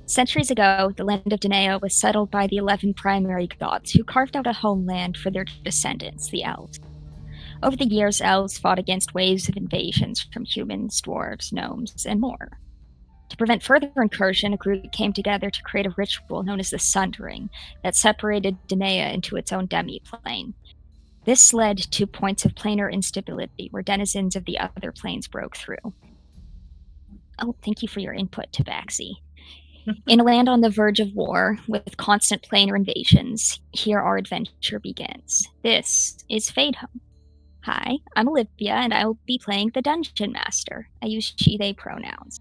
Centuries ago, the land of Danae was settled by the 11 primary gods, who carved out a homeland for their descendants, the elves. Over the years, elves fought against waves of invasions from humans, dwarves, gnomes, and more. To prevent further incursion, a group came together to create a ritual known as the Sundering that separated Danae into its own demi-plane. This led to points of planar instability, where denizens of the other planes broke through. Oh, thank you for your input, Tabaxi. In a land on the verge of war, with constant planar invasions, here our adventure begins. This is Fadehome. Hi, I'm Olivia, and I will be playing the Dungeon Master. I use she, they pronouns.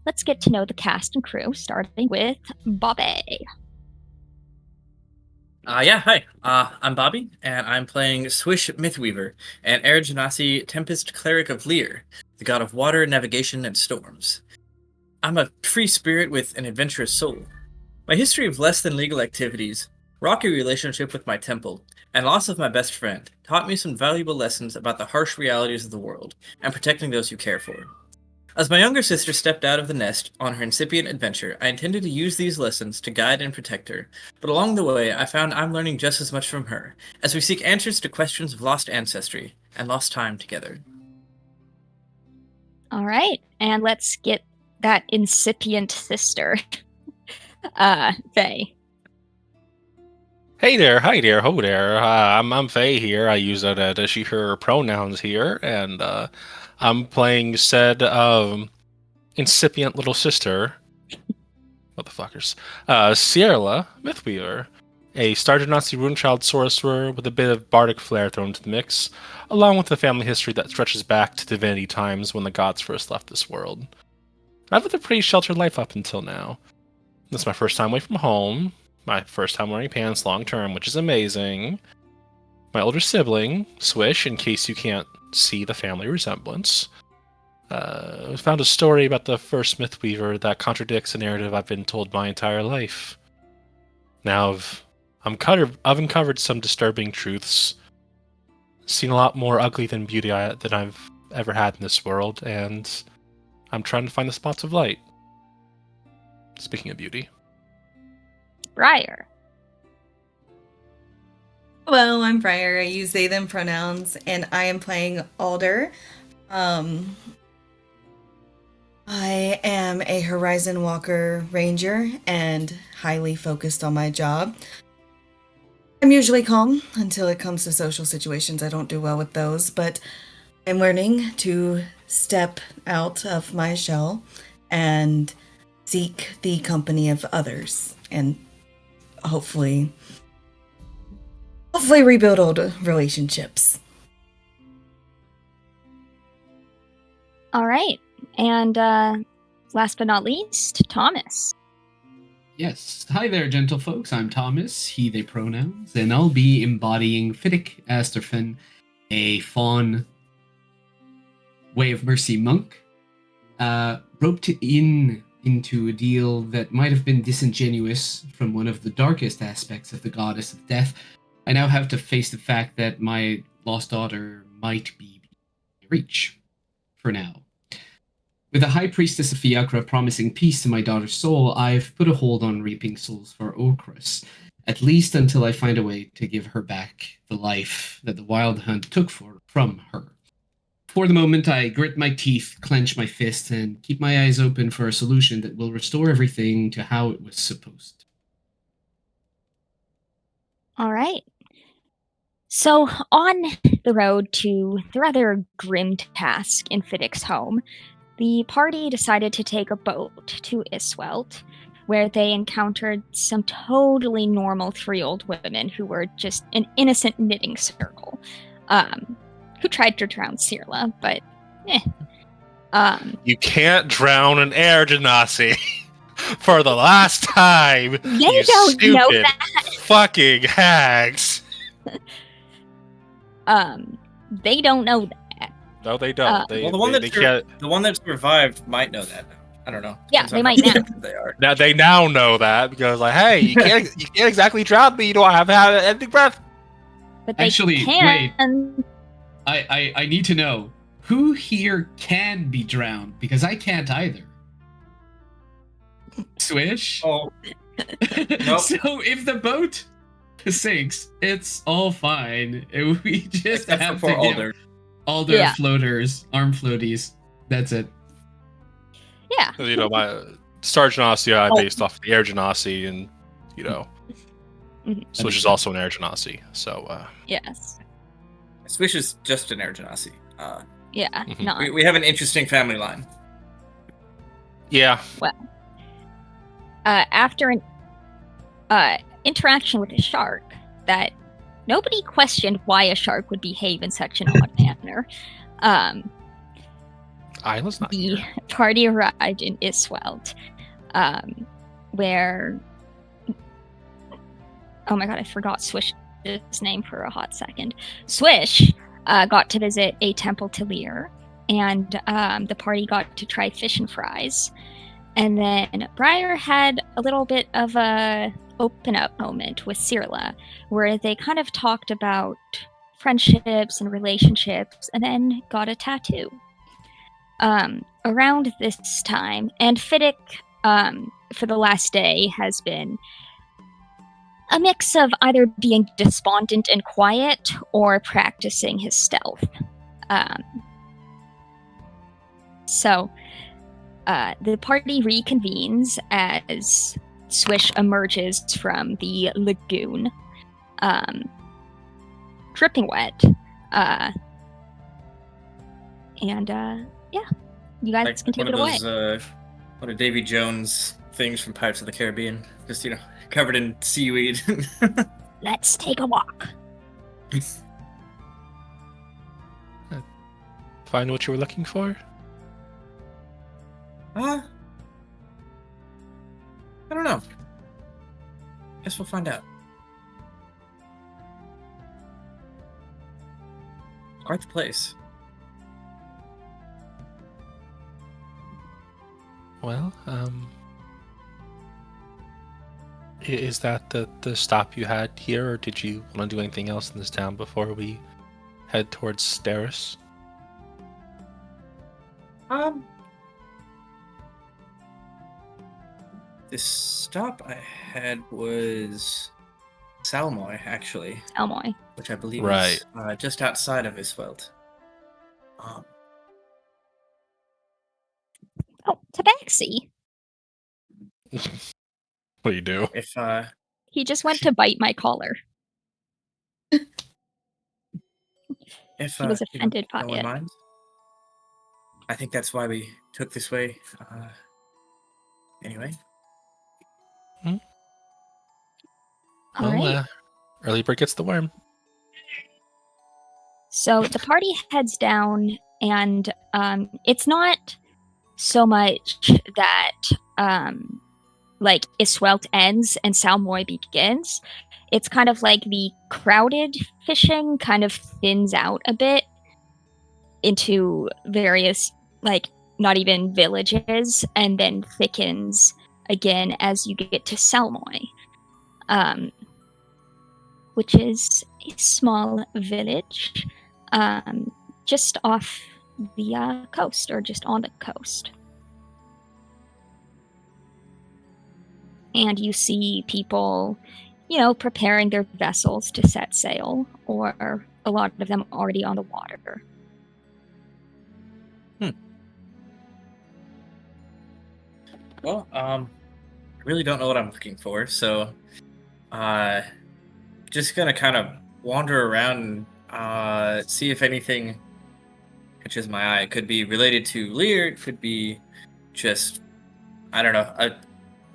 Let's get to know the cast and crew, starting with Bobby. Hi. I'm Bobby, and I'm playing Swish Mythweaver, an Air Genasi Tempest Cleric of Lear, the god of water, navigation, and storms. I'm a free spirit with an adventurous soul. My history of less than legal activities, rocky relationship with my temple, and loss of my best friend taught me some valuable lessons about the harsh realities of the world and protecting those you care for. As my younger sister stepped out of the nest on her incipient adventure, I intended to use these lessons to guide and protect her, but along the way I found I'm learning just as much from her, as we seek answers to questions of lost ancestry and lost time together. All right, and let's get that incipient sister, Faye. Hey there, hi there, ho there. I'm Faye here. I use that she, her pronouns here, and I'm playing said incipient little sister, motherfuckers, Sierra Mythweaver, a Star Genasi Runechild sorcerer with a bit of bardic flair thrown into the mix, along with a family history that stretches back to divinity times when the gods first left this world. I've lived a pretty sheltered life up until now. This is my first time away from home. My first time wearing pants long term, which is amazing. My older sibling, Swish, in case you can't see the family resemblance, found a story about the first Mythweaver that contradicts a narrative I've been told my entire life. Now I've uncovered some disturbing truths, seen a lot more ugly than beauty than I've ever had in this world, and I'm trying to find the spots of light. Speaking of beauty. Briar. Hello, I'm Briar. I use they, them pronouns, and I am playing Alder. I am a Horizon Walker Ranger and highly focused on my job. I'm usually calm until it comes to social situations. I don't do well with those, but I'm learning to step out of my shell and seek the company of others and hopefully rebuild old relationships. All right, and last but not least, Thomas. Yes. Hi there, gentle folks. I'm Thomas, he, they pronouns, and I'll be embodying Fiddick Asterfin, a fawn Way of Mercy monk, roped into a deal that might have been disingenuous from one of the darkest aspects of the goddess of death. I now have to face the fact that my lost daughter might be beyond reach, for now. With the High Priestess of Fiacra promising peace to my daughter's soul, I've put a hold on reaping souls for Okrus, at least until I find a way to give her back the life that the Wild Hunt took from her. For the moment, I grit my teeth, clench my fists, and keep my eyes open for a solution that will restore everything to how it was supposed to. All right. So, on the road to the rather grim task in Fiddick's home, the party decided to take a boat to Iswelt, where they encountered some totally normal 3 old women who were just an innocent knitting circle, who tried to drown Sirla, but You can't drown an Air Genasi for the last time. They don't know that. Fucking hags. They don't know that. No, they don't. The one that survived might know that now. I don't know. Yeah, they might now. They are. Now they now know that because, like, hey, you can't exactly drown me. You don't have to have an ending breath. But they Actually, can. wait. I need to know who here can be drowned because I can't either. Swish. Oh, nope. So if the boat sinks, it's all fine. We just Except have for to poor give Alder. Alder Yeah. floaters, arm floaties. That's it. Yeah. 'Cause, my Star Genasi I Oh. based off the Air Genasi, and Mhm. Swish is also an Air Genasi. So Yes. Swish is just an Air Genasi. Yeah. Mhm. Not. We have an interesting family line. yeah, After an interaction with a shark that nobody questioned why a shark would behave in such an odd manner, Isla's not the here. party arrived in Iswelt, where... Oh my god, I forgot Swish's name for a hot second. Swish got to visit a temple to Lear, and the party got to try fish and fries. And then Briar had a little bit of a open up moment with Cyrilla, where they kind of talked about friendships and relationships, and then got a tattoo. Around this time, and Fiddick, for the last day, has been a mix of either being despondent and quiet or practicing his stealth. So the party reconvenes as Swish emerges from the lagoon, dripping wet. And yeah, you guys Like can take one it of away. those, one of Davy Jones things from Pirates of the Caribbean. Just, covered in seaweed. Let's take a walk. Find what you were looking for? I don't know. Guess we'll find out. Quite the place. Well, is that the stop you had here, or did you want to do anything else in this town before we head towards Steris? The stop I had was Salmoy, actually, Elmoy. which I believe Right. is just outside of Isfeld. Oh, Tabaxi. What do you do? If He just went to bite my collar. He was offended by no one it. minds, I think that's why we took this way. Anyway, All right. Early bird gets the worm. So the party heads down, and it's not so much that like Iswelt ends and Salmoy begins. It's kind of like the crowded fishing kind of thins out a bit into various, like, not even villages, and then thickens again as you get to Salmoy, which is a small village just off the coast, or just on the coast. And you see people, preparing their vessels to set sail, or a lot of them already on the water. well, I really don't know what I'm looking for, so just gonna kind of wander around and see if anything catches my eye. It could be related to Lear. It could be just, I don't know, a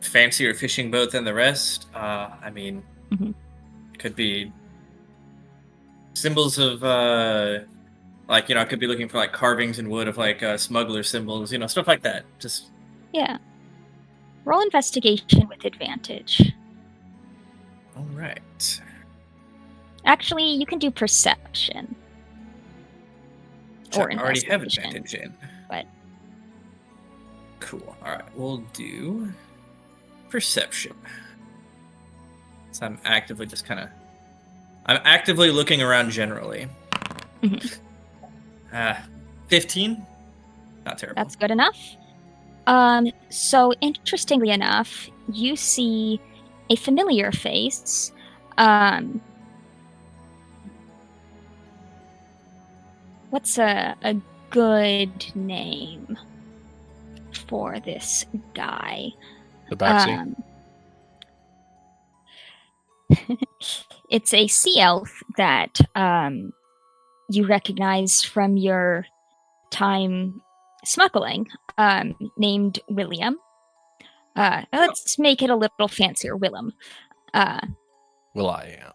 fancier fishing boat than the rest. Mhm. Could be symbols of, I could be looking for like carvings in wood of like smuggler symbols, stuff like that. Just Yeah. Roll investigation with advantage. all right. Actually, you can do perception. Which Or I already have investigation, advantage in. but- Cool. All right, we'll do perception. So I'm actively looking around generally. Mhm. 15. Not terrible. That's good enough. So interestingly enough, you see a familiar face. What's a good name for this guy? The backseat. It's a sea elf that you recognize from your time smuggling, named William. Let's make it a little fancier, Willem. Will I am.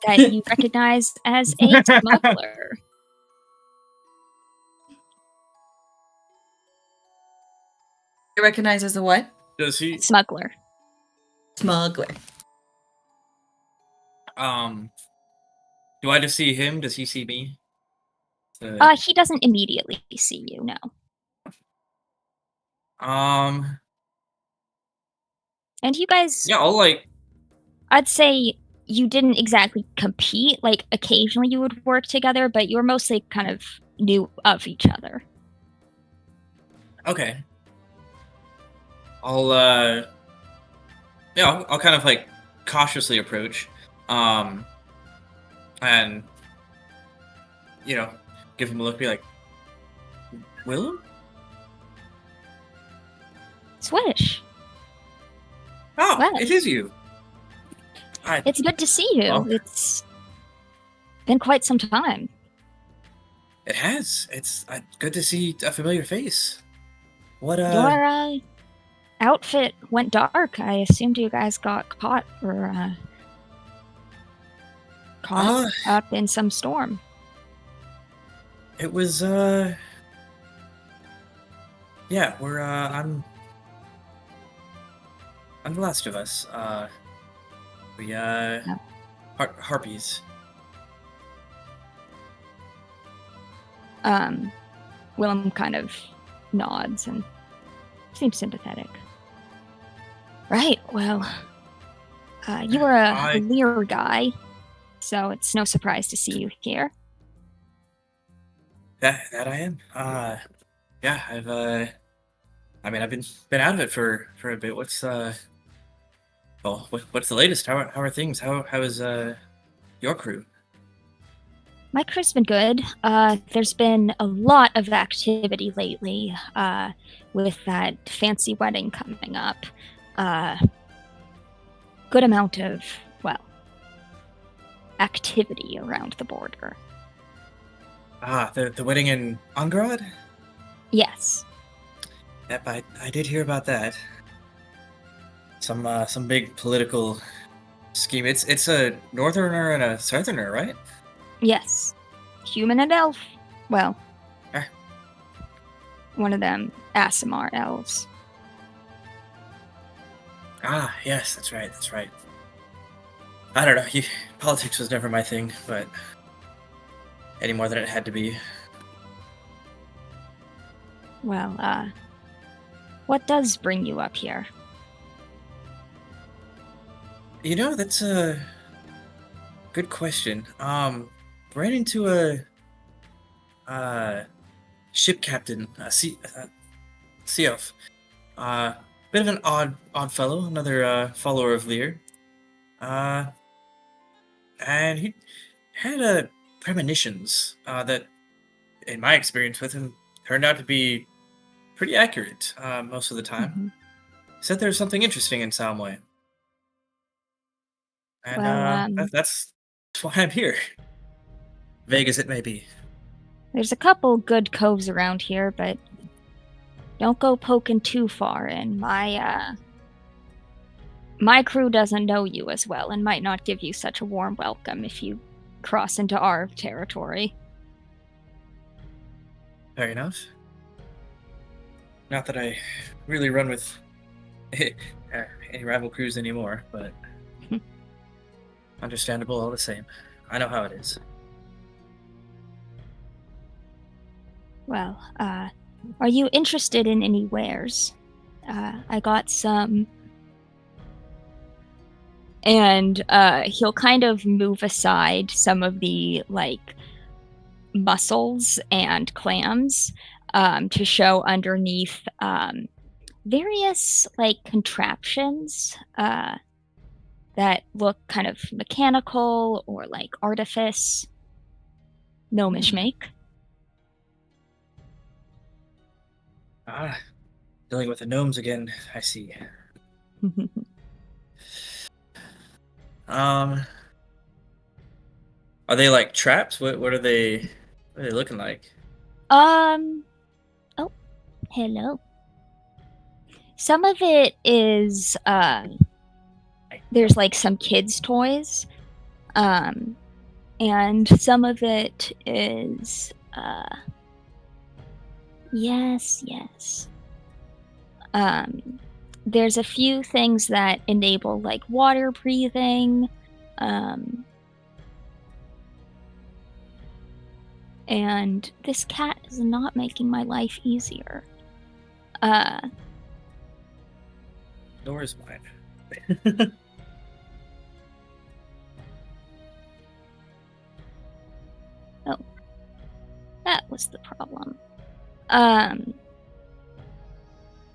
That you recognize as a smuggler. You recognize as a what? Does he? Smuggler. Smuggler. Do I just see him? Does he see me? He doesn't immediately see you, no. And you guys, Yeah, I'd say you didn't exactly compete. Like, occasionally you would work together, but you were mostly kind of knew of each other. Okay. I'll kind of like cautiously approach, and give him a look, be like, Willem? Swish. Oh, Well. it is you. It's good to see you. Oh. It's been quite some time. It has. It's good to see a familiar face. What, Your outfit went dark. I assumed you guys got caught or caught up in some storm. It was, yeah, we're, I'm the last of us. We, harpies. Willem kind of nods and seems sympathetic. Right, well, you were a Lear guy, so it's no surprise to see you here. That I am. Yeah, I've been out of it for a bit. What's what's the latest? How are things? How is your crew? My crew's been good. There's been a lot of activity lately, with that fancy wedding coming up. Good amount of, activity around the border. The wedding in Angrad? Yes. Yep, I did hear about that. Some big political scheme. It's a northerner and a southerner, right? Yes. Human and elf. Well, one of them Aasimar elves. Yes, that's right. I don't know. Politics was never my thing, but any more than it had to be. Well, what does bring you up here? That's a good question. Ran into a ship captain, sea elf. Bit of an odd fellow, another follower of Lear. And he had premonitions that, in my experience with him, turned out to be pretty accurate most of the time. Mm-hmm. Said there's something interesting in Soundway. And Well, that's why I'm here. Vague as it may be. there's a couple good coves around here, but don't go poking too far in. My crew doesn't know you as well and might not give you such a warm welcome if you cross into our territory. Fair enough. Not that I really run with any rival crews anymore, but understandable all the same. I know how it is. Well, are you interested in any wares? I got some. And he'll kind of move aside some of the, mussels and clams to show underneath various like contraptions that look kind of mechanical or like artifice. Gnomish make. Ah, dealing with the gnomes again. I see. Are they like traps? What are they? What are they looking like? Oh, hello. Some of it is there's like some kids' toys. And some of it is yes. There's a few things that enable like water breathing. And this cat is not making my life easier. Nor is mine. Oh, that was the problem.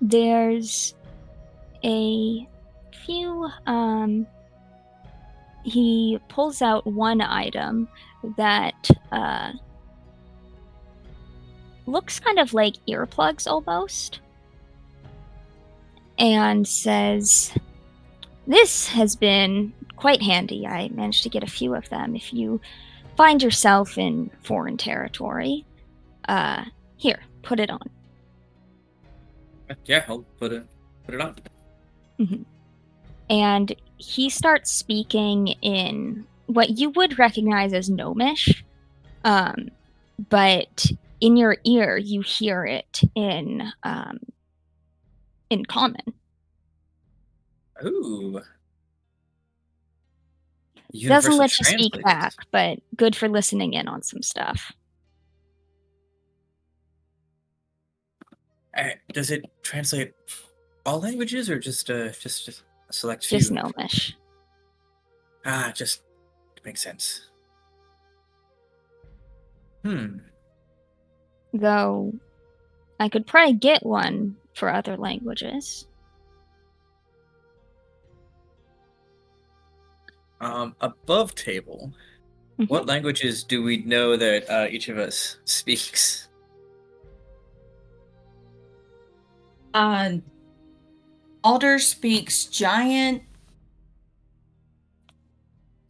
There's a few, he pulls out one item that looks kind of like earplugs almost, and says, "This has been quite handy. I managed to get a few of them. If you find yourself in foreign territory, here, put it on." Yeah, I'll put it on. Mm-hmm. And he starts speaking in what you would recognize as Gnomish, but in your ear you hear it in common. Ooh. Doesn't Universal let you speak translate. back, but good for listening in on some stuff. Does it translate all languages or just a select few? Just Gnomish. Just makes sense. Though I could probably get one for other languages. Above table, what languages do we know that each of us speaks? Alder speaks Giant.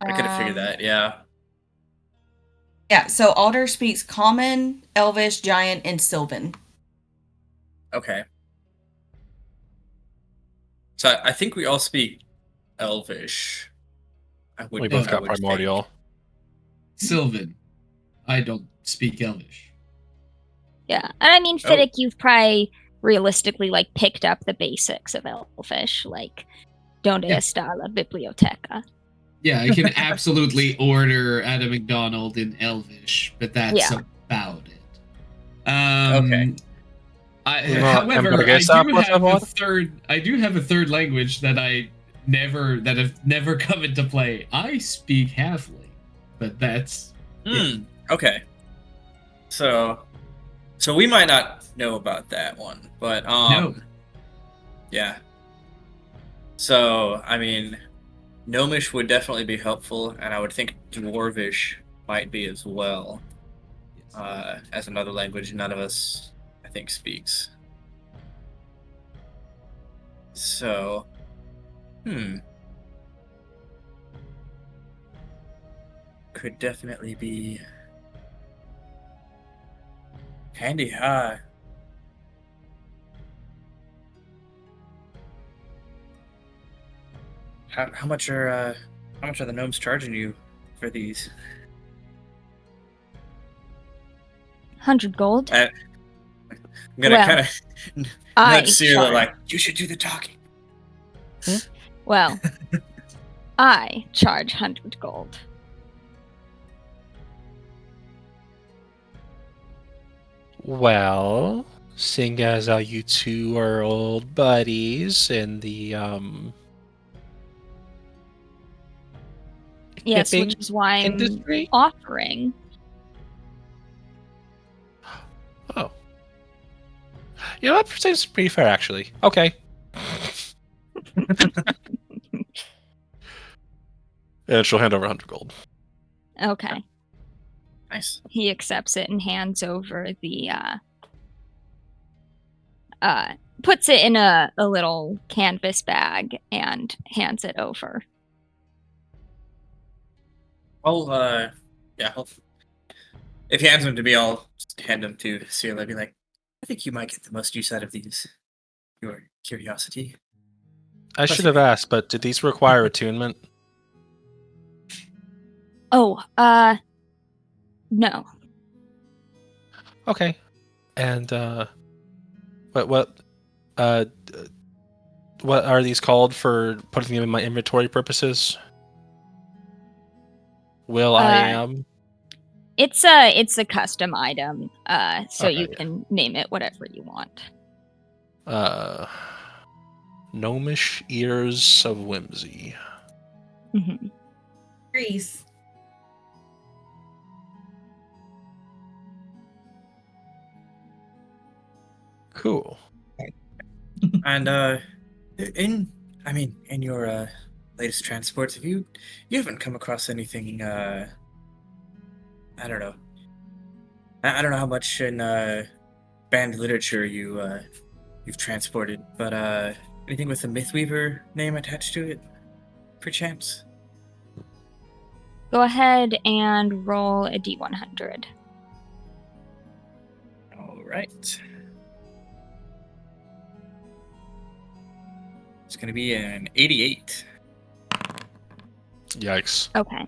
I could have figured that, yeah. Yeah, so Alder speaks Common, Elvish, Giant, and Sylvan. Okay. So I think we all speak Elvish. We both got Primordial. Sylvan. I don't speak Elvish. Yeah, and I mean, Fiddick, you've probably realistically like picked up the basics of Elvish, like "Donde está la biblioteca?" Yeah, I can absolutely order at a McDonald's in Elvish, but that's about it. Okay. However, I do have a third language that have never come into play. I speak Halfling, but that's okay. So we might not know about that one, but no. Yeah. So I mean, Gnomish would definitely be helpful, and I would think Dwarvish might be as well. As another language none of us, I think, speaks. So, could definitely be handy. How much are the gnomes charging you for these? 100 gold. I'm gonna kind of nudge Cyrilla like, you should do the talking. Well, I charge 100 gold. Well, seeing as how you two are old buddies in the yes, which is why I'm industry? offering. Oh. That seems pretty fair, actually. Okay. And she'll hand over 100 gold. Okay. Nice. He accepts it and hands over the puts it in a little canvas bag and hands it over. If he hands them to me, I'll just hand them to Sierra. I'd be like, I think you might get the most use out of these. Your curiosity. I should have asked, but did these require attunement? Oh, no. Okay. And what are these called for putting them in my inventory purposes? I am. It's a custom item, so Okay, you can name it whatever you want. Gnomish ears of whimsy. Mm-hmm. Grease. Cool. And in your latest transports, you haven't come across anything I don't know. I don't know how much in banned literature you've transported, but anything with a Mythweaver name attached to it, perchance? Go ahead and roll a D100. All right. It's gonna be an 88. Yikes. Okay.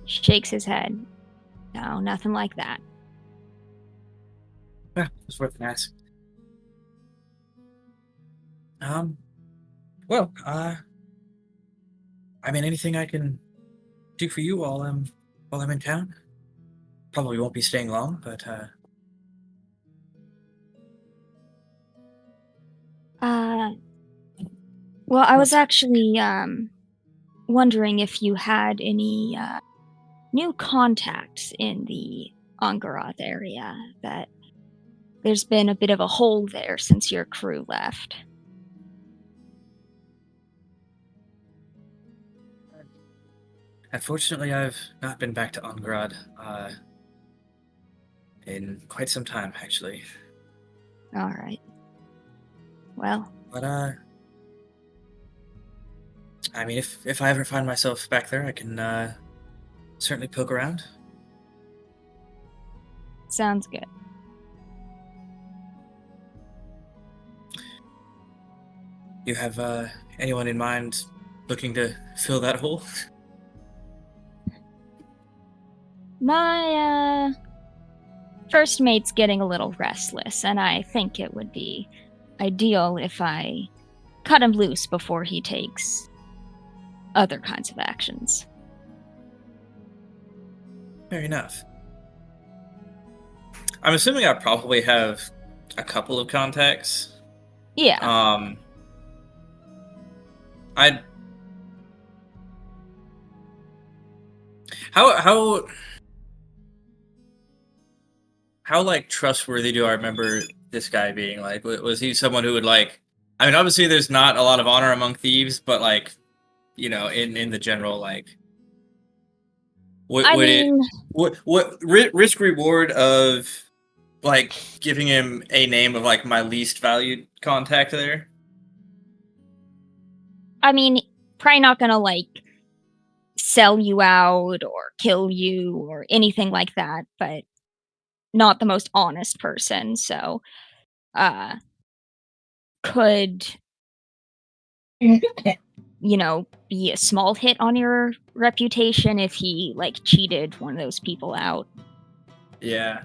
Shakes his head. No, nothing like that. Yeah, it's worth an ask. Well, anything I can do for you while I'm in town? Probably won't be staying long, but Well, I was actually wondering if you had any new contacts in the Angarath area. That there's been a bit of a hole there since your crew left. unfortunately, I've not been back to Angrad in quite some time, actually. All right. Well, But if I ever find myself back there, I can certainly poke around. sounds good. You have anyone in mind looking to fill that hole? My first mate's getting a little restless, and I think it would be ideal if I cut him loose before he takes other kinds of actions. Fair enough. I'm assuming I probably have a couple of contacts. Yeah. I'd how like trustworthy do I remember this guy being? Like, was he someone who would like? I mean, obviously, there's not a lot of honor among thieves, but like, in the general like, what risk reward of like giving him a name of like my least valued contact there? I mean, probably not gonna like sell you out or kill you or anything like that, but not the most honest person, so could be a small hit on your reputation if he like cheated one of those people out. Yeah.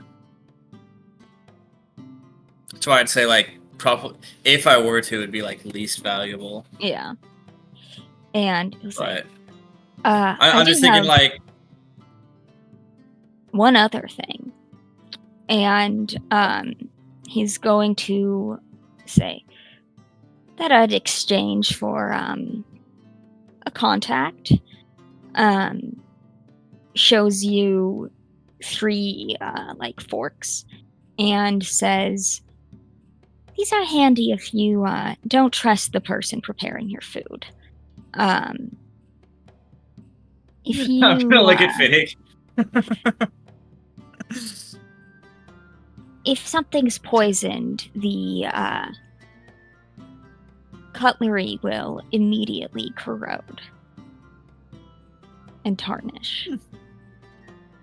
So I'd say like probably if I were to, it'd be like least valuable. Yeah. And it was But I'm just thinking like one other thing. And he's going to say that I'd exchange for a contact. Shows you 3 like forks and says, These are handy if you don't trust the person preparing your food. If you I'm gonna look at Fiddick. if something's poisoned, the cutlery will immediately corrode and tarnish.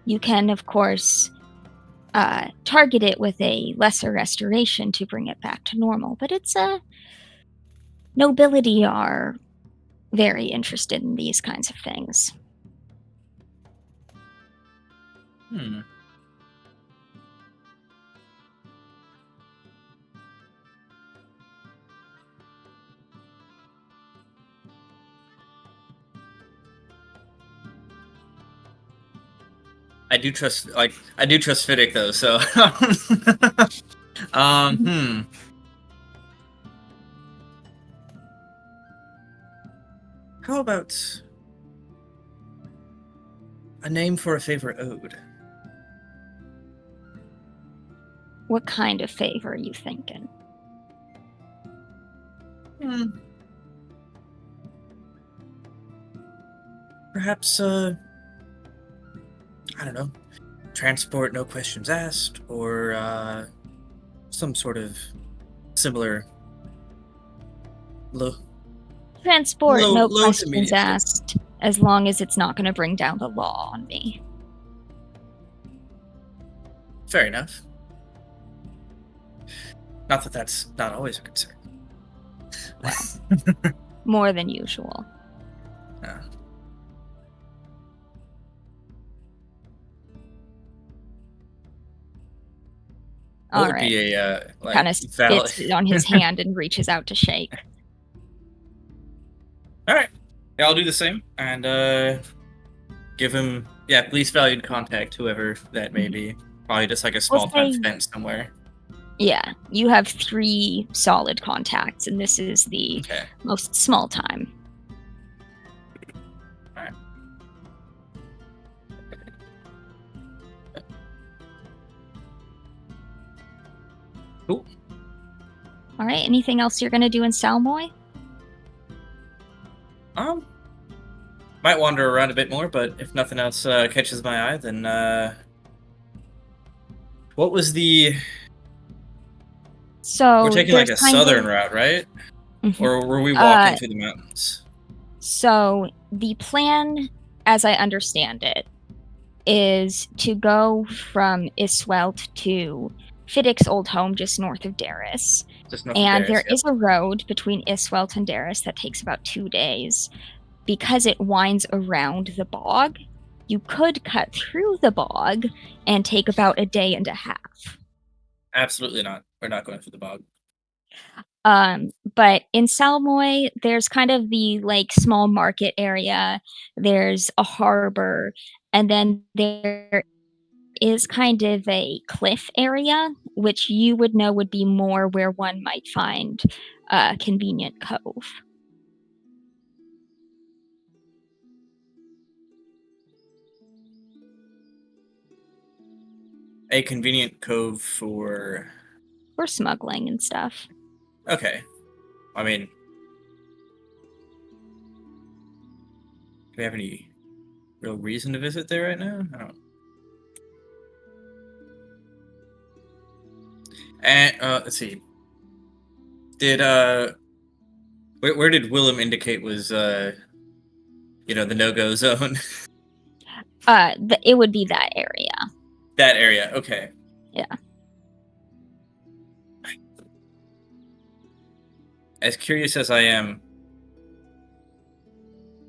You can, of course, target it with a lesser restoration to bring it back to normal, but it's nobility are very interested in these kinds of things. I do trust Fiddick though, so How about a name for a favorite ode? What kind of favor are you thinking? Perhaps I don't know, transport no questions asked, or some sort of similar Transport, no low to questions medium asked, as long as it's not going to bring down the law on me. Fair enough. Not that that's not always a concern. Well, more than usual. What would be a kind of spits it on his hand and reaches out to shake. All right, yeah, I'll do the same and give him least valued contact, whoever that may be. Probably just like a small time fence somewhere. Yeah, you have 3 solid contacts, and this is the most small time. All right. Cool. All right, anything else you're going to do in Salmoy? Might wander around a bit more, but if nothing else catches my eye, then what was the... So we're taking like a southern route, right? Mm-hmm. Or were we walking through the mountains? So the plan, as I understand it, is to go from Iswelt to Fiddick's old home just north of Darris. There is a road between Iswelt and Darris that takes about 2 days. Because it winds around the bog, you could cut through the bog and take about a day and a half. Absolutely not. We're not going through the bog. But in Salmoy, there's kind of the small market area. There's a harbor, and then there is kind of a cliff area, which you would know would be more where one might find a convenient cove. A convenient cove for smuggling and stuff. Okay. I mean, do we have any real reason to visit there right now? I don't. And let's see. Did where did Willem indicate was the no-go zone? It would be that area. That area, okay. Yeah. As curious as I am,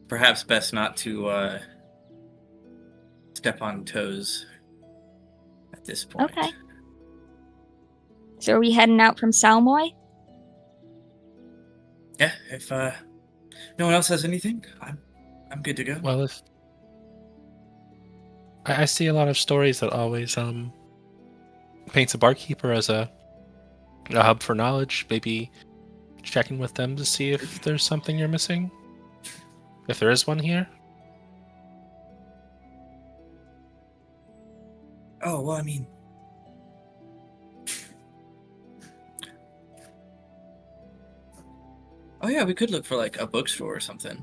perhaps best not to step on toes at this point. Okay. So are we heading out from Salmoy? Yeah, if no one else has anything, I'm good to go. Well, if I see a lot of stories that always paints a barkeeper as a hub for knowledge, maybe checking with them to see if there's something you're missing. If there is one here. Oh, well, I mean, Oh yeah, we could look for like a bookstore or something.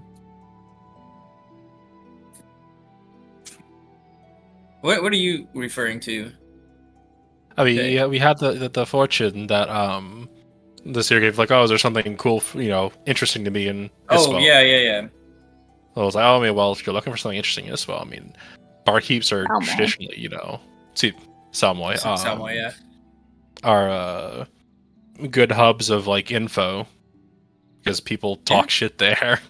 What are you referring to? I mean, Okay. yeah, we had the fortune that this year gave like, oh, is there something cool, interesting to me in Oh Isfel? yeah. I was like, oh, I mean, well, if you're looking for something interesting in Isfel, I mean, barkeeps are Salmoy. traditionally, see, Salmoy, Salmoy, yeah. are good hubs of like info because people talk shit there.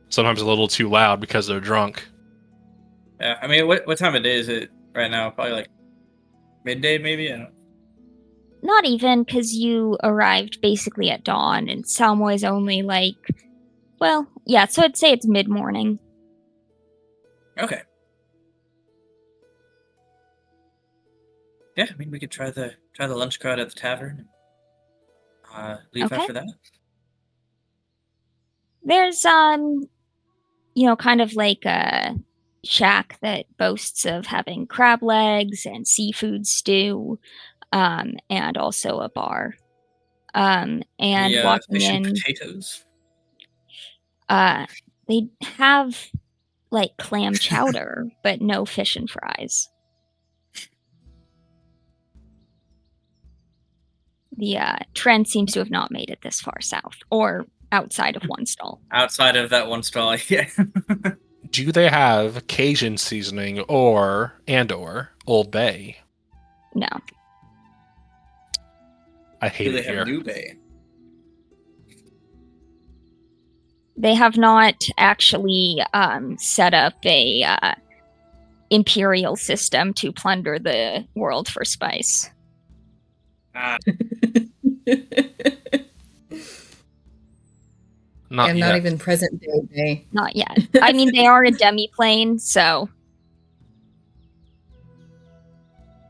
Sometimes a little too loud because they're drunk. Yeah, I mean, what time of day is it right now? Probably like midday, maybe. I don't. Not even, because you arrived basically at dawn, and Salmoy's only like, well, yeah, so I'd say it's mid-morning. Okay. Yeah, I mean, we could try the lunch crowd at the tavern. Leave Okay. after that. There's, kind of like a shack that boasts of having crab legs and seafood stew, and also a bar. And The walking fish and in, potatoes. they have like clam chowder, but no fish and fries. The trend seems to have not made it this far south, or outside of one stall. Outside of that one stall, yeah. Do they have Cajun seasoning or Old Bay? No. I hate Do they it have here. New Bay? They have not actually set up a imperial system to plunder the world for spice. Not I'm yet. not even present day. Not yet. I mean, they are a demi-plane, so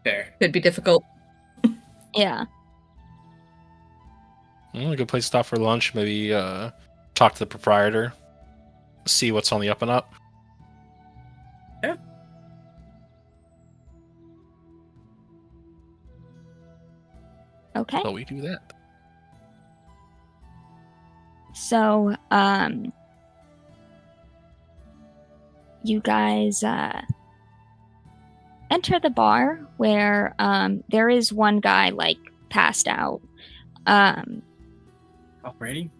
Fair. Could be difficult. yeah. A good place to stop for lunch. Maybe talk to the proprietor, see what's on the up and up. Yeah. Okay. So we do that. So, you guys enter the bar where there is one guy like passed out. Already?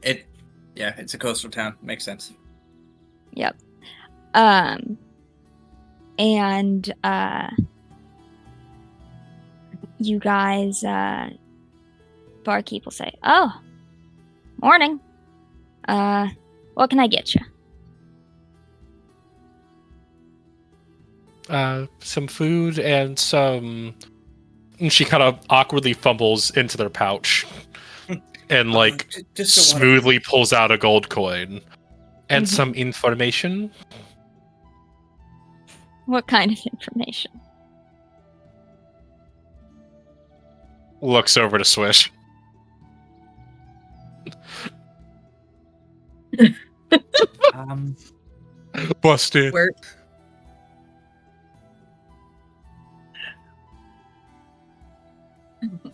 It's a coastal town. Makes sense. Yep. And you guys, barkeep will say, "Oh, morning. What can I get you?" Some food and some. And she kind of awkwardly fumbles into their pouch and like Just a water. smoothly pulls out a gold coin and Mhm. some information. What kind of information? Looks over to Swish. Busted. Work.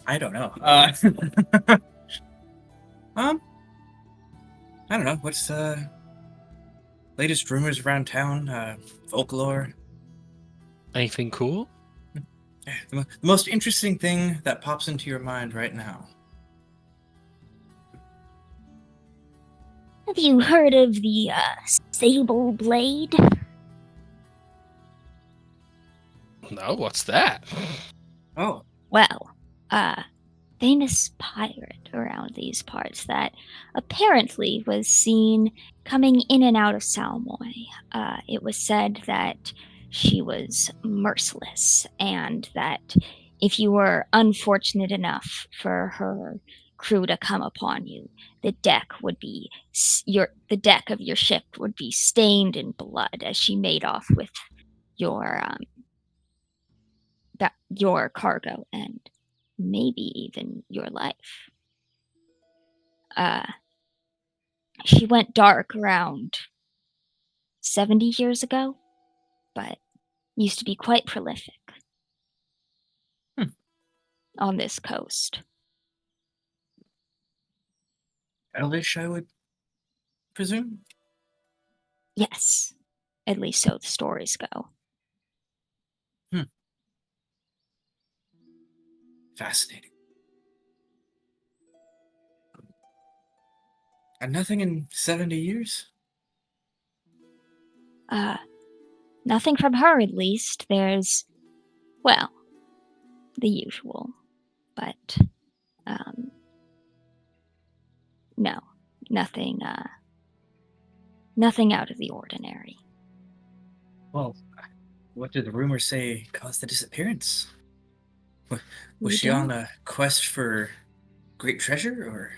I don't know. I don't know. What's the latest rumors around town? Folklore? Anything cool? The most interesting thing that pops into your mind right now. Have you heard of the Sable Blade? No, what's that? Oh, Well, famous pirate around these parts that apparently was seen coming in and out of Salmoy. It was said that she was merciless, and that if you were unfortunate enough for her crew to come upon you, the deck of your ship would be stained in blood as she made off with your cargo and maybe even your life. She went dark around 70 years ago, but used to be quite prolific on this coast. Elvish, I would presume. Yes, at least so the stories go. Fascinating. And nothing in 70 years? Nothing from her, at least. There's, well, the usual, but, no, nothing, nothing out of the ordinary. Well, what did the rumors say caused the disappearance? Was We she on don't- a quest for great treasure, or?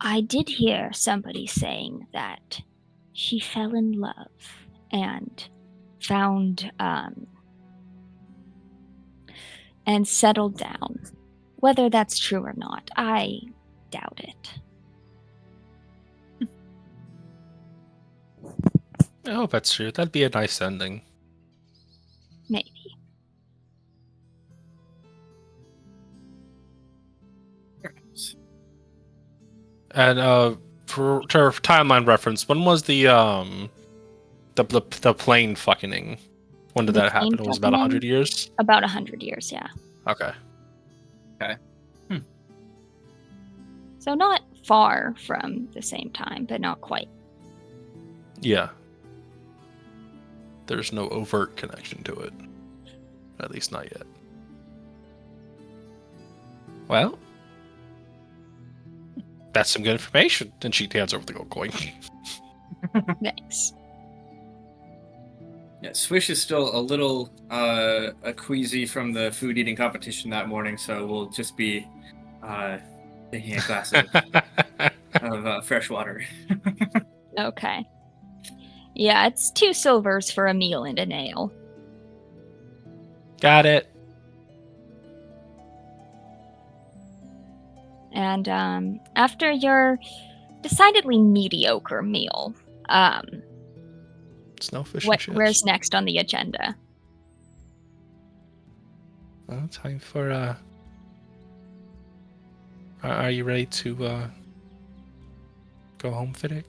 I did hear somebody saying that she fell in love and found, and settled down. Whether that's true or not, I doubt it. I hope that's true. That'd be a nice ending. Maybe. Perhaps. And for timeline reference, when was the plane fucking? When did The that happen? plane It was about fucking? 100 years. About 100 years, yeah. Okay. So not far from the same time, but not quite. Yeah. There's no overt connection to it. At least not yet. Well, that's some good information. And she hands over the gold coin. Thanks. Yeah, Swish is still a little queasy from the food eating competition that morning, so we'll just be taking a glass of fresh water. Okay. Yeah, it's 2 silvers for a meal and an ale. Got it. And after your decidedly mediocre meal, It's no fish and chips. where's next on the agenda? Well, time for Are you ready to go home, Fiddick?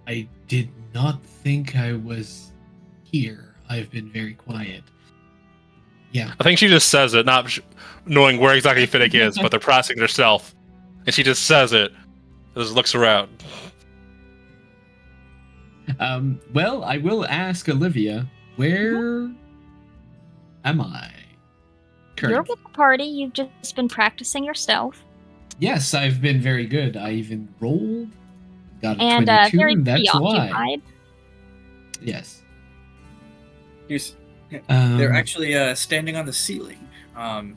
I did not think I was here. I've been very quiet. Yeah. I think she just says it, not knowing where exactly Fiddick is, but they're processing herself. And she just says it. Just looks around. Well, I will ask Olivia, where am I? You're with the party. You've just been practicing yourself. Yes, I've been very good. I even rolled, got a And 22, very and that's preoccupied. why. Yes. They're actually standing on the ceiling. Hiding.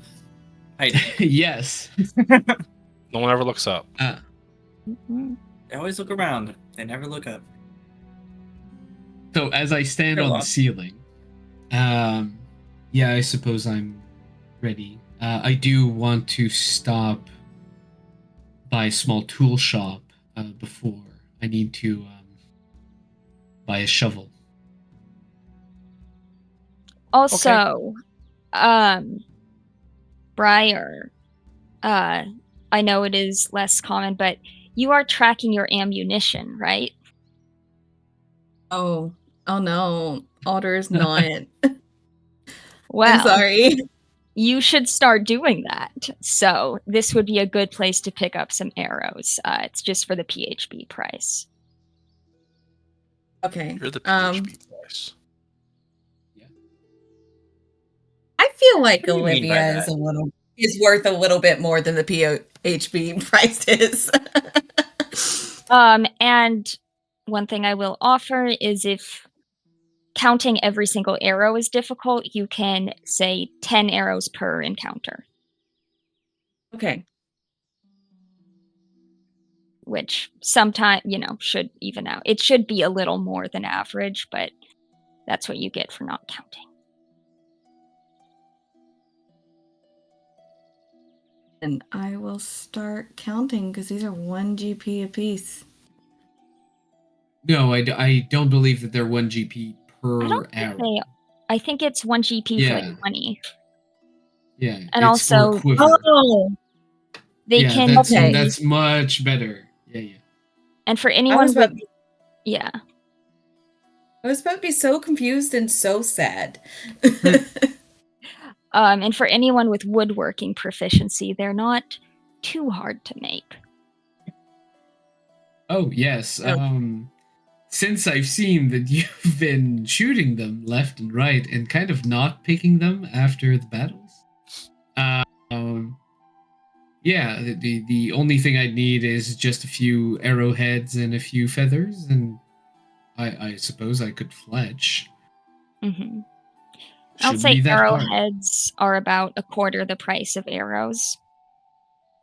Yes. No one ever looks up. Mhm. They always look around. They never look up. So as I stand on the ceiling, yeah, I suppose I'm ready. I do want to stop by a small tool shop before. I need to buy a shovel. Also, Briar, I know it is less common, but you are tracking your ammunition, right? Oh no. Otter's not. Well, I'm sorry. you should start doing that. So this would be a good place to pick up some arrows. It's just for the PHB price. Okay. You're the PHP price. I feel like What do you mean by Olivia is worth a little bit more than the PHB price is. And one thing I will offer is if counting every single arrow is difficult, you can say 10 arrows per encounter. Okay. Which sometimes, should even out. It should be a little more than average, but that's what you get for not counting. And I will start counting because these are 1 GP apiece. No, I don't believe that they're 1 GP per arrow. I think it's 1 GP for like 20. Yeah. And it's also, for quiver. Oh, They yeah, can that's much better. Yeah. and for I anyone was with about yeah. to be so confused and so sad. And for anyone with woodworking proficiency, they're not too hard to make. Oh yes. Oh. Since I've seen that you've been shooting them left and right and kind of not picking them after the battles, um, yeah, the only thing I'd need is just a few arrowheads and a few feathers, and I suppose I could fletch. Mm-hmm. I'll Shouldn't say be that hard. arrowheads are about a quarter the price of arrows,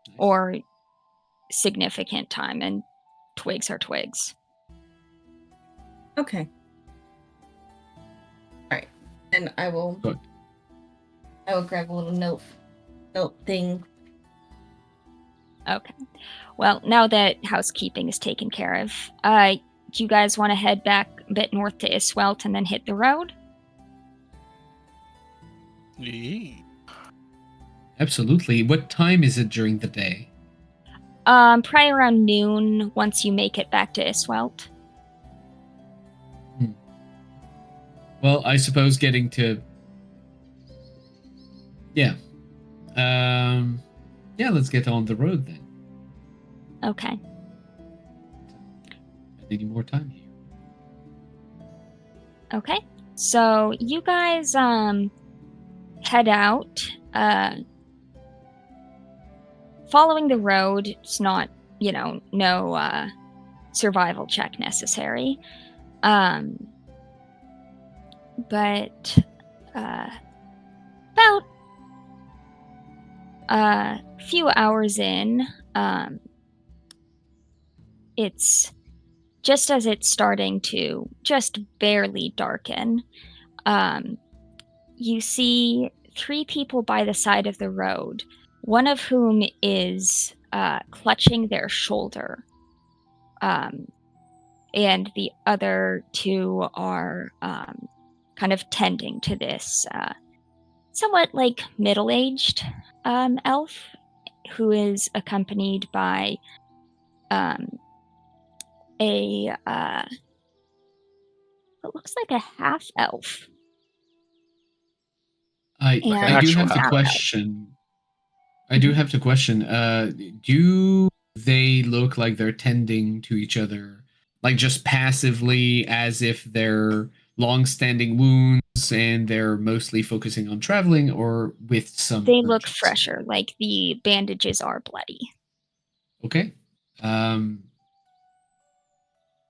Nice. or significant time, and twigs are twigs. Okay. All right. And I will Good. grab a little note thing. Okay. Well, now that housekeeping is taken care of, do you guys want to head back a bit north to Iswelt and then hit the road? Yeah. Absolutely. What time is it during the day? Probably around noon once you make it back to Iswelt. Well, I suppose getting to yeah. Yeah, let's get on the road then. Okay. Any more time here? Okay. So you guys head out. Following the road, it's not, no survival check necessary. But about a few hours in, it's just as it's starting to just barely darken, you see 3 people by the side of the road, one of whom is clutching their shoulder, and the other 2 are kind of tending to this somewhat like middle-aged elf who is accompanied by what looks like a half elf. I do Actual have to half-elf. question. I do have to question. Do they look like they're tending to each other, like just passively, as if they're long-standing wounds and they're mostly focusing on traveling, or with some? They look urgency? fresher, like the bandages are bloody. Okay.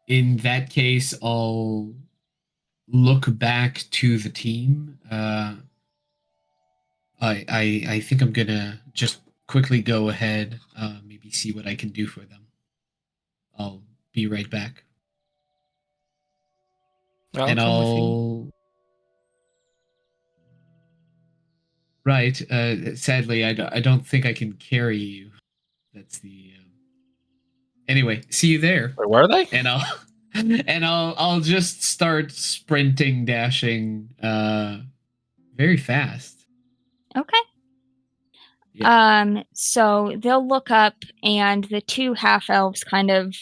In that case, I'll look back to the team. I think I'm gonna just quickly go ahead, maybe see what I can do for them. I'll be right back. I'll come with you. I'll. Right. Sadly, I don't think I can carry you. That's the. Anyway, see you there. Wait, where are they? And I'll just start sprinting, dashing, very fast. Okay. Yeah. So they'll look up, and the 2 half elves kind of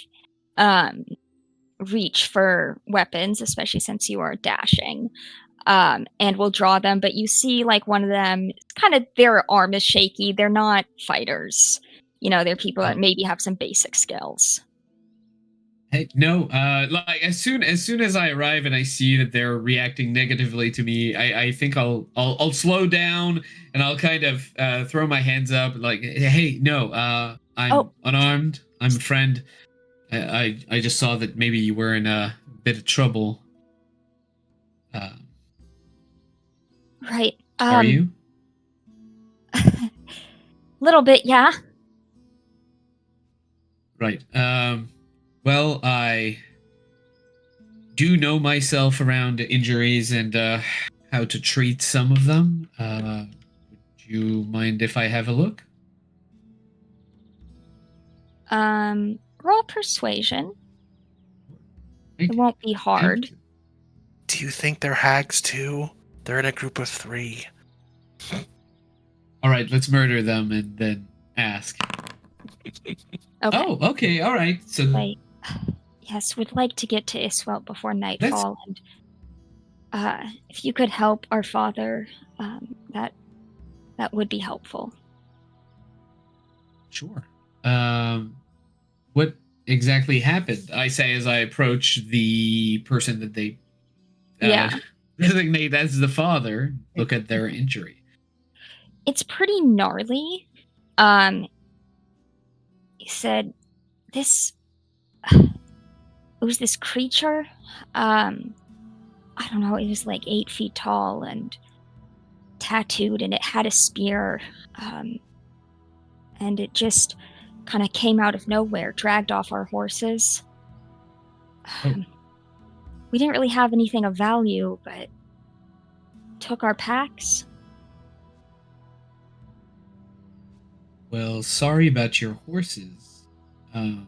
reach for weapons, especially since you are dashing, and will draw them. But you see, like, one of them, kind of their arm is shaky. They're not fighters. They're people that maybe have some basic skills. Hey, no. Like as soon as I arrive and I see that they're reacting negatively to me, I think I'll slow down and I'll kind of throw my hands up like, hey, no. I'm unarmed. I'm a friend. I just saw that maybe you were in a bit of trouble. Right. Are you? Little bit, yeah. Right. Well, I do know myself around injuries and how to treat some of them. Would you mind if I have a look? Roll persuasion. It won't be hard. Do you think they're hags too? They're in a group of 3. All right, let's murder them and then ask. Okay. Oh, okay, all right. So Right. Yes, we'd like to get to Iswell before nightfall, and if you could help our father, that would be helpful. sure. What exactly happened? I say as I approach the person that they Yeah. designate as the father. Look at their injury. It's pretty gnarly. He said this it was this creature. I don't know, it was like 8 feet tall and tattooed, and it had a spear. And it just kind of came out of nowhere, dragged off our horses. Oh. We didn't really have anything of value, but took our packs. Well, sorry about your horses. And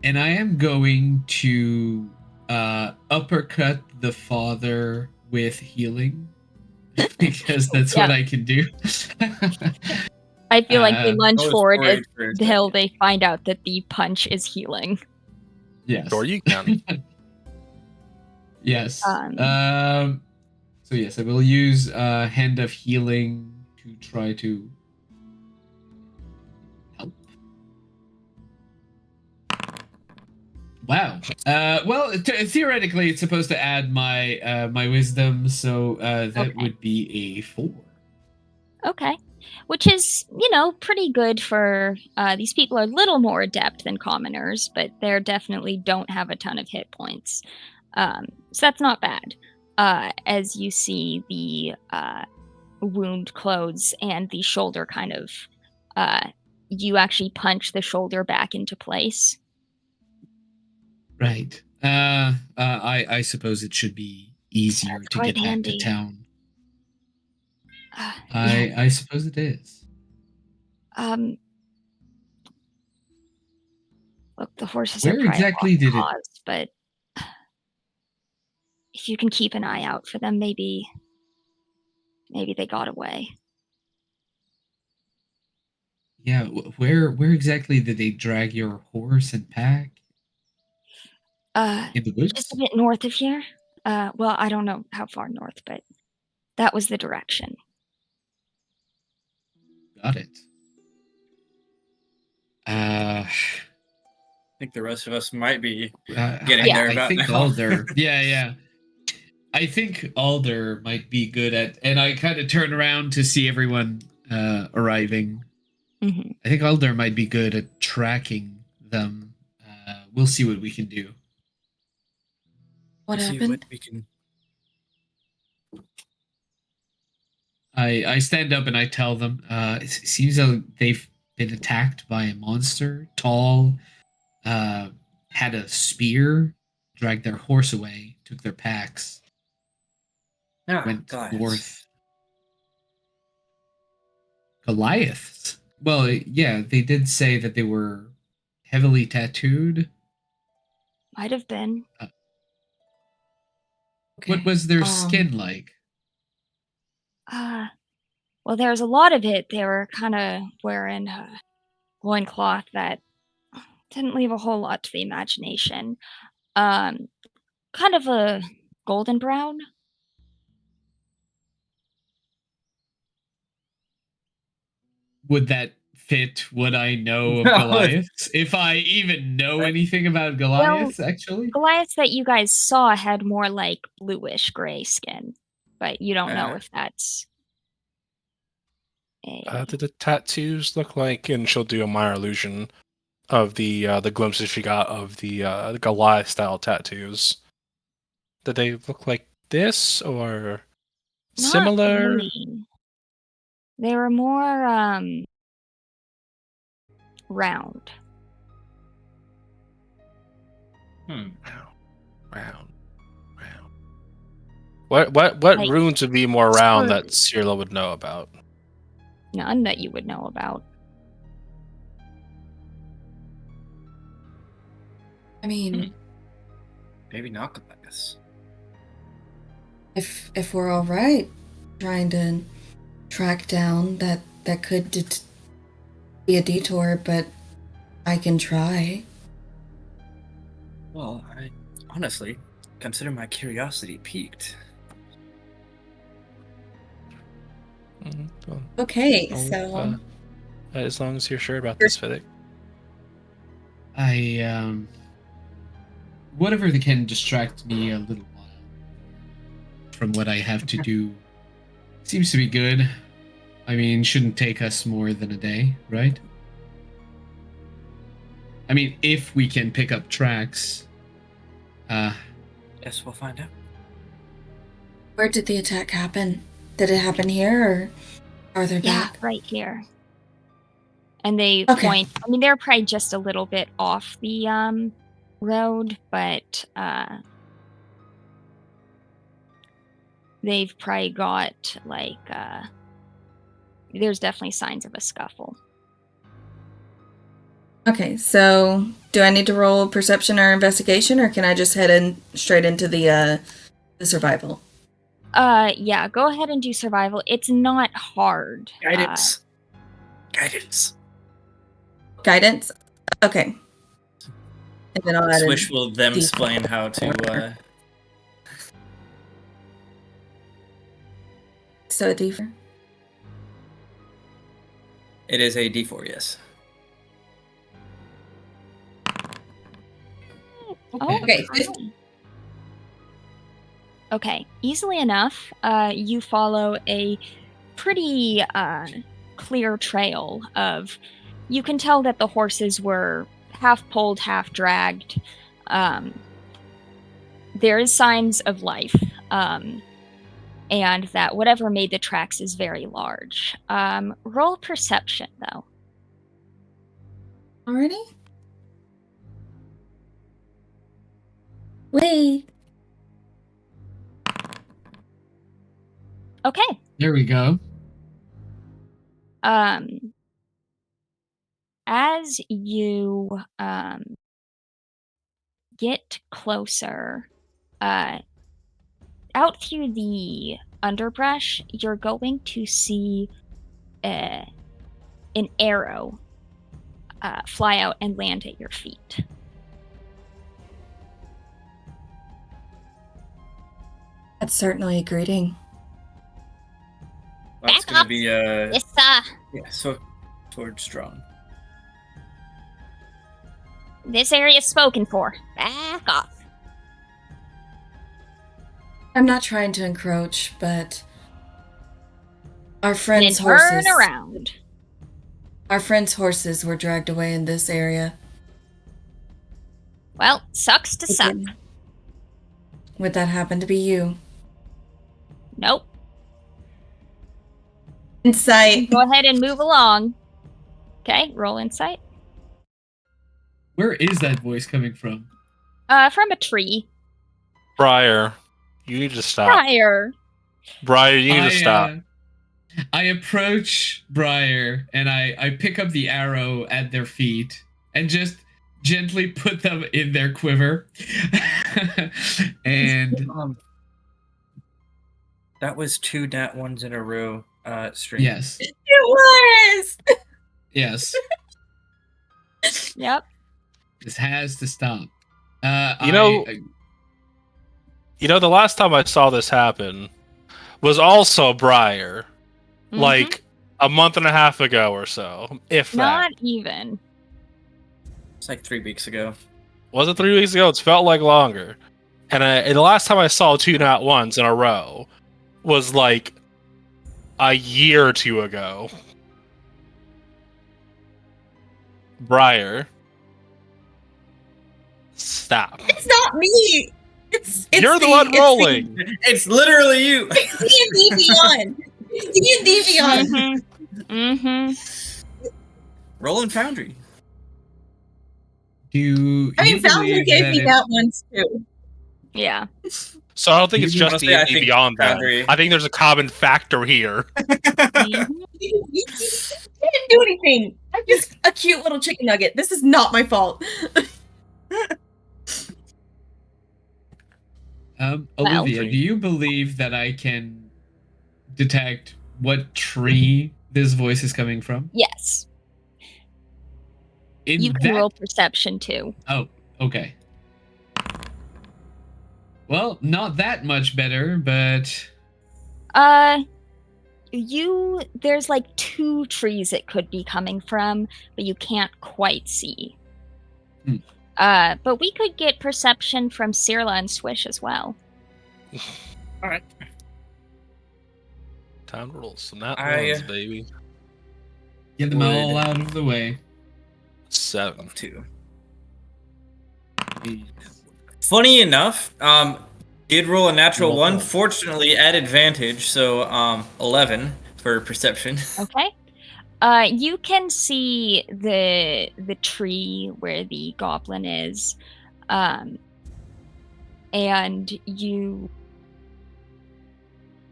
I am going to uppercut the father with healing because that's what Yeah. I can do. I feel like they I lunge was forward worried for a until second. they find out that the punch is healing. Yes. Or you can. Yes. Um, So yes, I will use Hand of Healing to try to help. Wow. Well, theoretically, it's supposed to add my my wisdom, so that Okay. would be a 4. Okay. Which is, pretty good for these people are a little more adept than commoners, but they definitely don't have a ton of hit points. So that's not bad. As you see the wound close and the shoulder kind of, you actually punch the shoulder back into place. Right. I suppose it should be easier That's to quite get back to handy. town. Yeah. I suppose it is. Um, Look, the horses are Where probably exactly lost did it? cause, but if you can keep an eye out for them, maybe they got away. Yeah, where exactly did they drag your horse and pack? In the Just a woods? bit north of here. Well, I don't know how far north, but that was the direction. Got it. I think the rest of us might be Uh, getting there I about think now. Alder. Yeah. I think Alder might be good at, and I kind of turn around to see everyone arriving. Mm-hmm. I think Alder might be good at tracking them. We'll see what we can do. What See happened? what we can. I stand up and I tell them. It seems like they've been attacked by a monster, tall, had a spear, dragged their horse away, took their packs, went Goliaths. north. Goliaths. Well, yeah, they did say that they were heavily tattooed. Might have been. What Okay. was their skin like? Well, there's a lot of it. They were kind of wearing a loincloth that didn't leave a whole lot to the imagination. Um, Kind of a golden brown. Would that fit what I know of No, Goliaths? If I even know anything about Well, Goliaths, actually? Goliaths that you guys saw had more like bluish gray skin, but you don't know if that's a. Did the tattoos look like? And she'll do a minor illusion of the glimpses she got of the Goliath style tattoos. Did they look like this or Not similar? really. They were more round. Round. What Like, runes would be more sort round of- that Cyrilla would know about? None that you would know about. I mean, maybe not Goliaths. if we're all right trying to track down that could Be a detour, but I can try. Well, I honestly consider my curiosity piqued. Well, Okay, I'll, so as long as you're sure about this, Fiddick. Whatever that can distract me a little while from what I have to do seems to be good. I mean, shouldn't take us more than a day, right? I mean, if we can pick up tracks. Guess we'll find out. where did the attack happen? Did it happen here or farther Yeah, back? right here. And they Okay. point. I mean, they're probably just a little bit off the road, but they've probably got like there's definitely signs of a scuffle. Okay, so do I need to roll perception or investigation, or can I just head in straight into the survival? Yeah, go ahead and do survival. It's not hard. Guidance. Guidance. Guidance? Okay. And then I'll add Swish in will then D4. explain how to. So a D4. It is a D4, yes. Oh, Okay. hi. Okay, easily enough, you follow a pretty clear trail of. You can tell that the horses were half pulled, half dragged. There is signs of life, and that whatever made the tracks is very large. Roll perception, though. Already? Wait. Okay. There we go. As you get closer, out through the underbrush, you're going to see an arrow fly out and land at your feet. That's certainly a greeting. That's Back gonna up. be It's yeah, so sword strong. this area is spoken for. Back off. I'm not trying to encroach, but our Then friend's turn horses. around. Our friend's horses were dragged away in this area. Well, sucks to suck. Would that happen to be you? Nope. Insight. Go ahead and move along. Okay, roll insight. Where is that voice coming from? From a tree. Briar, you need to stop. Briar. You need to stop. I approach Briar and I pick up the arrow at their feet and just gently put them in their quiver. And that was 2 nat 1s in a row. Straight. yes, It was! yes, Yep. this has to stop. You know, the last time I saw this happen was also Briar, Mhm. like a month and a half ago or so, if Not that. even. It's like 3 weeks ago. Was it 3 weeks ago? It's felt like longer. And the last time I saw 2 nat 1s in a row was like a year or two ago. Briar, stop. It's not me! It's You're the one rolling. It's literally you. It's D&D Beyond! It's D&D Beyond! Mm-hmm. Rolling Foundry. do I mean, you Foundry believe gave that me if- that once too. Yeah. So I don't think it's just Honestly, I D&D think Beyond that. Foundry- I think there's a common factor here. Mhm. You didn't do anything! I'm just a cute little chicken nugget. This is not my fault. Olivia, do you believe that I can detect what tree this voice is coming from? Yes. You can roll perception too. Oh, okay. Well, not that much better, but There's like 2 trees it could be coming from, but you can't quite see. But we could get perception from Cirla and Swish as well. All right. Time to roll some nat ones, baby. Get them all out of the way. 7. 2. Funny enough, did roll a natural 1. Fortunately, at advantage, so 11 for perception. Okay. You can see the tree where the goblin is, and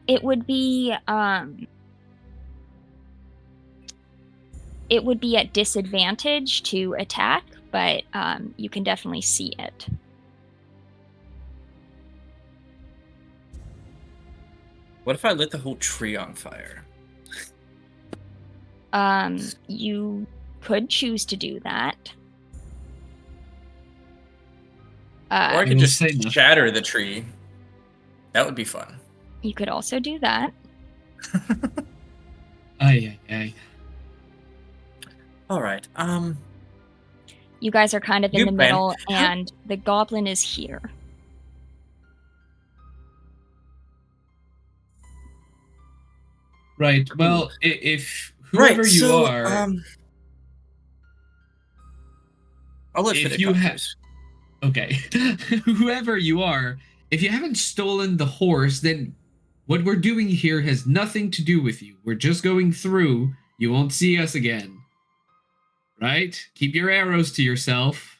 it would be at disadvantage to attack, but you can definitely see it. What if I lit the whole tree on fire? You could choose to do that. Or I could just shatter the tree. That would be fun. You could also do that. Aye. All right. You guys are kind of in the middle, and the goblin is here. Right. Well, if whoever you are, I'll let if you have, okay, whoever you are, if you haven't stolen the horse, then what we're doing here has nothing to do with you. We're just going through. You won't see us again. Right? Keep your arrows to yourself.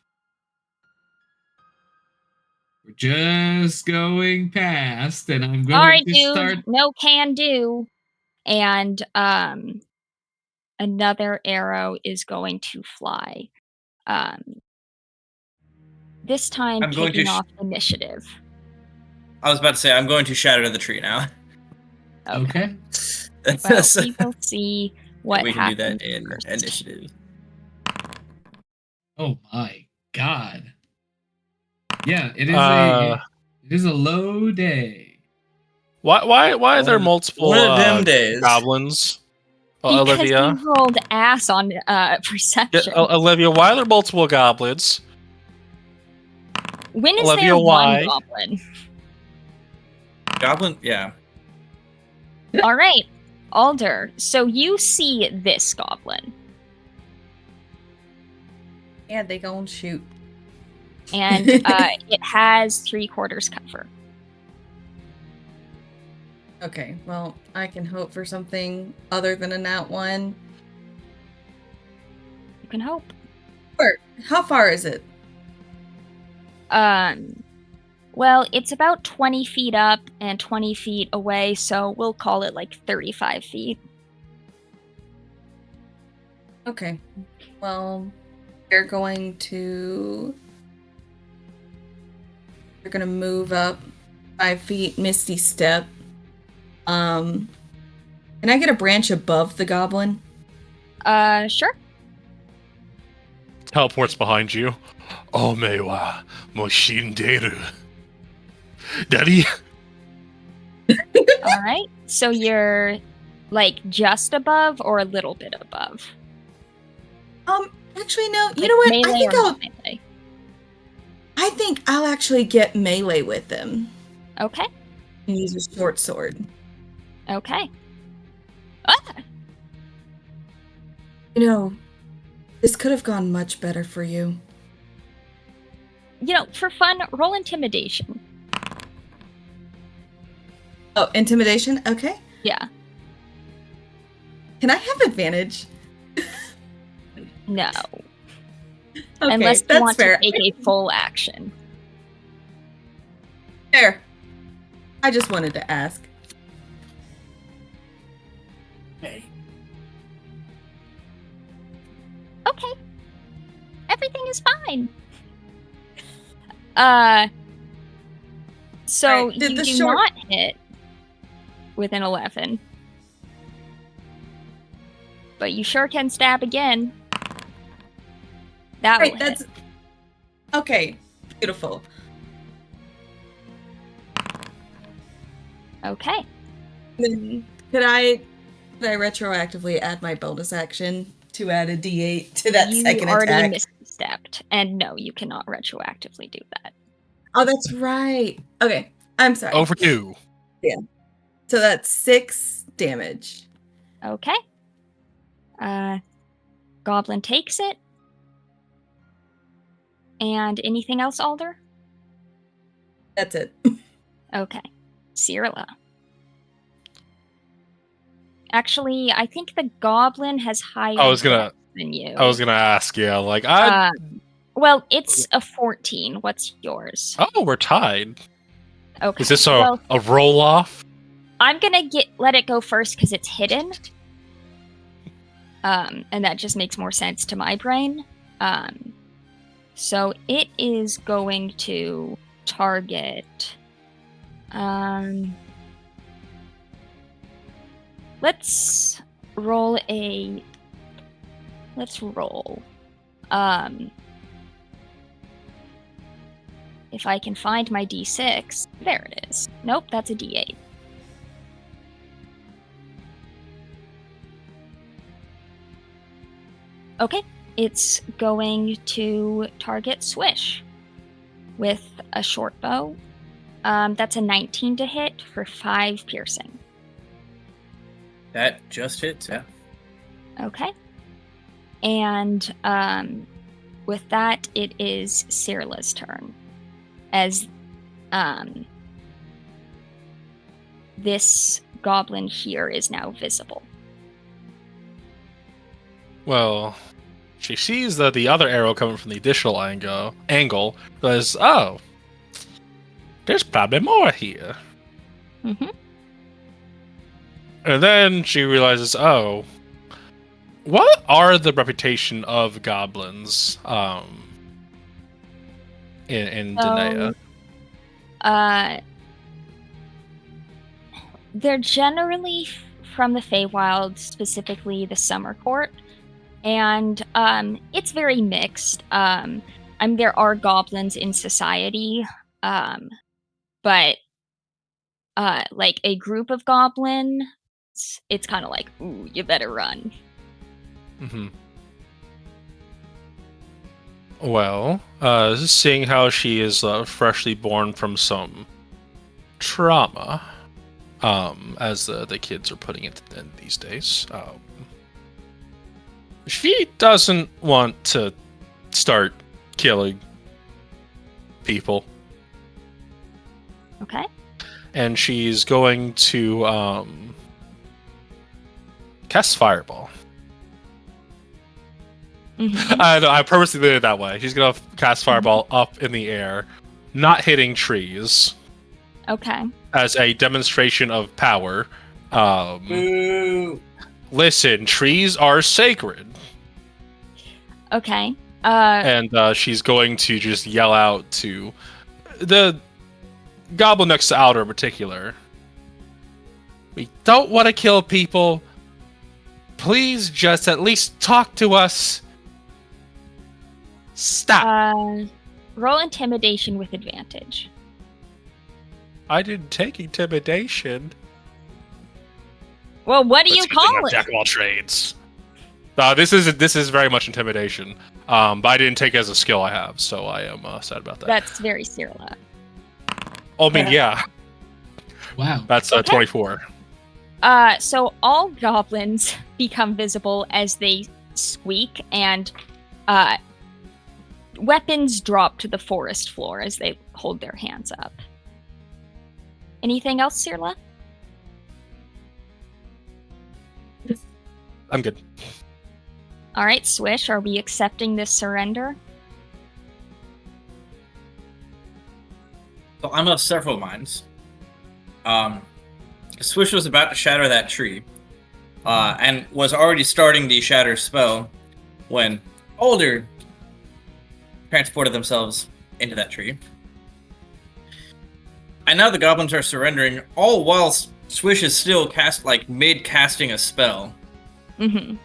We're just going past, and I'm going to start. No can do. And another arrow is going to fly. This time taking off initiative. I was about to say, I'm going to shatter the tree now. Okay. Well, we will see what we can happens. Do that in first. initiative. Oh my god. Yeah, it is a low day. Why are there multiple one of them days. goblins? Because Olivia, you rolled ass on perception. Olivia, why are there multiple goblins? When is Olivia, there why? one goblin? Goblin, yeah. All right, Alder. So you see this goblin. Yeah, they gon' shoot. And it has 3/4 cover. Okay, well, I can hope for something other than a nat 1. You can hope. How far is it? Well, it's about 20 feet up and 20 feet away, so we'll call it like 35 feet. Okay. Well, they're going to move up 5 feet, Misty Step. Can I get a branch above the goblin? Sure. Teleports behind you. Oh, Mewa, Moshinderu. Daddy? All right. So you're like just above or a little bit above? Actually, no. You Like know what? melee. I think I'll actually get melee with them. Okay. And use a short sword. Okay. Ah! You know, this could have gone much better for you. For fun, roll intimidation. Oh, intimidation? Okay. Yeah. Can I have advantage? No. Okay, Unless you that's want fair. to take a full action. Fair. I just wanted to ask. Hey. Okay. Everything is fine. So Right, you do not hit with an 11. But you sure can stab again. That Right, will that's hit. okay. Beautiful. Okay. Then could I retroactively add my bonus action to add a D8 to that You second already attack? misstepped, and no, you cannot retroactively do that. Oh, that's right. Okay, I'm sorry. Overdue. So that's 6 damage. Okay. Goblin takes it. And anything else, Alder? That's it. Okay. Cyrilla. Actually, I think the goblin has higher I was gonna dex than you. ask, yeah, like I. Well, it's a 14. What's yours? Oh, we're tied. Okay. Is this Well, a roll off? I'm gonna let it go first because it's hidden. And that just makes more sense to my brain. So it is going to target. Let's roll. If I can find my D6, there it is. Nope, that's a D8. Okay, it's going to target Swish with a short bow. That's a 19 to hit for 5 piercing. That just hits, yeah. Okay. And with that, it is Cyrilla's turn. As this goblin here is now visible. Well, she sees the other arrow coming from the additional angle. Says, "Oh, there's probably more here." Mm-hmm. And then she realizes, "Oh, what are the reputation of goblins in Danae?" They're generally from the Feywild, specifically the Summer Court. And it's very mixed. There are goblins in society, but like a group of goblins, it's kind of like, ooh, you better run. Mm-hmm. Well, seeing how she is freshly born from some trauma, as the kids are putting it in these days, she doesn't want to start killing people. Okay. And she's going to cast Fireball. Mm-hmm. I purposely did it that way. She's going to cast Fireball up in the air, not hitting trees. Okay. As a demonstration of power. Boo! Listen, trees are sacred. Okay. And she's going to just yell out to the goblin next to Alder in particular. We don't want to kill people. Please just at least talk to us. Stop. Roll intimidation with advantage. I didn't take intimidation. Well, what do you call it? Jack of all trades. This is very much intimidation. But I didn't take it as a skill I have, so I am sad about that. That's very Cyrilla. I mean, yeah. Wow. That's 24. So all goblins become visible as they squeak, and weapons drop to the forest floor as they hold their hands up. Anything else, Cyrilla? I'm good. All right, Swish, are we accepting this surrender? So I'm of several minds. Swish was about to shatter that tree, and was already starting the shatter spell when Alder transported themselves into that tree. And now the goblins are surrendering, all while Swish is still mid-casting a spell. Mm-hmm.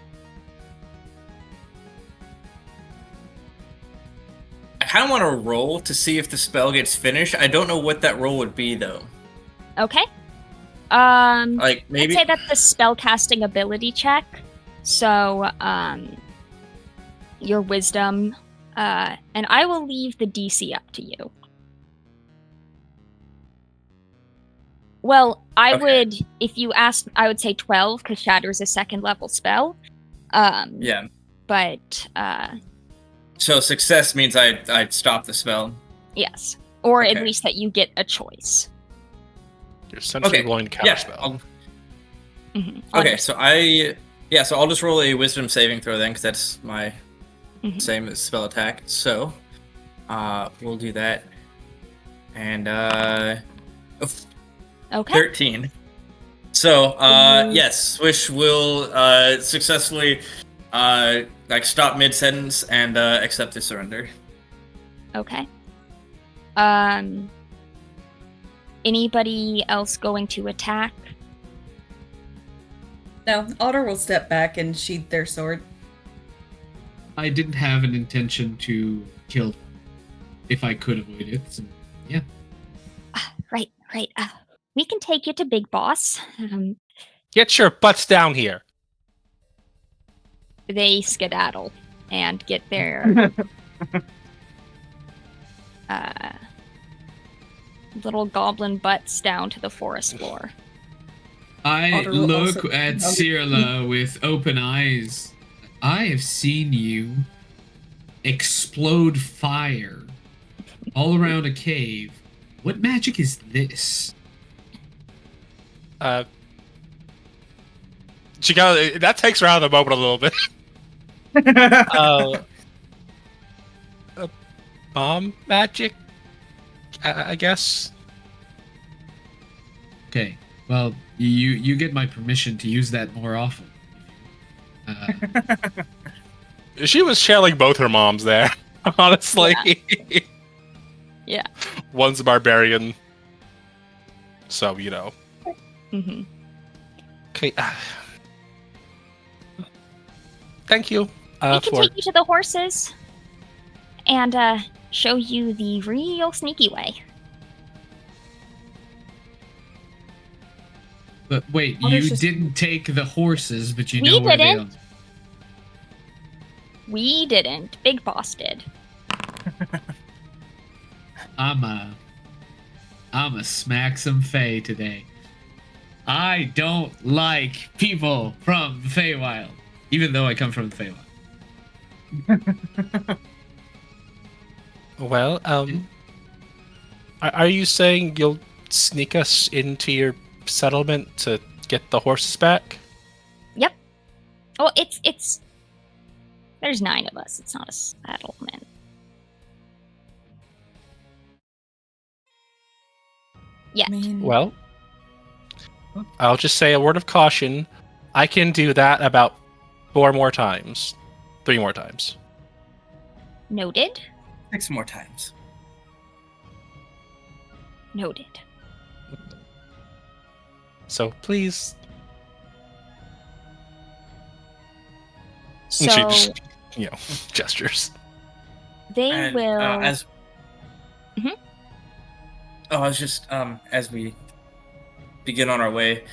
kind of want to roll to see if the spell gets finished. I don't know what that roll would be though. Okay. Like maybe I'd say that's the spellcasting ability check. So, your wisdom, and I will leave the DC up to you. Well, I would, if you asked, I would say 12 because Shatter's a second level spell. yeah. But So success means I'd stop the spell. yes, or at Okay. least that you get a choice. You're essentially Okay. going to counterspell. Okay, so I'll just roll a wisdom saving throw then, because that's my same as spell attack. So, we'll do that. And, Okay. 13. So, yes, Swish will, successfully, stop mid-sentence and, accept the surrender. Okay. Anybody else going to attack? No, Otter will step back and sheath their sword. I didn't have an intention to kill if I could avoid it. So, yeah. Right. We can take you to Big Boss. Get your butts down here. They skedaddle and get their little goblin butts down to the forest floor. I Otter will look also- at Cirla with open eyes. I have seen you explode fire all around a cave. What magic is this? That takes her out of the moment a little bit. Bomb magic, I guess. Okay, well, you get my permission to use that more often. She was shelling both her moms there, honestly. Yeah. One's a barbarian, so you know. Mm-hmm. Okay. Thank you. We can for take you to the horses and show you the real sneaky way. But wait, Otter's you just- didn't take the horses, but you We know where didn't. they are. We didn't. Big Boss did. I'ma smack some Fae today. I don't like people from the Feywild, even though I come from the Feywild. Well, are you saying you'll sneak us into your settlement to get the horses back? Yep. Well, it's. There's 9 of us. It's not a settlement. Yeah. I mean, Well, I'll just say a word of caution. I can do that about 4 more times. 3 more times. Noted. 6 more times. Noted. So please. So And she just, gestures. they And, will. as Mhm. I was just as we begin on our way,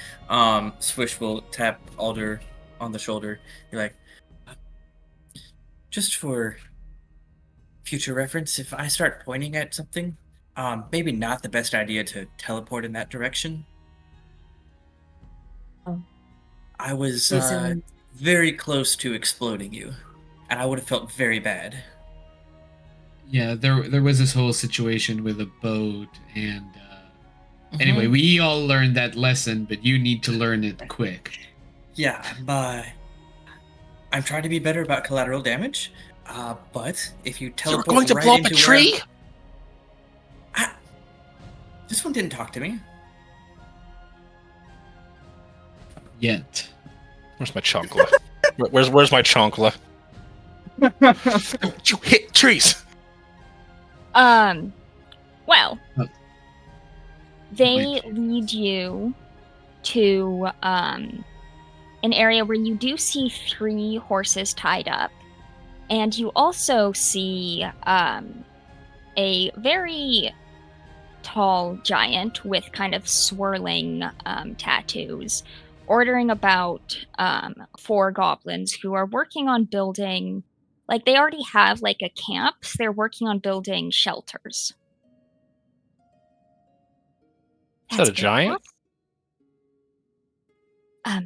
Swish will tap Alder on the shoulder. You're like, just for future reference, if I start pointing at something, maybe not the best idea to teleport in that direction. Oh. I was Jason- very close to exploding you, and I would have felt very bad. Yeah, there was this whole situation with a boat, and anyway, we all learned that lesson, but you need to learn it quick. Yeah, I'm trying to be better about collateral damage. But if you You're teleport going to right blow up a into where tree? this one didn't talk to me. Yet. Where's my chonkla? Where's my chonkla? You hit trees. Well, Oh. they lead you to an area where you do see 3 horses tied up, and you also see a very tall giant with kind of swirling tattoos, ordering about 4 goblins who are working on building, like they already have like a camp, so they're working on building shelters. Is that a Big giant? Boss?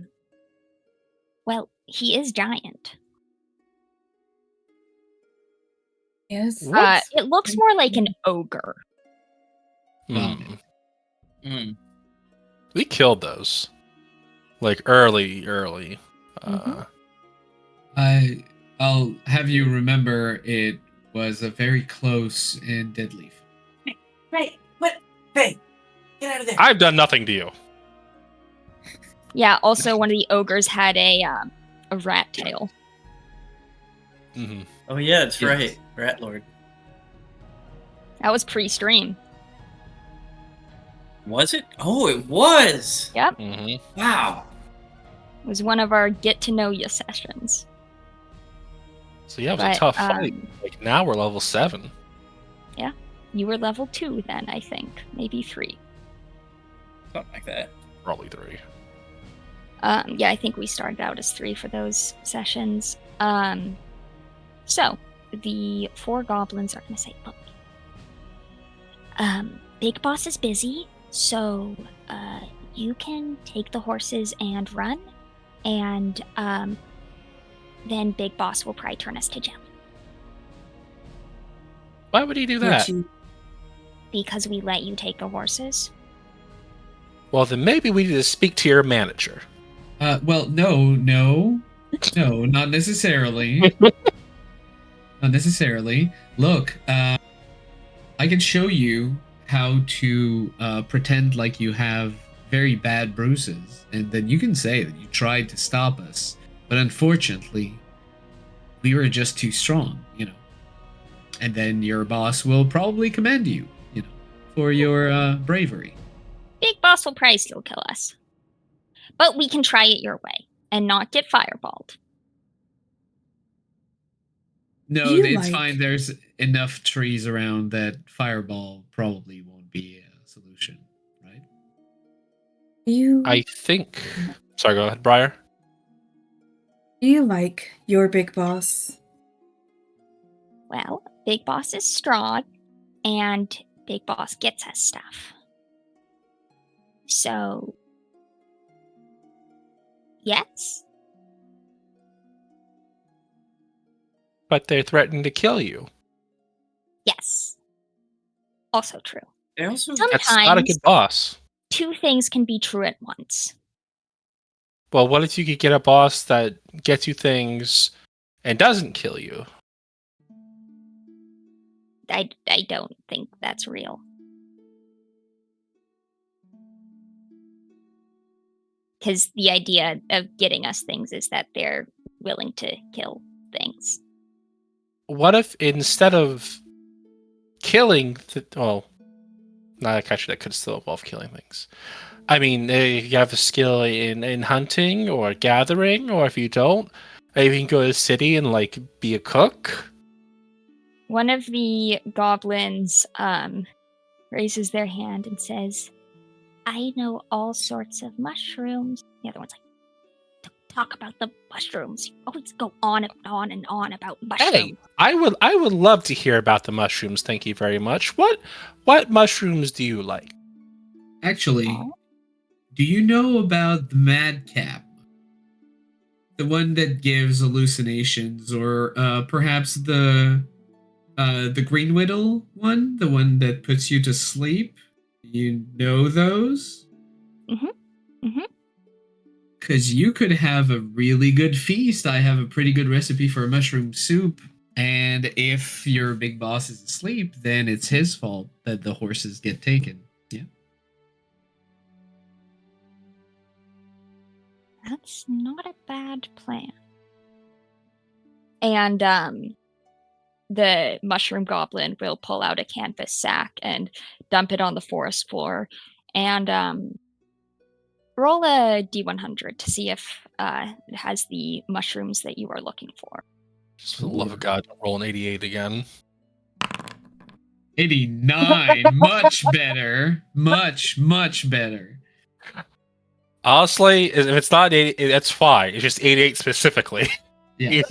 Well, he is giant. Yes. What? It looks more like an ogre. Hmm. Mm. We killed those. Like early. Mhm. I'll have you remember it was a very close and deadly fight. Hey, what? Hey, get out of there! I've done nothing to you. Yeah, also one of the ogres had a rat tail. Hmm. Oh yeah, that's Yes. right, Rat Lord. That was pre-stream. Was it? Oh, it was. Yep. Hmm. Wow. It was one of our get to know you sessions. So yeah, it was But, a tough fight. Like now we're level 7. You were level 2 then, I think. Maybe 3. Something like that. Probably 3. Yeah, I think we started out as 3 for those sessions. So, the 4 goblins are going to say, look, Big Boss is busy, so you can take the horses and run, and then Big Boss will probably turn us to jelly. Why would he do that? Because we let you take the horses. Well, then maybe we need to speak to your manager. Well, no, not necessarily. Not necessarily. Look, I can show you how to pretend like you have very bad bruises, and then you can say that you tried to stop us, but unfortunately, we were just too strong, And then your boss will probably commend you, for your bravery. Big Boss will probably still kill us. But we can try it your way and not get fireballed. No, You it's like- fine. There's enough trees around that fireball probably won't be a solution, right? I think. Sorry, go ahead, Briar. Do you like your Big Boss? Well, Big Boss is strong, and Big Boss gets us stuff. So, yes. But they're threatening to kill you. Yes. Also true. They also That's not a Sometimes good boss. 2 things can be true at once. Well, what if you could get a boss that gets you things and doesn't kill you? I don't think that's real. Because the idea of getting us things is that they're willing to kill things. What if instead of killing, well, not actually, that could still involve killing things. I mean, if you have a skill in hunting or gathering, or if you don't, maybe you can go to the city and like be a cook. One of the goblins raises their hand and says, I know all sorts of mushrooms. The other one's like, don't talk about the mushrooms. You always go on and on and on about mushrooms. Hey, I would love to hear about the mushrooms. Thank you very much. What mushrooms do you like? Actually, Oh. do you know about the madcap? The one that gives hallucinations, or perhaps the green whittle one, the one that puts you to sleep. You know those? Mhm. Because you could have a really good feast. I have a pretty good recipe for a mushroom soup. And if your big boss is asleep, then it's his fault that the horses get taken. Yeah. That's not a bad plan. And the mushroom goblin will pull out a canvas sack and dump it on the forest floor and roll a d100 to see if it has the mushrooms that you are looking for. Just for the love of God, don't roll an 88 again. 89. Much better. Much better. Honestly, if it's not 80, that's fine. It's just 88 specifically. Yeah.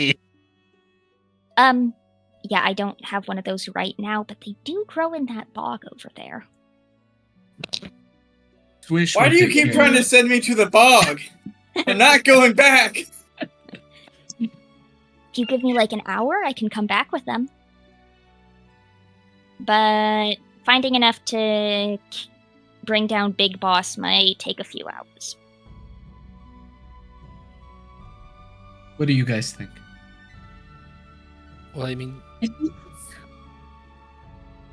Yeah, I don't have one of those right now, but they do grow in that bog over there. Swish Why with do you the keep arrow. trying to send me to the bog? I'm not going back. If you give me like an hour, I can come back with them. But finding enough to bring down Big Boss might take a few hours. What do you guys think? Well, I mean, I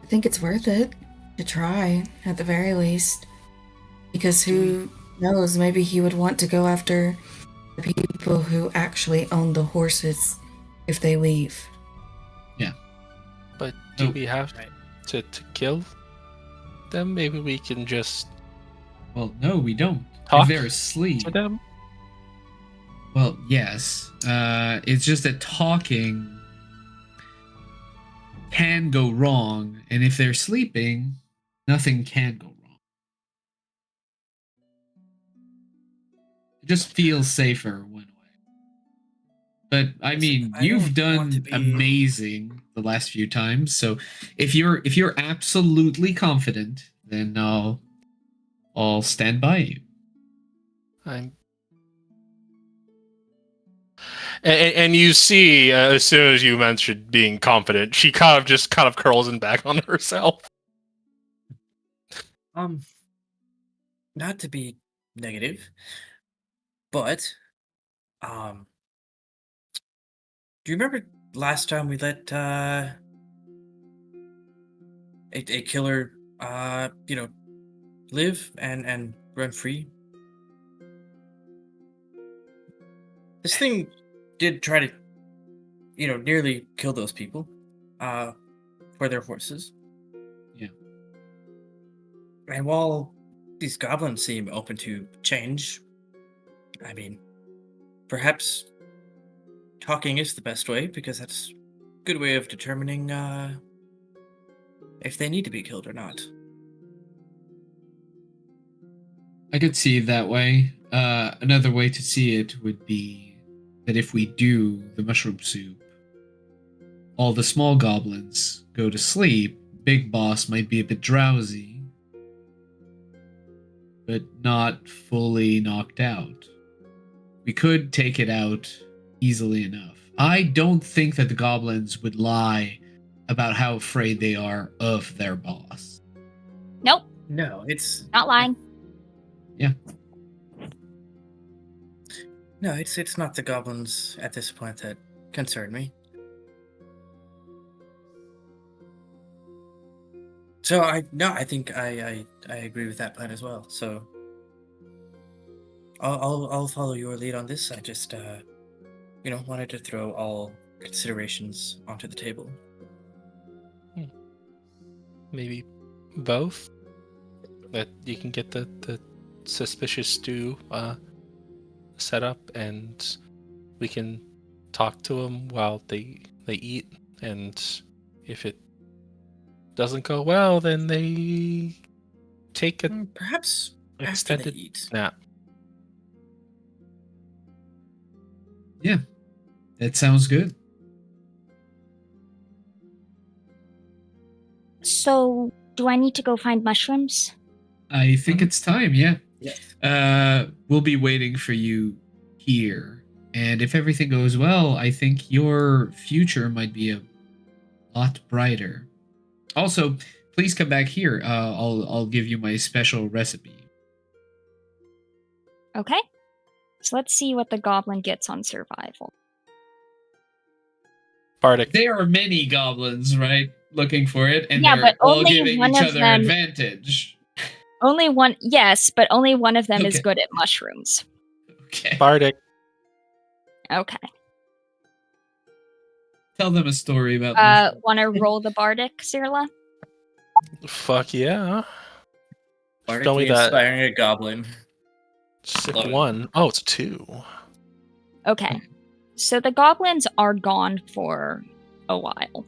think it's worth it to try, at the very least. Because who knows, maybe he would want to go after the people who actually own the horses if they leave. but do Oh, we have right. to kill them? Maybe we can just Well, no, we don't. Talk If they're asleep. to them? Well, yes. It's just that talking can go wrong, and if they're sleeping, nothing can go wrong. It just feels safer one way. But I Listen, mean, I you've don't want to done be- amazing the last few times. So if you're absolutely confident, then I'll stand by you. I'm. And you see, as soon as you mentioned being confident, she kind of curls in back on herself. Not to be negative, but do you remember last time we let a killer live and run free? This thing did try to nearly kill those people for their horses. Yeah. And while these goblins seem open to change, I mean, perhaps talking is the best way, because that's a good way of determining if they need to be killed or not. I could see it that way. Another way to see it would be that if we do the mushroom soup, all the small goblins go to sleep. Big Boss might be a bit drowsy, but not fully knocked out. We could take it out easily enough. I don't think that the goblins would lie about how afraid they are of their boss. Nope, No, it's not lying. no, it's not the goblins at this point that concern me. So I think I agree with that plan as well. So I'll follow your lead on this. I just wanted to throw all considerations onto the table. Maybe both. That you can get the suspicious stew set up, and we can talk to them while they eat. And if it doesn't go well, then they take an Perhaps after they extended eat. nap. Yeah, that sounds good. So, do I need to go find mushrooms? I think it's time, yeah. Yes. We'll be waiting for you here. And if everything goes well, I think your future might be a lot brighter. Also, please come back here. I'll give you my special recipe. Okay. So let's see what the goblin gets on survival. Bardic. There are many goblins, right? Looking for it, and Yeah, they're but all only giving one each of other them- advantage. Only one, yes, but only one of them is Okay. good at mushrooms. Okay. Bardic. Okay. Tell them a story about Want to roll the bardic, Cyrilla? Fuck yeah. Show me Bardically that. inspiring a goblin. Sick Love it. one. Oh, it's 2. Okay. So the goblins are gone for a while.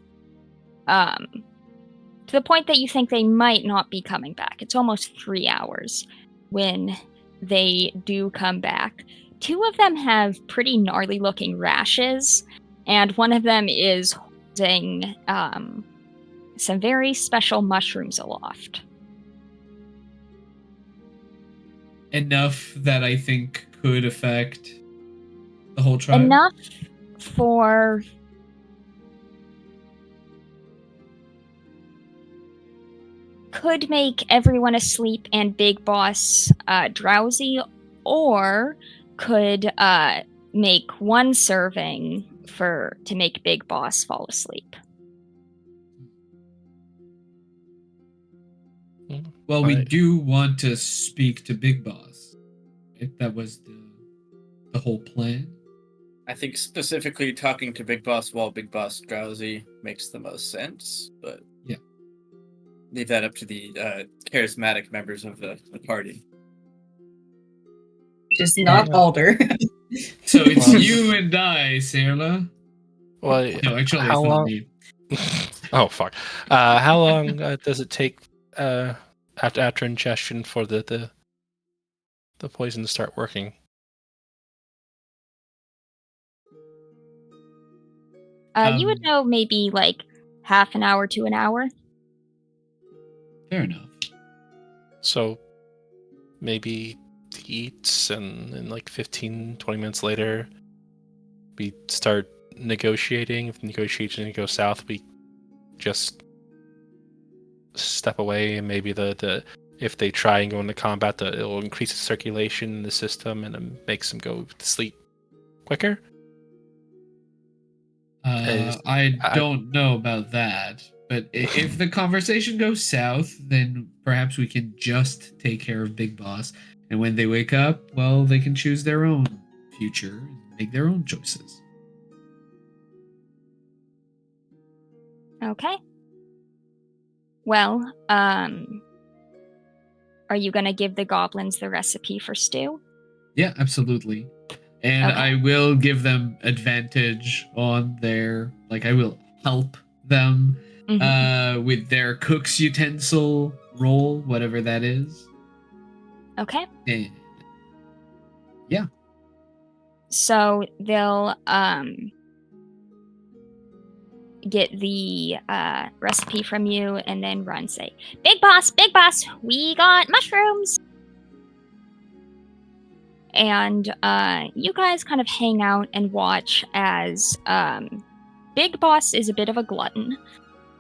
to the point that you think they might not be coming back. It's almost 3 hours when they do come back. 2 of them have pretty gnarly looking rashes, and one of them is holding some very special mushrooms aloft. Enough that I think could affect the whole tribe. Enough for could make everyone asleep and Big Boss drowsy, or could make one serving to make Big Boss fall asleep. Well, we do want to speak to Big Boss. Right? That was the whole plan. I think specifically talking to Big Boss while Big Boss drowsy makes the most sense, but yeah, leave that up to the charismatic members of the party. Just not Alder. So it's you and I, Sarah. Well, no, actually, how it's not long? me. Oh fuck! How long does it take after ingestion for the poison to start working? You would know maybe like half an hour to an hour. Fair enough. So maybe he eats and like 15, 20 minutes later we start negotiating. If negotiation goes south, we just step away, and maybe the if they try and go into combat, it will increase the circulation in the system and it makes them go to sleep quicker. I don't know about that, but if the conversation goes south, then perhaps we can just take care of Big Boss, and when they wake up, well, they can choose their own future and make their own choices. Okay. Well, are you gonna give the goblins the recipe for stew? Yeah, absolutely. And Okay. I will give them advantage on their, like, I will help them with their cook's utensil roll, whatever that is. Okay. And yeah. So they'll get the recipe from you and then run say, Big Boss, we got mushrooms! And you guys kind of hang out and watch as Big Boss is a bit of a glutton.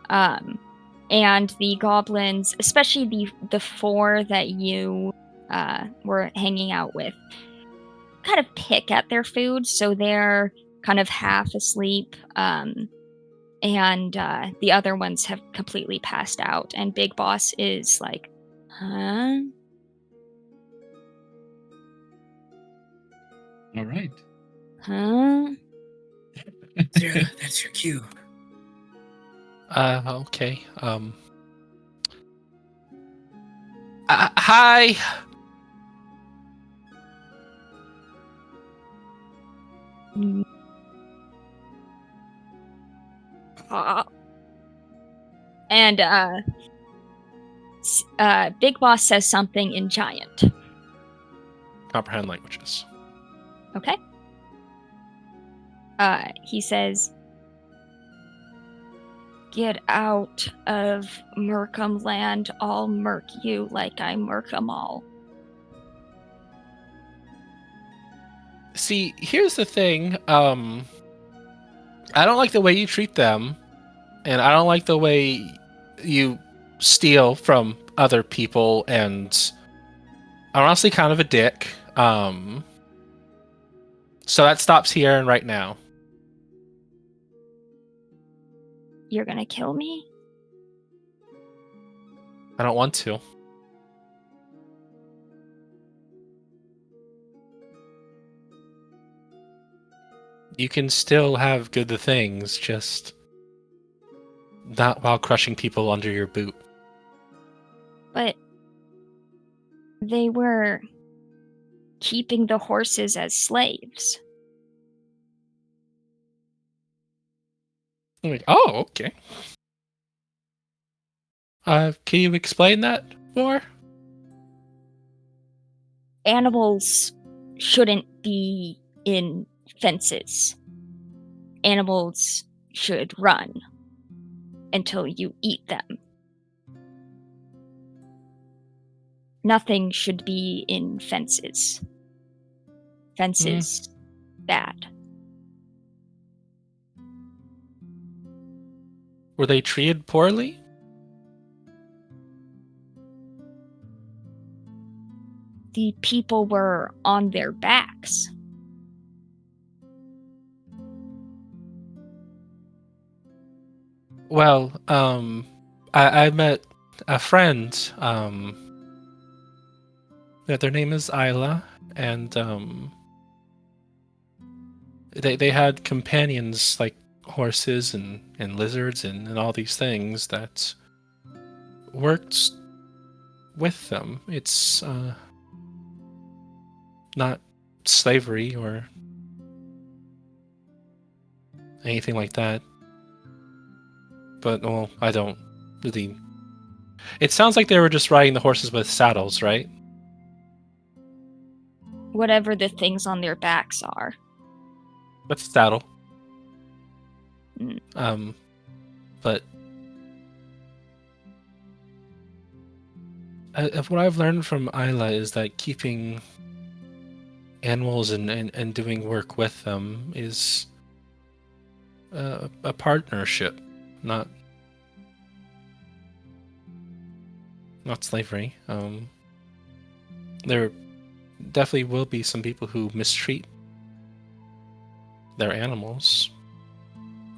And the goblins, especially the 4 that you were hanging out with, kind of pick at their food, so they're kind of half asleep, and the other ones have completely passed out, and Big Boss is like, huh? All right. Huh? Sarah, that's your cue. Okay. Hi. And Big Boss says something in Giant. Comprehend languages. Okay. He says, "Get out of Murkham land, I'll murk you like I murk 'em all." See, here's the thing. I don't like the way you treat them, and I don't like the way you steal from other people, and I'm honestly kind of a dick. So that stops here and right now. You're gonna kill me? I don't want to. You can still have good things, just not while crushing people under your boot. But they were keeping the horses as slaves. I'm like, oh, okay. Can you explain that more? Animals shouldn't be in fences. Animals should run until you eat them. Nothing should be in fences. Fences, bad. Were they treated poorly? The people were on their backs. Well, I met a friend, their name is Isla, and, they had companions like horses and lizards and all these things that worked with them. It's, not slavery or anything like that. But, well, I don't really... It sounds like they were just riding the horses with saddles, right? Whatever the things on their backs are. With saddle. Mm. But what I've learned from Isla is that keeping animals and doing work with them is a partnership, not slavery. There definitely will be some people who mistreat their animals,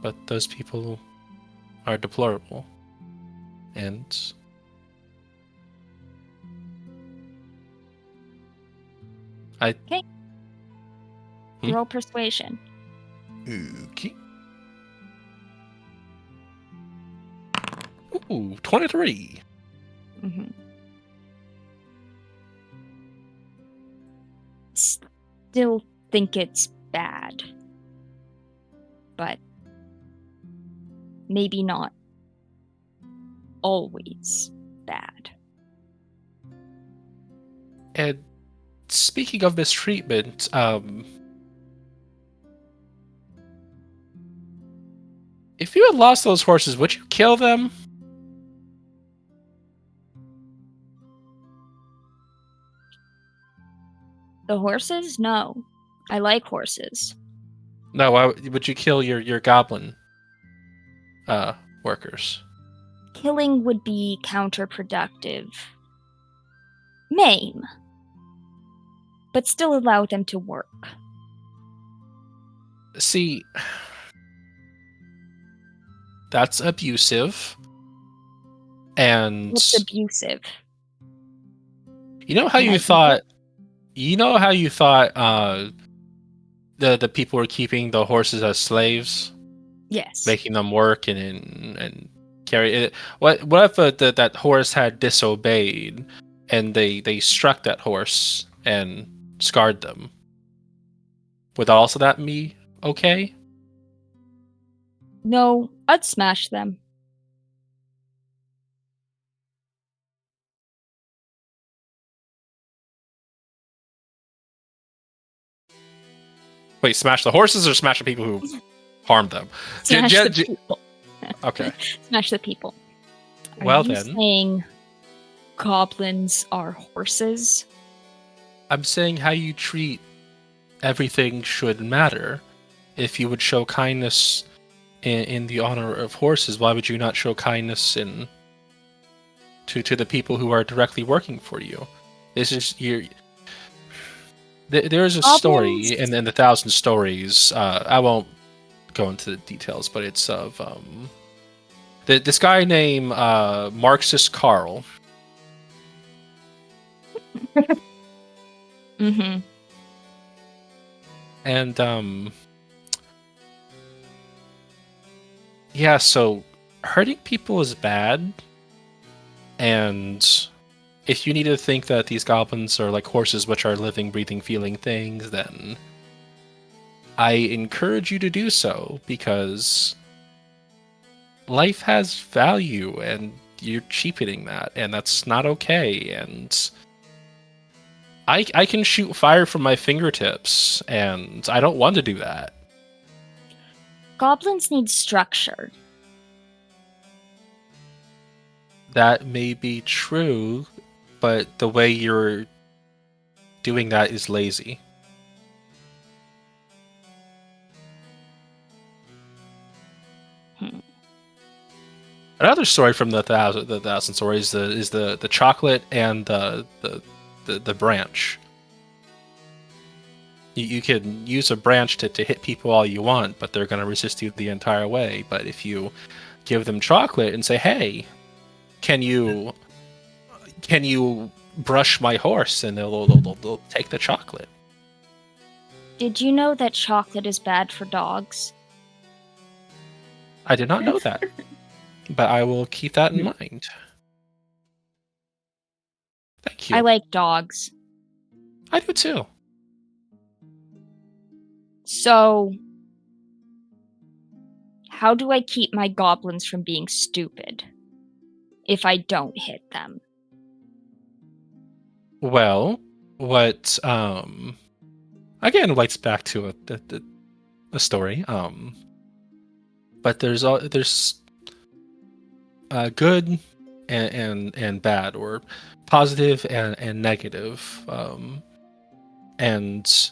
but those people are deplorable. And Okay. Hmm? Roll persuasion. Okay. Ooh, 23. Mm-hmm. Still think it's bad, but maybe not always bad. And speaking of mistreatment, if you had lost those horses, would you kill them? The horses? No. I like horses. No, would you kill your goblin workers? Killing would be counterproductive. Maim. But still allow them to work. See, that's abusive. And What's abusive? you know how Can I you eat thought it? you know how you thought the people were keeping the horses as slaves, Yes. making them work and carry it. What if that horse had disobeyed and they struck that horse and scarred them? Would also that be okay? No, I'd smash them. Wait, smash the horses or smash the people who harmed them? Smash Jen- the Jen- people. Okay. Smash the people. Are Well you then. saying goblins are horses? I'm saying how you treat everything should matter. If you would show kindness in the honor of horses, why would you not show kindness to the people who are directly working for you? This is your. There's a story Goblins? in the Thousand Stories. I won't go into the details, but it's of this guy named Marxist Carl. Mm-hmm. And yeah, so hurting people is bad, and if you need to think that these goblins are like horses, which are living, breathing, feeling things, then I encourage you to do so, because life has value, and you're cheapening that, and that's not okay. And I can shoot fire from my fingertips, and I don't want to do that. Goblins need structure. That may be true, but the way you're doing that is lazy. Another story from the thousand stories is the chocolate and the branch. You can use a branch to hit people all you want, but they're going to resist you the entire way. But if you give them chocolate and say, "Hey, can you brush my horse?" and they'll take the chocolate. Did you know that chocolate is bad for dogs? I did not know that, but I will keep that in mind. Thank you. I like dogs. I do too. So, how do I keep my goblins from being stupid if I don't hit them? Well, what again relates back to a story. But there's good and bad, or positive and negative, and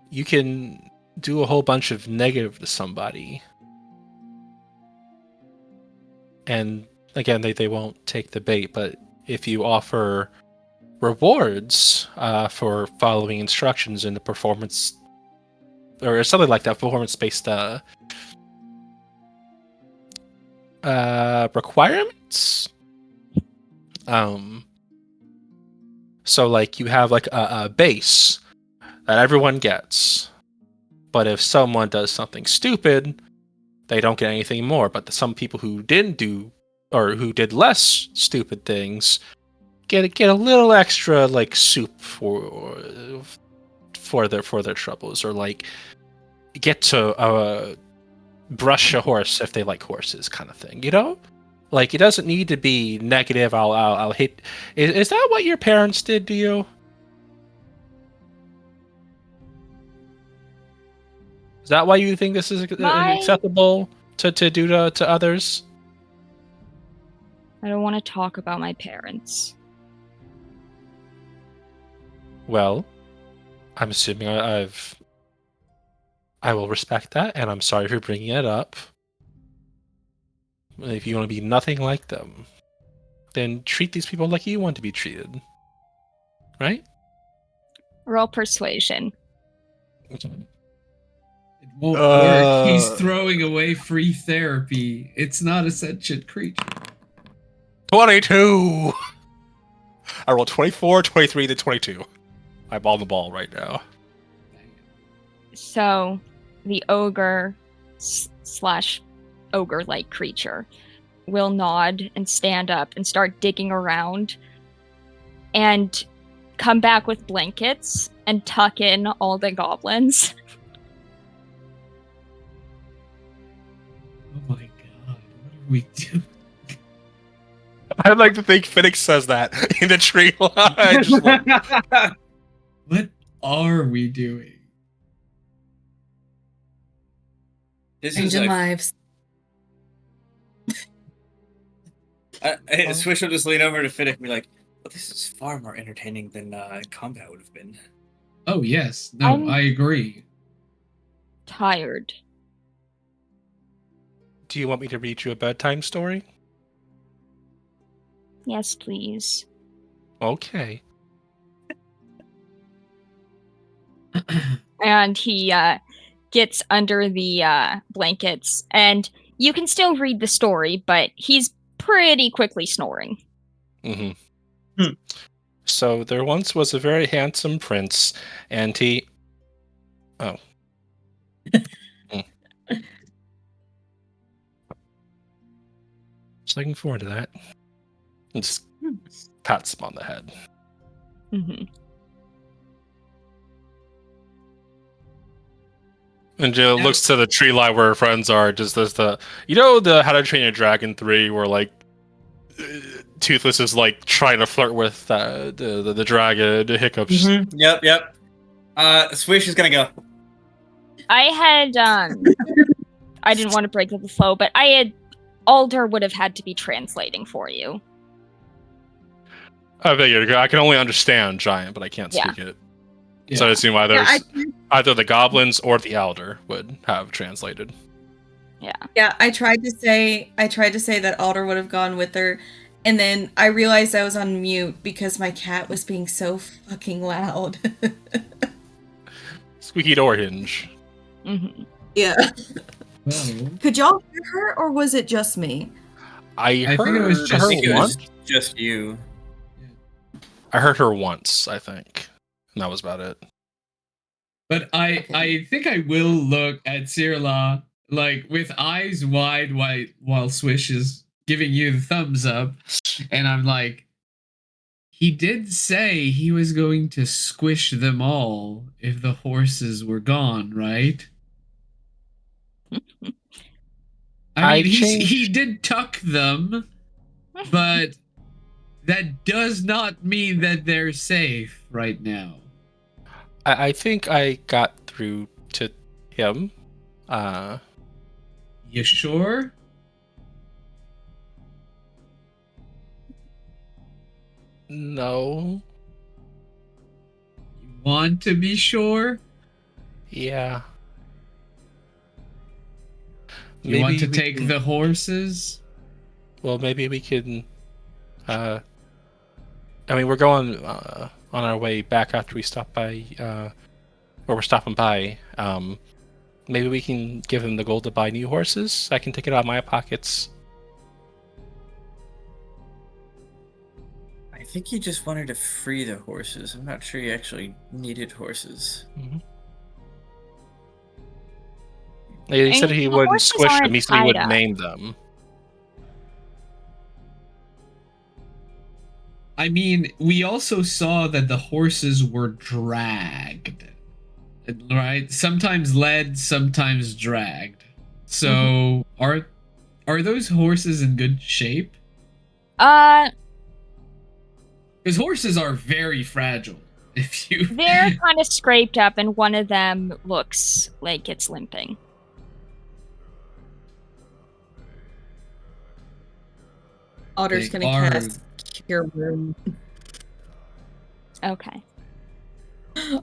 you can do a whole bunch of negative to somebody, and again they won't take the bait. But if you offer rewards for following instructions in the performance or something like that, performance-based requirements. So like you have like a base that everyone gets, but if someone does something stupid, they don't get anything more. But some people who didn't do, or who did less stupid things, get a little extra like soup for their troubles, or like get to brush a horse if they like horses, kind of thing, you know? Like, it doesn't need to be negative. I'll hit. Is that what your parents did to you? Is that why you think this is acceptable to do to others? I don't want to talk about my parents. Well, I'm assuming I will respect that, and I'm sorry for bringing it up. If you want to be nothing like them, then treat these people like you want to be treated. Right? Roll persuasion. It won't work. He's throwing away free therapy. It's not a sentient creature. 22! I rolled 24, 23, then 22. I'm on the ball right now. So, the ogre slash ogre-like creature will nod and stand up and start digging around and come back with blankets and tuck in all the goblins. Oh my god, what are we doing? I'd like to think Phoenix says that in the tree line. Just like, What are we doing? This is Changing lives. Swish will just lean over to Fiddick and be like, well, this is far more entertaining than combat would have been. Oh yes, no, I agree. Tired. do you want me to read you a bedtime story? Yes, please. Okay. And he gets under the blankets, and you can still read the story, but he's pretty quickly snoring. Mm-hmm. So there once was a very handsome prince, and he... Oh. Just looking forward to that. And just pats him on the head. Mm-hmm. And Jill looks to the tree line where her friends are. Just as the How to Train Your Dragon 3, where like Toothless is like trying to flirt with the dragon. The hiccups. Yep. Swish is gonna go. I had I didn't want to break up the flow, but Alder would have had to be translating for you. I figured I can only understand giant, but I can't speak it. Yeah. So I assume either Yeah, either the goblins or the elder would have translated. Yeah, I tried to say that Alder would have gone with her, and then I realized I was on mute because my cat was being so fucking loud. Squeaky door hinge. Mm-hmm. Yeah. Well, Could y'all hear her, or was it just me? I think it was heard just her I think it once. was just you. I heard her once, I think, and that was about it. but I think I will look at Cirilla like with eyes wide while Swish is giving you the thumbs up, and I'm like, he did say he was going to squish them all if the horses were gone, right? I mean, he did tuck them, but that does not mean that they're safe right now. I think I got through to him. You sure? No. You want to be sure? Yeah. You want to we take can- the horses? Well, maybe we can. I mean, we're going on our way back after we stop by, or we're stopping by. Maybe we can give him the gold to buy new horses. I can take it out of my pockets. I think he just wanted to free the horses. I'm not sure he actually needed horses. Mm-hmm. He said he the wouldn't horses squish them. aren't He said he tied would up. name them. I mean, we also saw that the horses were dragged. Right? Sometimes led, sometimes dragged. So are those horses in good shape? They're Because horses are very fragile. If you kind of scraped up, and one of them looks like it's limping. Alder's They gonna are- cast Cure Wound. Okay.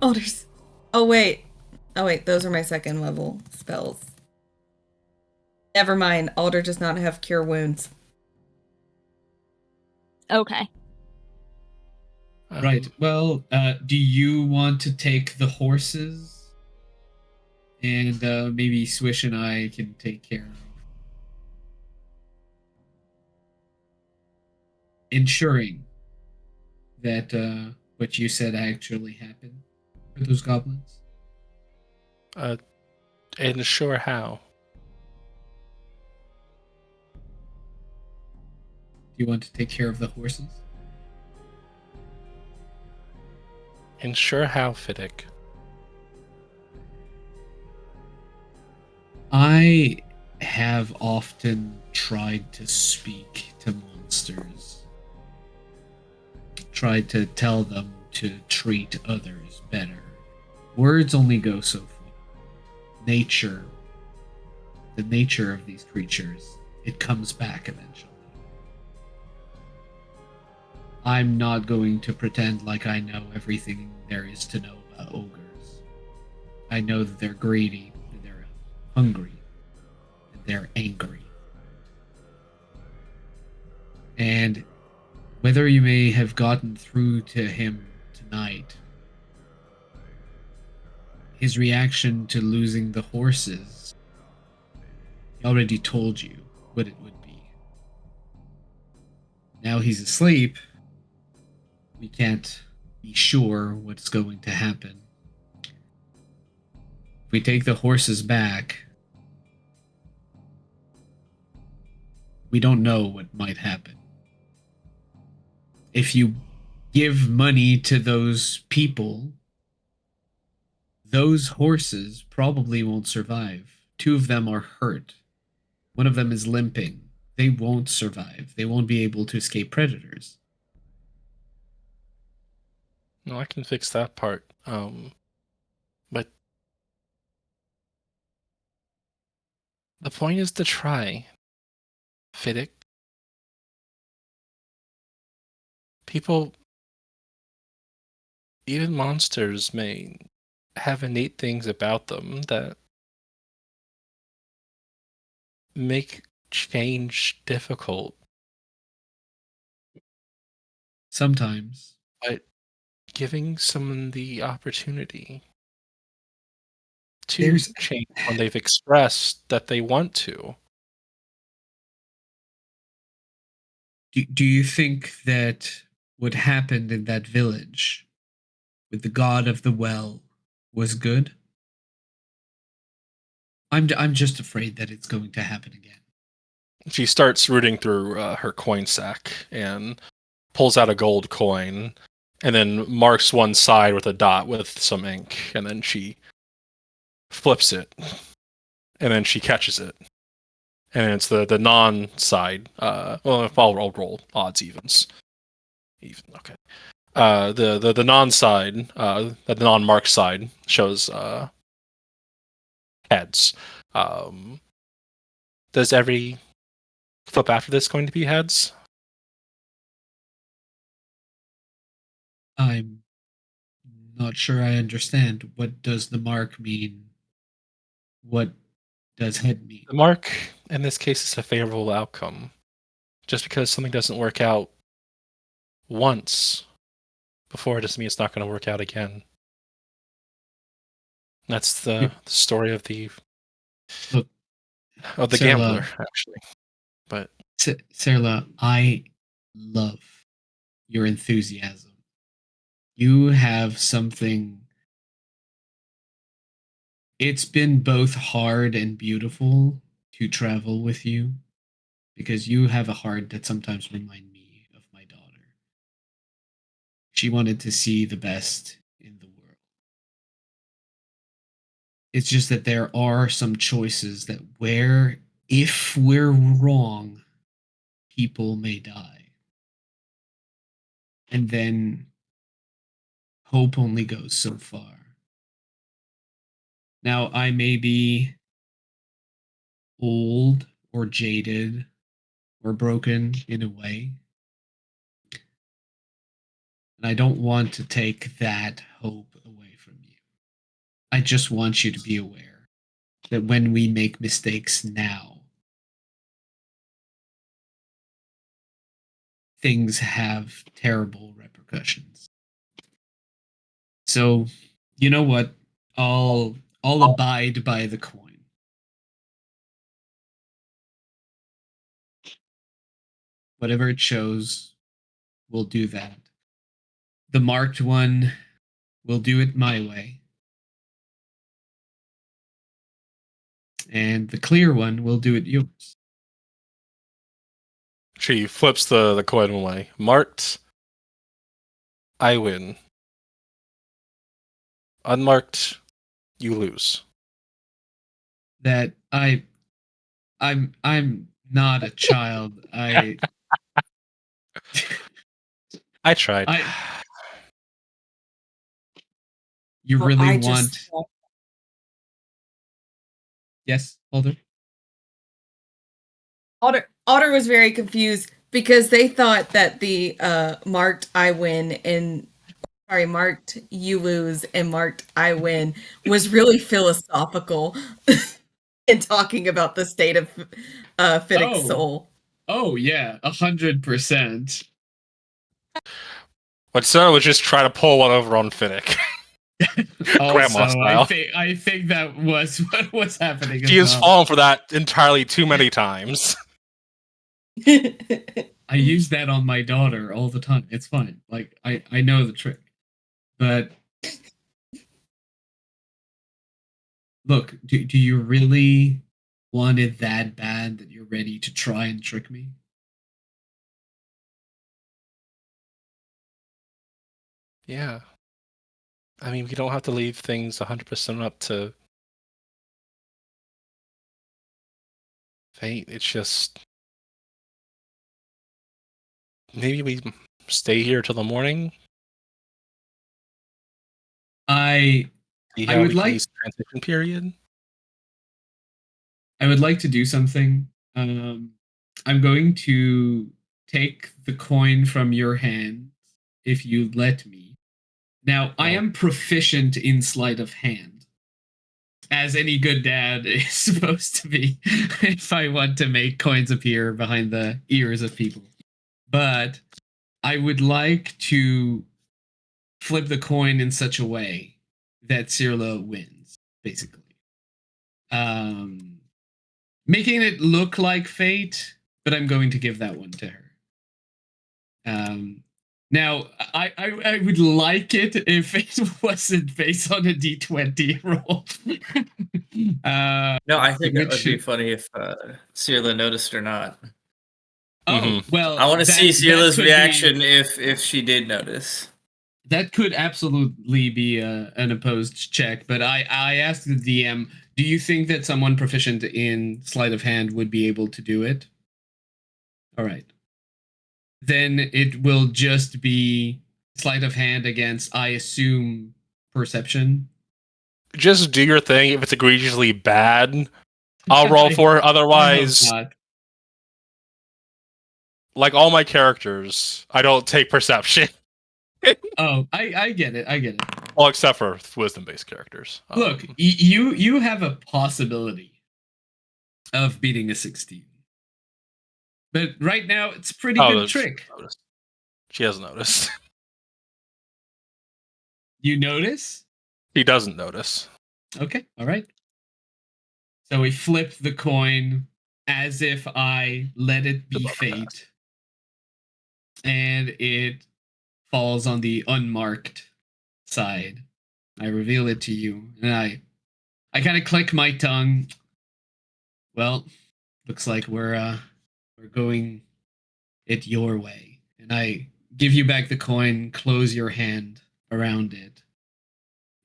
Alder's. Oh wait, those are my second level spells. Never mind. Alder does not have Cure Wounds. Okay. Right. Well, do you want to take the horses? And maybe Swish and I can take care of ensuring that what you said actually happened for those goblins? And sure how. Do you want to take care of the horses? And sure how, Fiddick. I have often tried to speak to monsters, tried to tell them to treat others better. Words only go so far. Nature, the nature of these creatures, it comes back eventually. I'm not going to pretend like I know everything there is to know about ogres. I know that they're greedy, that they're hungry, that they're angry. And whether you may have gotten through to him tonight, his reaction to losing the horses, he already told you what it would be. Now he's asleep. We can't be sure what's going to happen. If we take the horses back, we don't know what might happen. If you give money to those people, those horses probably won't survive. 2 of them are hurt. 1 of them is limping. they won't survive. They won't be able to escape predators. No, I can fix that part. But the point is to try. Fiddick. People, even monsters, may have innate things about them that make change difficult. Sometimes. But giving someone the opportunity to There's change when they've expressed that they want to. do you think that what happened in that village with the god of the well was good? I'm just afraid that it's going to happen again. She starts rooting through her coin sack and pulls out a gold coin and then marks one side with a dot with some ink, and then she flips it and then she catches it. And it's the non side. Well, I'll roll odds evens. Even, okay. The non side, the non marked side shows heads. Does every flip after this going to be heads? I'm not sure I understand. What does the mark mean? What does head mean? The mark in this case is a favorable outcome. Just because something doesn't work out once before doesn't mean it's not going to work out again. That's the story of the Look, Sarla, gambler, actually. But Sarla, I love your enthusiasm. You have something. It's been both hard and beautiful to travel with you because you have a heart that sometimes reminds me of my daughter. She wanted to see the best in the world. It's just that there are some choices that where if we're wrong, people may die. And then hope only goes so far. Now, I may be old or jaded or broken in a way, and I don't want to take that hope away from you. I just want you to be aware that when we make mistakes now, things have terrible repercussions. So, you know what? I'll abide by the coin. Whatever it shows, we'll do that. The marked one, we'll do it my way. And the clear one, we'll do it yours. she flips the coin away. Marked, I win. Unmarked, you lose. That I'm not a child. I tried. You Well, really I want. just Yes, Alder? Otter was very confused because they thought that the marked I win and marked you lose and marked I win was really philosophical in talking about the state of Fiddick's soul. Oh yeah, 100%. What Sarah was just trying to pull one over on Finnick. Grandma Also, style. I think that was what was happening. She has fallen for that entirely too many times. I use that on my daughter all the time. It's fine. Like I know the trick. But look, do you really want it that bad that you're ready to try and trick me? Yeah. I mean, we don't have to leave things 100% up to fate. It's just maybe we stay here till the morning. I See I how would we can like- use the transition period. would like to do something. I'm going to take the coin from your hand if you let me. Now, I Oh. am proficient in sleight of hand, as any good dad is supposed to be if I want to make coins appear behind the ears of people. But I would like to flip the coin in such a way that Cirla wins, basically. Making it look like fate, but I'm going to give that one to her. Now, I would like it if it wasn't based on a D20 roll. No, I think it would which- be funny if Cirla noticed or not. Oh, well. I want to see that Cirla's could reaction if she did notice. That could absolutely be an opposed check, but I asked the DM, do you think that someone proficient in sleight of hand would be able to do it? All right. Then it will just be sleight of hand against, I assume, perception. Just do your thing. If it's egregiously bad, I'll roll for it. Otherwise, like all my characters, I don't take perception. Oh, I get it. I get it. Well, except for wisdom-based characters. Look, you have a possibility of beating a 16. But right now, it's a pretty good trick. She hasn't noticed. You notice? He doesn't notice. Okay, all right. So we flip the coin as if I let it be fate. And it falls on the unmarked side. I reveal it to you, and I kind of click my tongue. Well, looks like we're going it your way. And I give you back the coin, close your hand around it.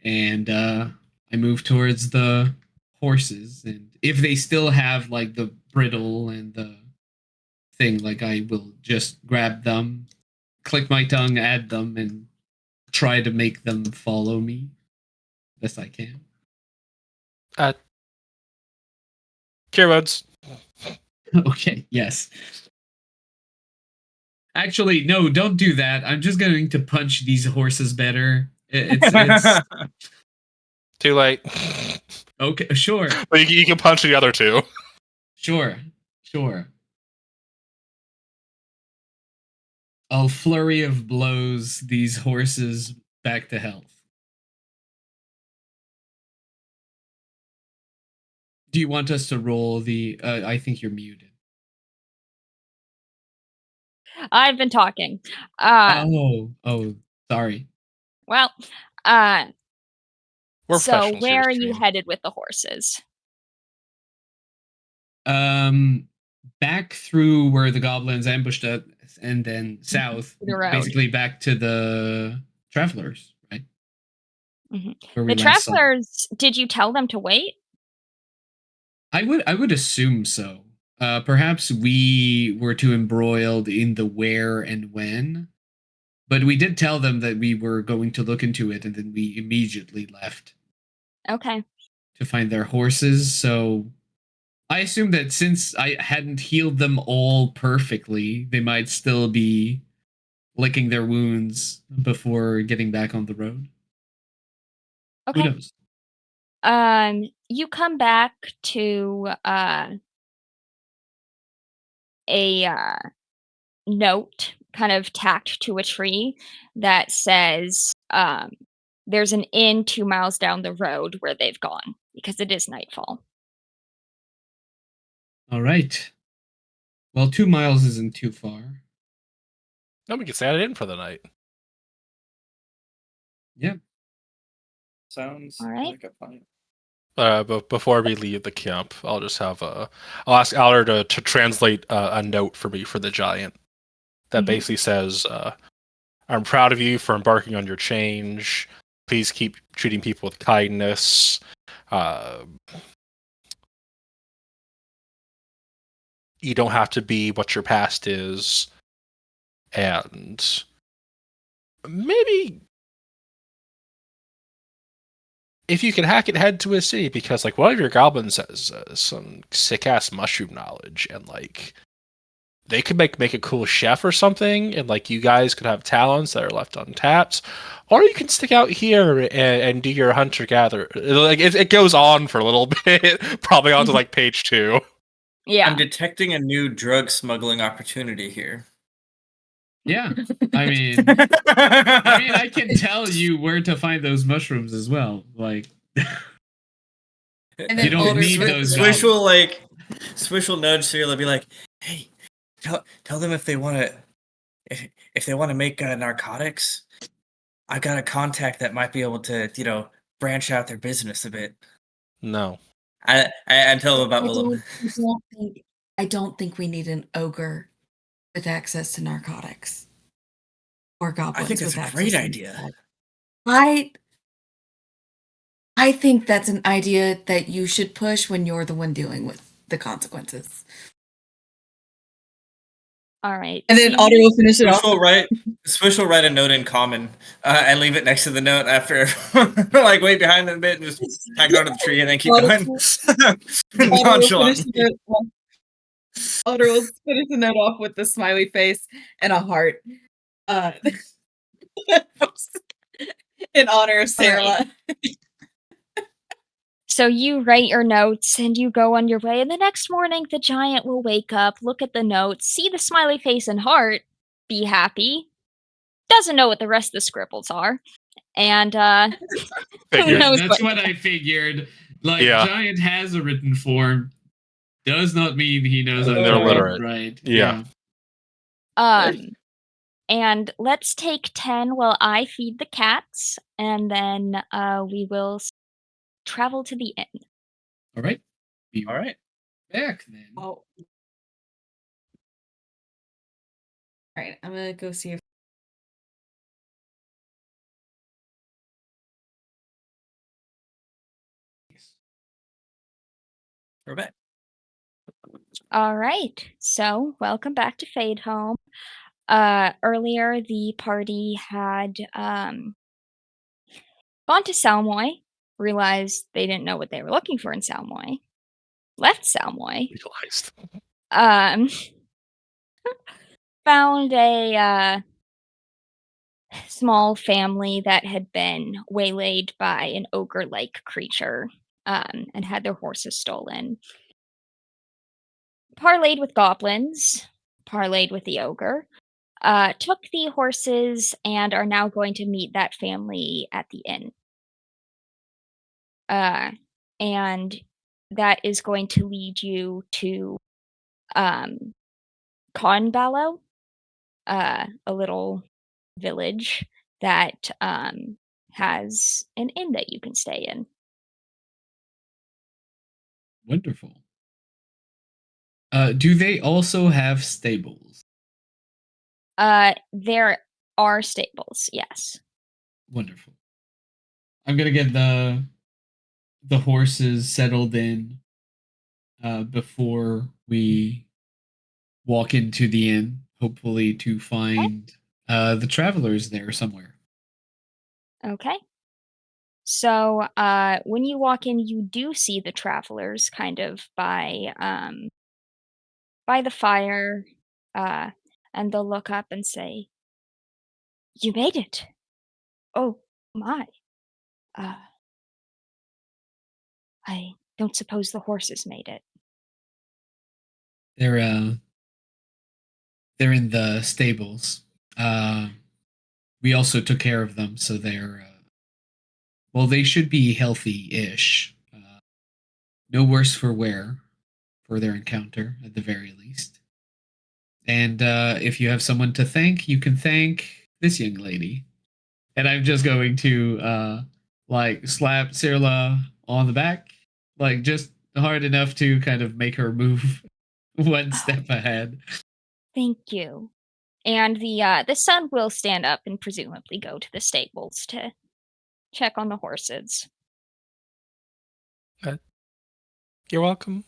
And I move towards the horses, and if they still have like the bridle and the thing, like I will just grab them, click my tongue, add them, and try to make them follow me best I can. Keywords. Okay, yes. Actually, no, don't do that. I'm just going to punch these horses better. It's Too late. okay, sure. But you can punch the other two. Sure. I'll flurry of blows these horses back to health. Do you want us to roll the I think you're muted. I've been talking. Oh, sorry. Well, We're so professionals here, where are you Stream. headed with the horses? Back through where the goblins ambushed us, and then south, The road. basically back to the travelers, right? Mhm. Where we The last saw. travelers, did you tell them to wait? I would assume so. Perhaps we were too embroiled in the where and when, but we did tell them that we were going to look into it, and then we immediately left Okay. to find their horses. So I assume that since I hadn't healed them all perfectly, they might still be licking their wounds before getting back on the road. Okay. Who knows? You come back to a note kind of tacked to a tree that says there's an inn 2 miles down the road where they've gone because it is nightfall. All right. Well, 2 miles isn't too far. No, we can stay in for the night. Yeah. Sounds All right. like a plan. But before we leave the camp, I'll just have I'll ask Aller to translate a note for me for the giant that Mhm. basically says, "I'm proud of you for embarking on your change. Please keep treating people with kindness. You don't have to be what your past is. and maybe if you can hack it, head to a city, because like one of your goblins has some sick ass mushroom knowledge, and like they could make a cool chef or something, and like you guys could have talents that are left untapped. Or you can stick out here and do your hunter gatherer. Like it goes on for a little bit, probably onto like page 2. Yeah. I'm detecting a new drug smuggling opportunity here. Yeah, I mean, I can tell you where to find those mushrooms as well. Like, And you then don't Alder need said- those. Swish will nudge Cyril and be like, "Hey, tell them if they want to, if they want to make narcotics, I got a contact that might be able to, branch out their business a bit." No. I tell them about Willem. I don't think we need an ogre with access to narcotics. Or goblins I think that's with a access great to idea. narcotics. I think that's an idea that you should push when you're the one dealing with the consequences. All right. And then so Otter will finish it off. Swish will write a note in common and leave it next to the note after, like wait behind it a bit and just tack it onto the tree and then keep Otter going. will Nonchalantly. Otter will finish the note off with the smiley face and a heart. In honor of Sarah. So you write your notes and you go on your way, and the next morning the giant will wake up, look at the notes, see the smiley face and heart, be happy, doesn't know what the rest of the scribbles are, and who knows That's what I figured. Like, Yeah. Giant has a written form, does not mean he knows how to They're read illiterate. and write. Yeah. And let's take 10 while I feed the cats, and then we will travel to the inn. All right. Be All right. back then. Oh. All right, I'm gonna go see if We're back. All right, so welcome back to Fadehome. Earlier, the party had gone to Salmoy, realized they didn't know what they were looking for in Salmoy, left Salmoy, Realized. found a small family that had been waylaid by an ogre-like creature and had their horses stolen. Parlayed with goblins, parlayed with the ogre, took the horses and are now going to meet that family at the inn. And that is going to lead you to Conballo, a little village that has an inn that you can stay in. Wonderful. Do they also have stables? There are stables, yes. Wonderful. I'm gonna get the horses settled in before we walk into the inn, hopefully to find the travelers there somewhere. Okay. So when you walk in, you do see the travelers kind of by the fire, and they'll look up and say, "You made it! Oh my! I don't suppose the horses made it." They're in the stables. We also took care of them, so they're well, they should be healthy-ish. No worse for wear for their encounter, at the very least. And if you have someone to thank, you can thank this young lady. And I'm just going to like slap Cirla on the back, like just hard enough to kind of make her move one step ahead. Thank you. And the son will stand up and presumably go to the stables to check on the horses. You're welcome.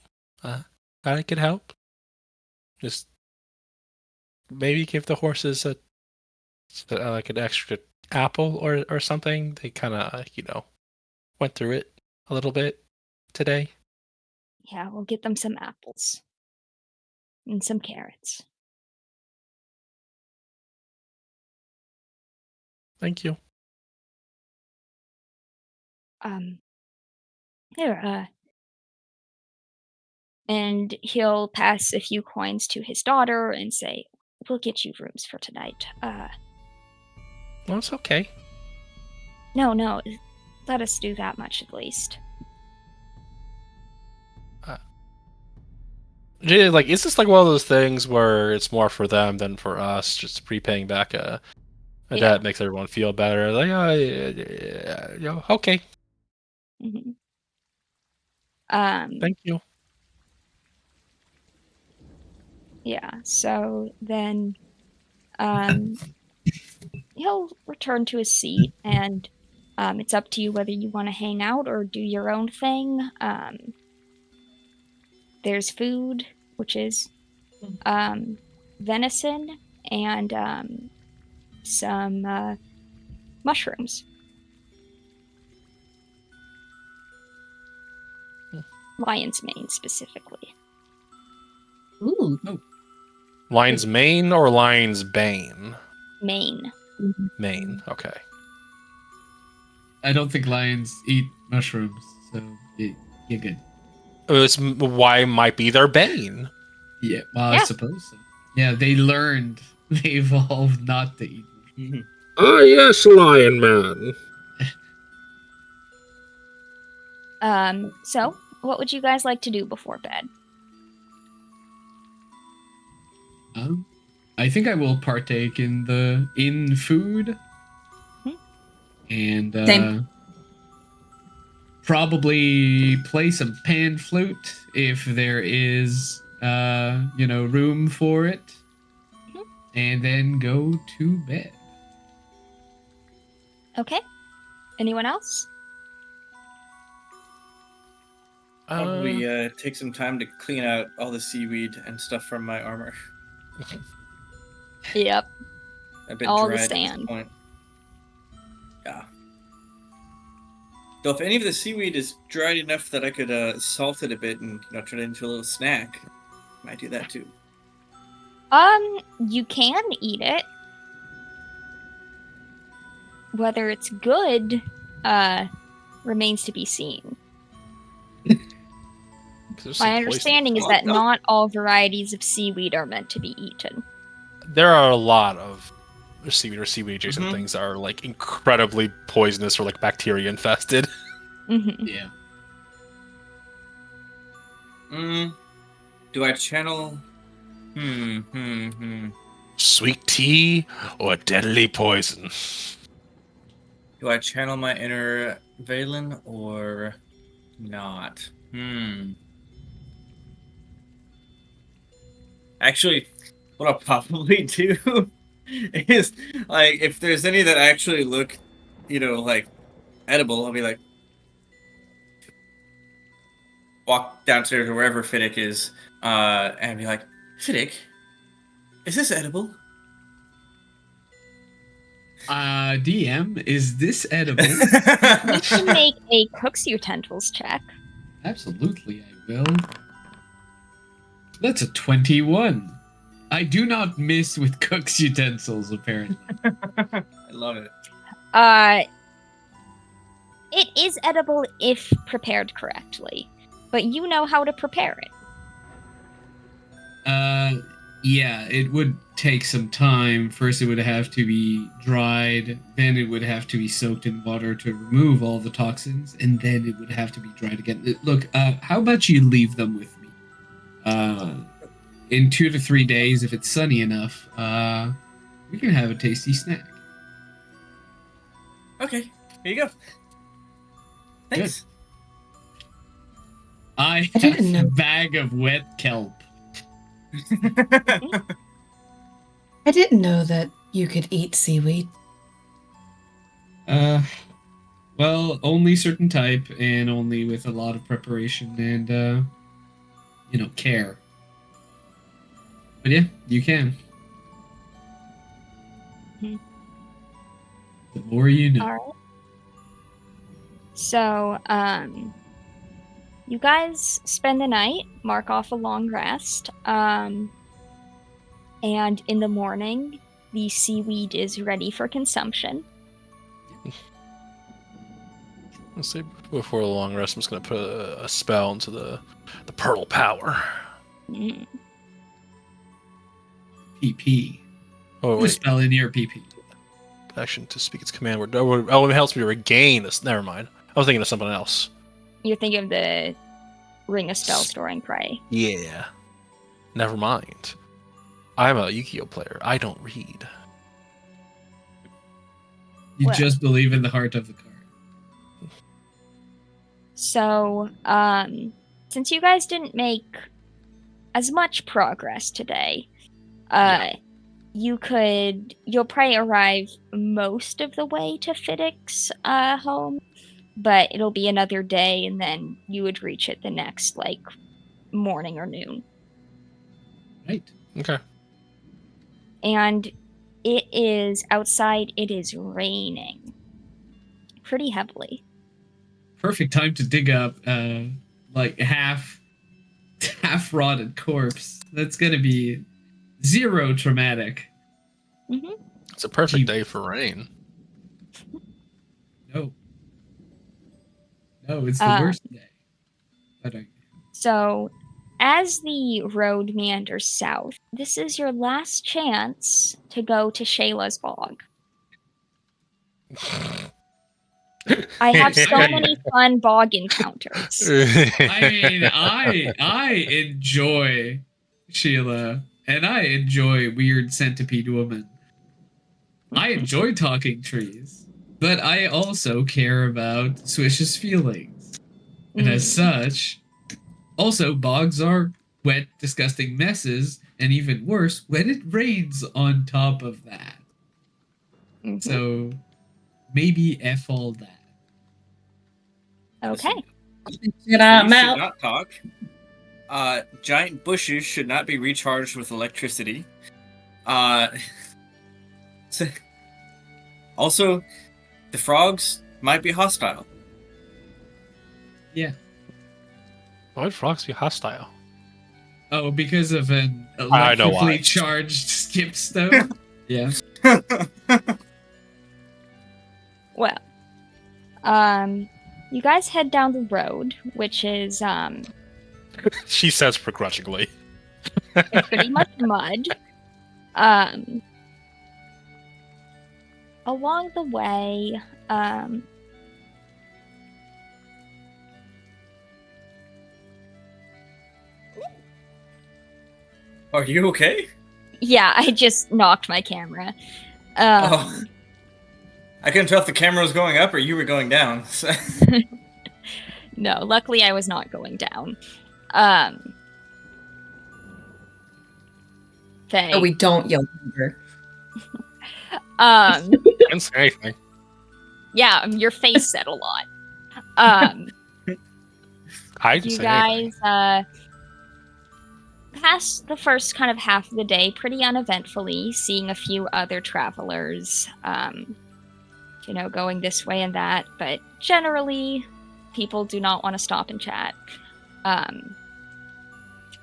I could help. Just maybe give the horses like an extra apple or something. They kind of went through it a little bit today. Yeah, we'll get them some apples and some carrots. Thank you. Here, and he'll pass a few coins to his daughter and say, "We'll get you rooms for tonight." Well, it's okay. No, let us do that much at least. Like, is this like one of those things where it's more for them than for us? Just prepaying back a debt makes everyone feel better. Like, okay. Mm-hmm. Thank you. Yeah. So then, he'll return to his seat, and it's up to you whether you want to hang out or do your own thing. There's food, which is venison and some mushrooms. Lion's mane specifically. Ooh. Oh. Lion's mane or lion's bane? Mane. Mane. Okay. I don't think lions eat mushrooms, so you're good. It's why might be their bane. Yeah, well, Yeah. I suppose so. Yeah, they learned, they evolved not to eat mushrooms. Ah, yes, Lion Man. So what would you guys like to do before bed? I think I will partake in food. And Same. probably play some pan flute if there is room for it. And then go to bed. Okay. Anyone else? Probably take some time to clean out all the seaweed and stuff from my armor. Yep. A bit All the dried at this sand. point. Yeah. Though if any of the seaweed is dried enough that I could salt it a bit and turn it into a little snack, might do that too. You can eat it. Whether it's good, remains to be seen. My understanding is that not all varieties of seaweed are meant to be eaten. There are a lot of seaweed or seaweed adjacent things that are like incredibly poisonous or like bacteria infested. Mm-hmm. Yeah. Do I channel? Sweet tea or deadly poison? Do I channel my inner Valen or not? Actually, what I'll probably do is, like, if there's any that actually look, like, edible, I'll be like, walk downstairs or wherever Fiddick is, and be like, Fiddick, is this edible? DM, is this edible? You can make a cook's utensils check. Absolutely, I will. That's a 21. I do not miss with cook's utensils, apparently. I love it. It is edible if prepared correctly, but you know how to prepare it. Yeah, it would take some time. First, it would have to be dried, then it would have to be soaked in water to remove all the toxins, and then it would have to be dried again. Look, how about you leave them with me? In 2 to 3 days, if it's sunny enough, we can have a tasty snack. Okay, here you go. Thanks. Good. I have a bag of wet kelp. I didn't know that you could eat seaweed. Well, only certain type and only with a lot of preparation and care. But yeah, you can. Mm-hmm. The more you know. All right. So, you guys spend the night, mark off a long rest, and in the morning, the seaweed is ready for consumption. Let's see. Before the long rest, I'm just gonna put a spell into the pearl power. Mm. PP. Oh Put a wait, spell in your PP. action to speak its command word. Oh, it helps me to regain this. Never mind. I was thinking of something else. You're thinking of the Ring of Spell Storing Prey. Yeah. Never mind. I'm a Yu-Gi-Oh player. I don't read. You Well. just believe in the heart of the card. So, since you guys didn't make as much progress today, you'll probably arrive most of the way to Fiddick's home, but it'll be another day, and then you would reach it the next, morning or noon. Right. Okay. And it is outside, it is raining pretty heavily. Perfect time to dig up half rotted corpse. That's gonna be zero traumatic. Mm-hmm. It's a perfect day for rain. No, it's the worst day. But So, as the road meanders south, this is your last chance to go to Shayla's bog. I have so many fun bog encounters. I mean, I enjoy Sheila, and I enjoy weird centipede woman. I enjoy talking trees, but I also care about Swish's feelings. And as such, also bogs are wet, disgusting messes, and even worse, when it rains on top of that. Mm-hmm. So maybe F all that. Okay. Trees should not talk. Giant bushes should not be recharged with electricity. Also, the frogs might be hostile. Yeah. Why would frogs be hostile? Oh, because of an I know why. electrically charged skip stone? Yeah. Well, you guys head down the road, which is She says begrudgingly. pretty much mud. Along the way, Are you okay? yeah, I just knocked my camera. I couldn't tell if the camera was going up or you were going down. No, luckily I was not going down. Faye. Or we don't yell hunger. Didn't say anything. Yeah, your face said a lot. I didn't You say anything. guys pass the first kind of half of the day pretty uneventfully, seeing a few other travelers, going this way and that, but generally people do not want to stop and chat.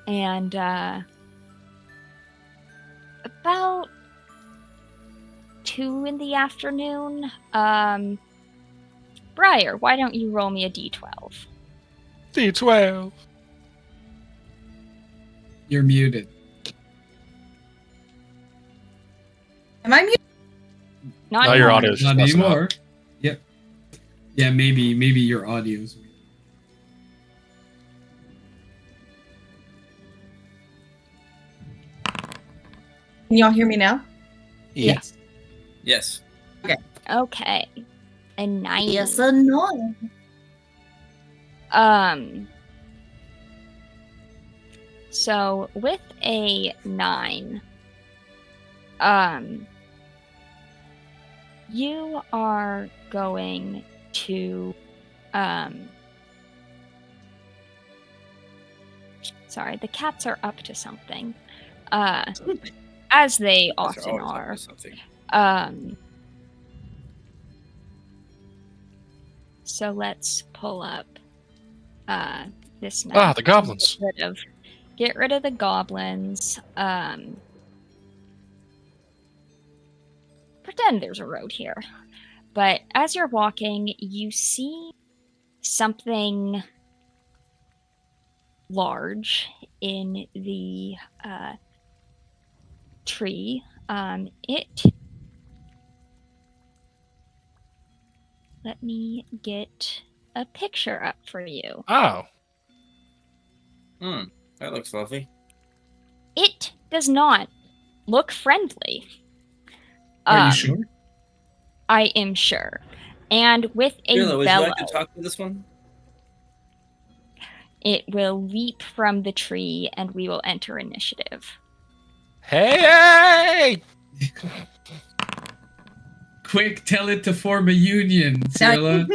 And about 2 in the afternoon, Briar, why don't you roll me a d12? D12. You're muted. Am I muted? Not No, your anymore. audio's just Not messing anymore. up. Yep. Yeah, maybe your audio's weird. Can y'all hear me now? Yeah. Yes. Okay. A 9. Yes or no? So with a 9, you are going to, sorry, the cats are up to something, as they often are. So let's pull up this map. The goblins. Get rid of the goblins. Pretend there's a road here. But as you're walking, you see something large in the tree. Let me get a picture up for you. Oh. That looks lovely. It does not look friendly. Are you sure? I am sure. And with a Philo, would you bellow, like to talk to this one? it will leap from the tree and we will enter initiative. Hey! Quick, tell it to form a union, Cyrilla.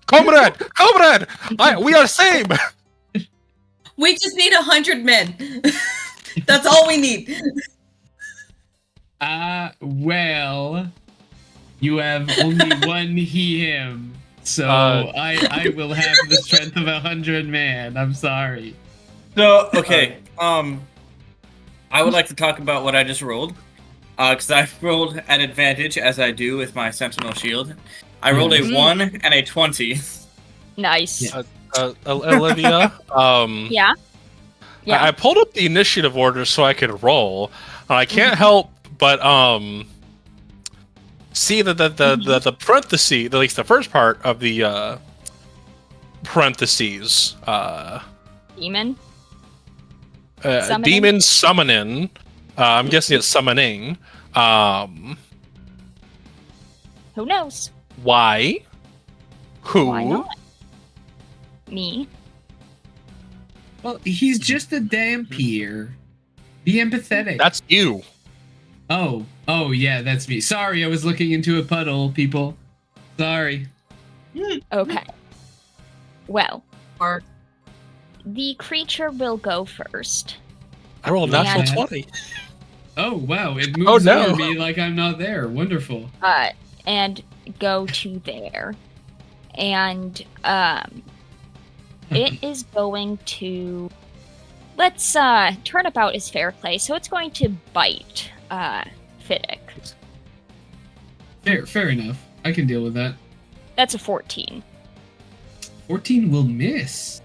Comrade! We are same! We just need 100 men. That's all we need. Well, you have only one he/him, so I will have the strength of 100 man. I'm sorry. So, okay, I would like to talk about what I just rolled, because I rolled at advantage, as I do with my Sentinel Shield. I rolled a 1 and a 20. Nice. Olivia, Yeah. I pulled up the initiative order so I could roll, and I can't help but see that the parentheses, at least the first part of the parentheses, Demon. demon summoning. I'm guessing it's summoning. Who knows? Why? Who? Why not? Me. Well, he's just a dampier. Be empathetic. That's you. Oh, yeah, that's me. Sorry, I was looking into a puddle, people. Sorry. Okay. Well, the creature will go first. I rolled a natural Yeah. 20. Oh, wow, it moves no. over me like I'm not there. Wonderful. And go to there. And it is going to, let's turnabout is fair play, so it's going to bite Fiddick. Fair enough. I can deal with that. That's a 14. 14 will miss.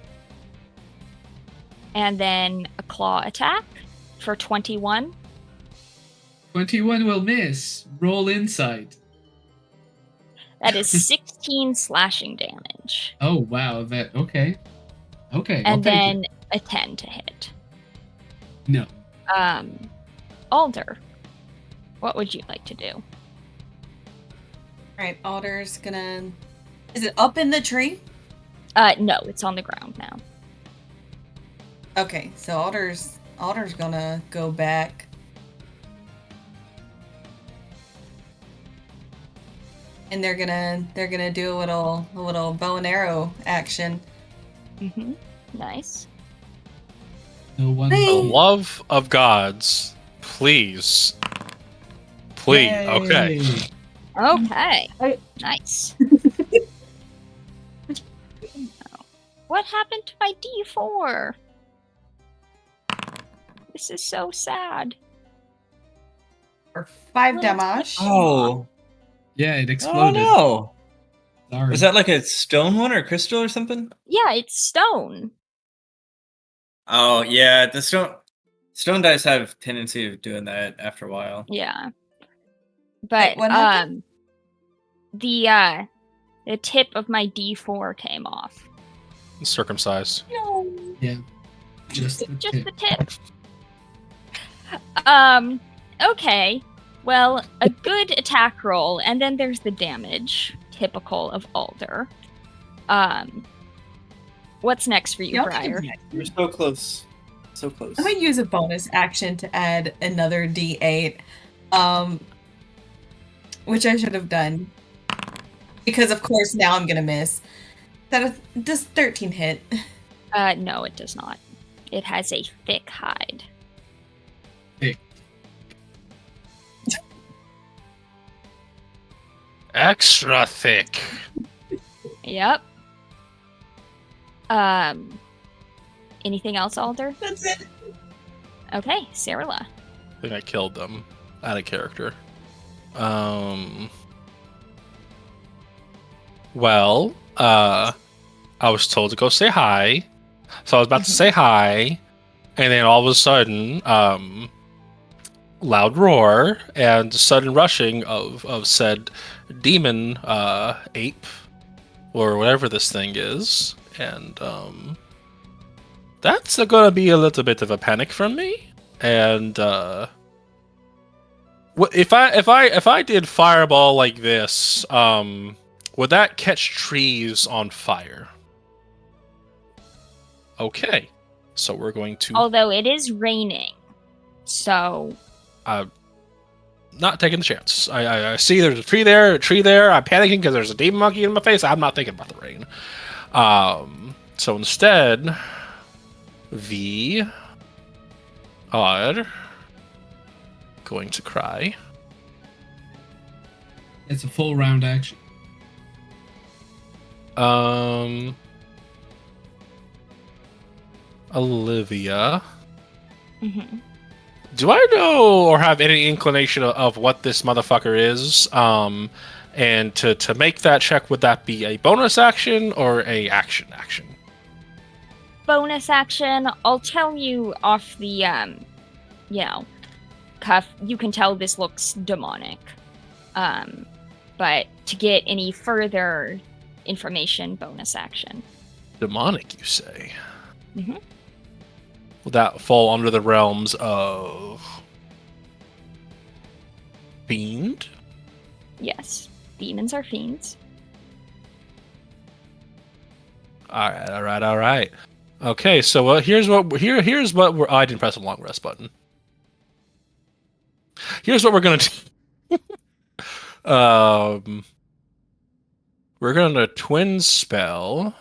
And then a claw attack for 21. 21 will miss. Roll insight. That is 16 slashing damage. Oh, wow. Okay. Okay. And then a 10 to hit. No. Alder, what would you like to do? All right, Alder's gonna... Is it up in the tree? No, it's on the ground now. Okay, so Alder's gonna go back. And they're gonna do a little bow and arrow action. Mm-hmm. Nice. No one. The love of gods. Please. Yay. Okay. Okay. Nice. What happened to my D4? This is so sad. For 5 Little damage. Oh. Yeah, it Oh exploded. no. Sorry. Was that like a stone one or crystal or something? Yeah, it's stone. Oh yeah, the stone dice have tendency of doing that after a while. Yeah. But Wait, what happened? the tip of my D4 came off. Circumcised. No. Yeah. Just the Just tip. the tip. Okay. Well, a good attack roll, and then there's the damage, typical of Alder. What's next for you, Y'all Briar? can- We're so close. So close. I'm gonna use a bonus action to add another D8. Which I should have done. Because of course now I'm gonna miss. Does 13 hit? No, it does not. It has a thick hide. Thick. Extra thick. Yep. Anything else, Alder? That's it. Okay, Sarala. I think I killed them out of character. Well, I was told to go say hi. So I was about to say hi, and then all of a sudden, loud roar and sudden rushing of said demon ape or whatever this thing is, and that's gonna be a little bit of a panic from me. And if I did fireball like this, would that catch trees on fire? Okay, so we're going to. Although it is raining, so Not taking the chance. I see there's a tree there. I'm panicking because there's a demon monkey in my face. I'm not thinking about the rain. So instead, the odd going to cry. It's a full round action. Olivia. Mm-hmm. Do I know or have any inclination of what this motherfucker is? And to make that check, would that be a bonus action or a action? Bonus action. I'll tell you off the cuff. You can tell this looks demonic. But to get any further information, bonus action. Demonic, you say? Mm-hmm. Will that fall under the realms of fiend? Yes, demons are fiends. All right. Okay, so here's what we're. Oh, I didn't press the long rest button. Here's what we're gonna do. We're gonna twin spell,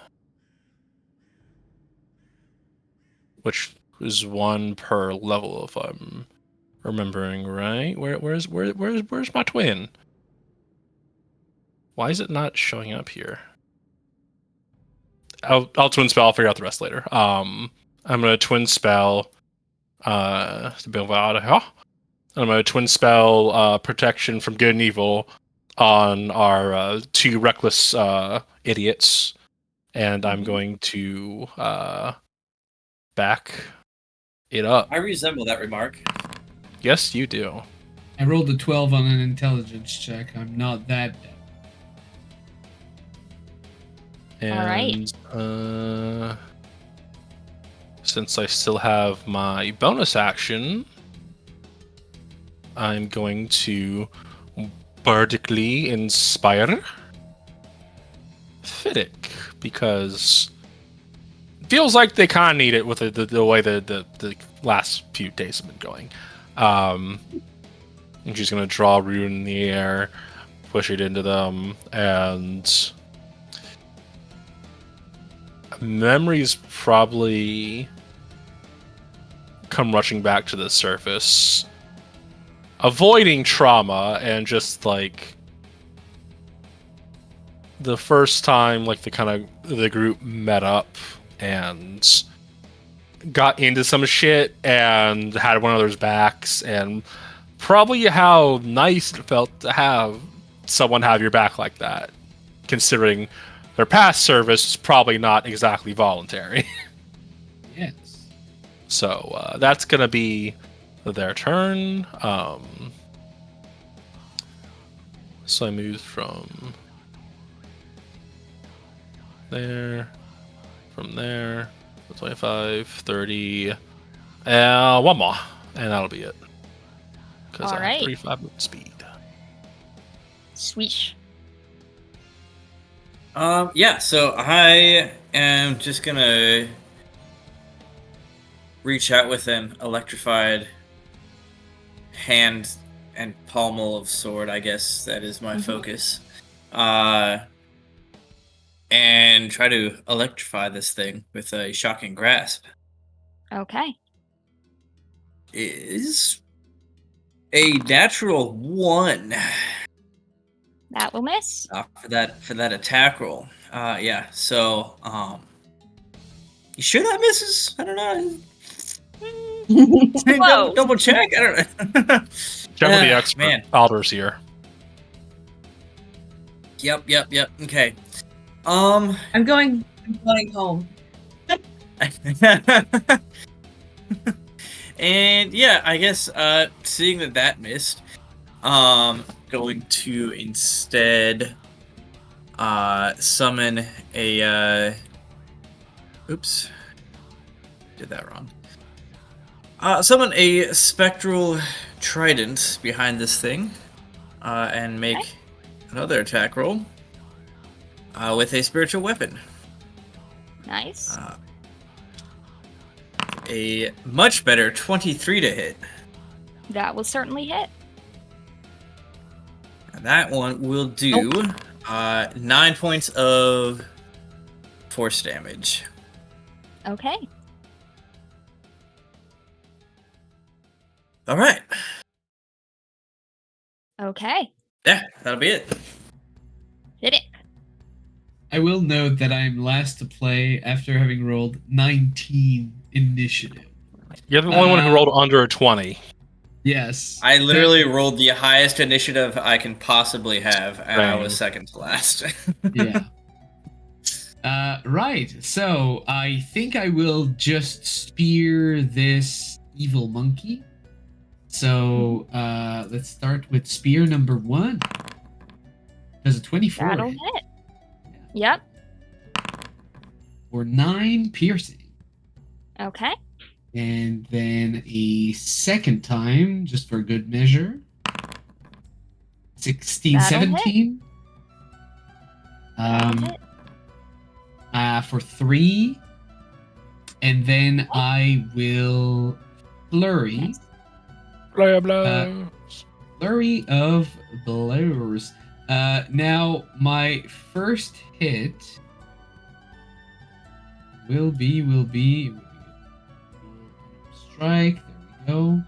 which is 1 per level, if I'm remembering right. Where's my twin? Why is it not showing up here? I'll twin spell. I'll figure out the rest later. I'm gonna twin spell. I'm gonna twin spell protection from good and evil on our 2 reckless idiots, and I'm going to back it up. I resemble that remark. Yes, you do. I rolled a 12 on an intelligence check. I'm not that dead. And since I still have my bonus action, I'm going to bardically inspire Fiddick, because it feels like they kind of need it with the way the last few days have been going. And she's going to draw a rune in the air, push it into them, and memories probably come rushing back to the surface, avoiding trauma, and just like the first time like the group met up and got into some shit and had one another's backs, and probably how nice it felt to have someone have your back like that, considering their past service is probably not exactly voluntary. Yes. So that's gonna be their turn. So I moved from there, 25, 30, one more, and that'll be it. Because I have 35 movement speed. Sweet. Yeah, so I am just gonna reach out with an electrified hand and pommel of sword, I guess that is my focus. And try to electrify this thing with a shocking grasp. Okay. Is a natural 1. That will miss. For that attack roll. Yeah. So, you sure that misses? I don't know. Whoa. Double check. I don't know. Jump the expert. Man. Alder's here. Yep. Okay. I'm going home. And yeah, I guess seeing that missed, going to instead summon a oops, did that wrong. Summon a spectral trident behind this thing, and make another attack roll with a spiritual weapon. Nice. A much better 23 to hit. That will certainly hit. And that one will do 9 points of force damage. Okay. All right. Okay. Yeah, that'll be it. Hit it. I will note that I'm last to play after having rolled 19 initiative. You're the only one who rolled under a 20. Yes. I literally rolled the highest initiative I can possibly have, and I was second to last. Yeah. Right. So I think I will just spear this evil monkey. So let's start with spear number 1. Does a 24 That'll hit? hit. Yep. For 9 piercing. Okay. And then a second time, just for good measure. 16, That'll 17. That'll hit. For 3. And then I will flurry. Nice. Blah, blah. Flurry of blows. Now my first hit will be strike. There we go.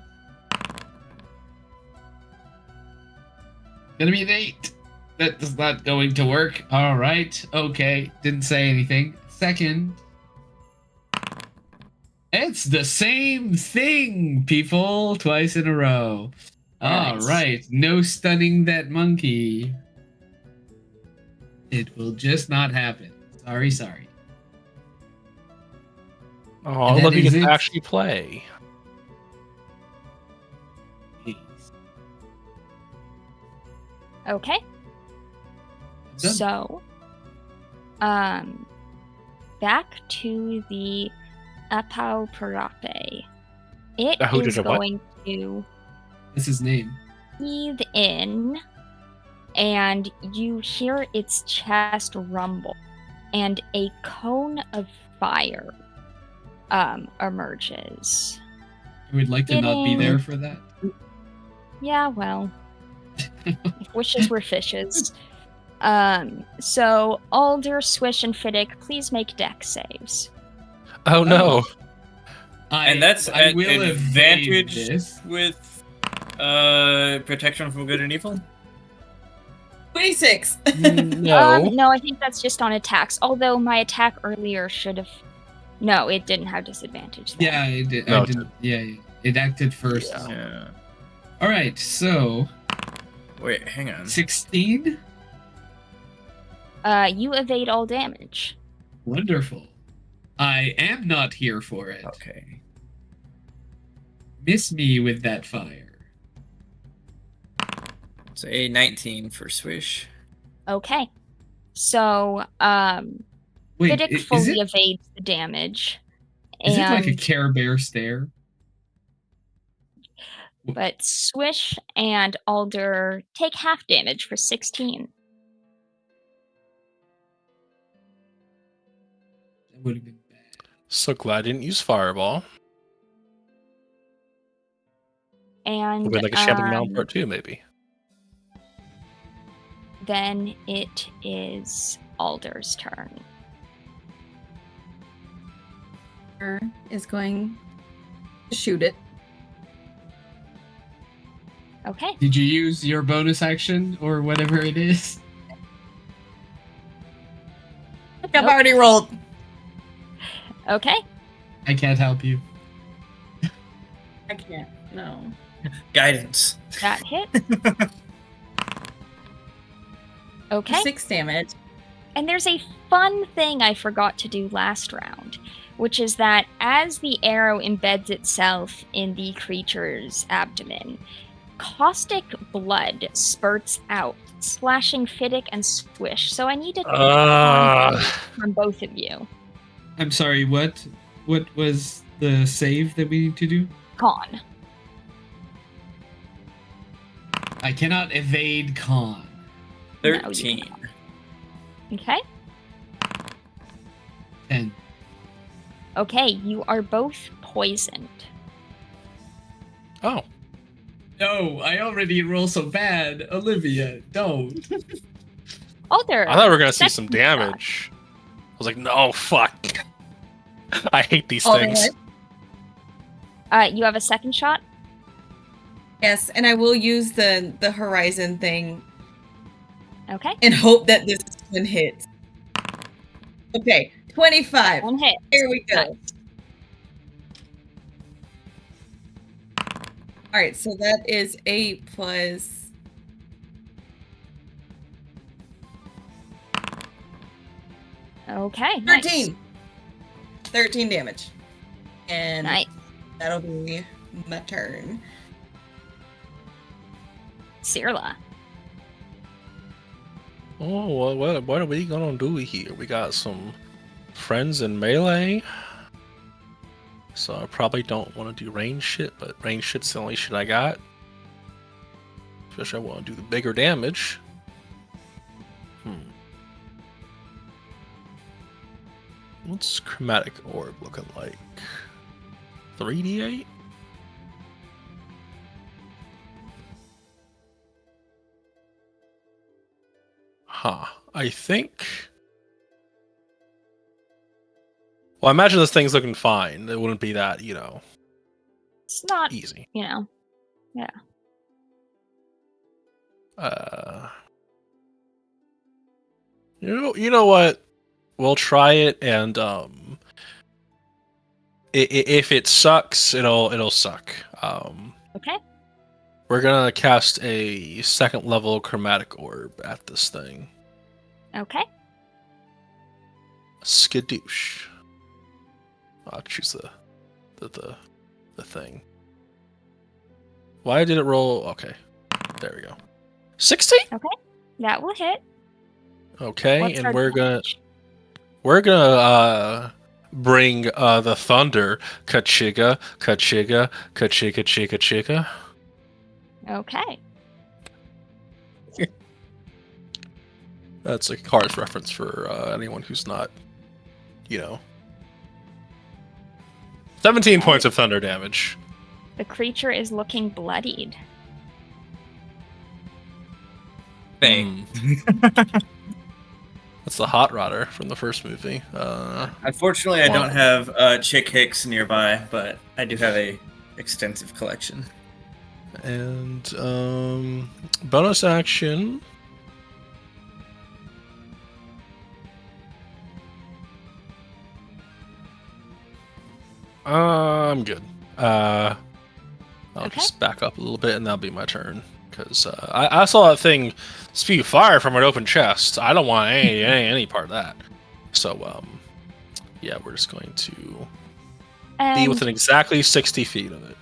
Gonna be an 8. That is not going to work. All right. Okay. Didn't say anything. Second. It's the same thing, people. Twice in a row. All Nice. right. No stunning that monkey. It will just not happen. Sorry. Oh, And that let me is get to it. actually play. Jeez. Okay. Done. So, back to the Apau Parape. It Who is did a what? going to That's his name. breathe in, and you hear its chest rumble, and a cone of fire emerges. I would like to not be Kidding. there for that. Yeah, well, if wishes were fishes. So Alder, Swish, and Fiddick, please make dex saves. Oh no. And that's I an will evade advantage this. with protection from good and evil. 26. No. No, I think that's just on attacks. Although my attack earlier should have. No, it didn't have disadvantage. Then. Yeah, it did. No, I didn't. Yeah, it acted first. Yeah. Yeah. All right, so Wait, hang on. 16. You evade all damage. Wonderful. I am not here for it. Okay. Miss me with that fire. So a 19 for Swish. Okay. So, Wait, Fiddick is fully it, evades the damage. is it like a and- Care Bear stare? But Swish and Alder take half damage for 16. That would have been bad. So glad I didn't use Fireball. And Would have been like a Shambling Mountain Part 2, maybe. then it is Alder's turn. Is going to shoot it. Okay. Did you use your bonus action or whatever it is? already rolled. Okay. I can't help you. I can't. No. Guidance. That hit. Okay. 6 damage. And there's a fun thing I forgot to do last round, which is that as the arrow embeds itself in the creature's abdomen, caustic blood spurts out, slashing Fiddick and Swish. So I need a from both of you. I'm sorry, what was the save that we need to do? Con. I cannot evade con. 13. Okay. 10. Okay, you are both poisoned. Oh. No, I already roll so bad. Olivia, don't. Other. I thought we were gonna see some second damage. I was like, no, fuck. I hate these Oh, things. You have a second shot? Yes, and I will use the horizon thing Okay. and hope that this one hits. Okay, 25. One hit. Here we go. Nice. All right, so that is 8 plus. Okay. 13. Nice. 13 damage. And Nice. that'll be my turn. Cirla. Oh, what are we gonna do here? We got some friends in melee. So I probably don't want to do range shit, but range shit's the only shit I got. Especially I want to do the bigger damage. What's chromatic orb looking like? 3d8? Huh. I think... Well, I imagine this thing's looking fine. It wouldn't be that, It's not, easy. yeah. You know what? We'll try it, and if it sucks, it'll suck. Okay. We're gonna cast a 2nd level chromatic orb at this thing. Okay. Skadoosh. I'll choose the thing. Why did it roll? Okay, there we go. 16. That will hit. Okay, What's and our we're damage? gonna bring the thunder. Kachiga, kachiga, kachiga, chiga, chiga. Okay. That's a Cars reference for anyone who's not, 17 points of thunder damage. The creature is looking bloodied. Faye. That's the Hot Rodder from the first movie. Unfortunately, I don't have Chick Hicks nearby, but I do have a extensive collection. And bonus action. I'm good. I'll just back up a little bit, and that'll be my turn. Because I saw that thing spew fire from an open chest. I don't want any part of that. So, yeah, we're just going to be within exactly 60 feet of it.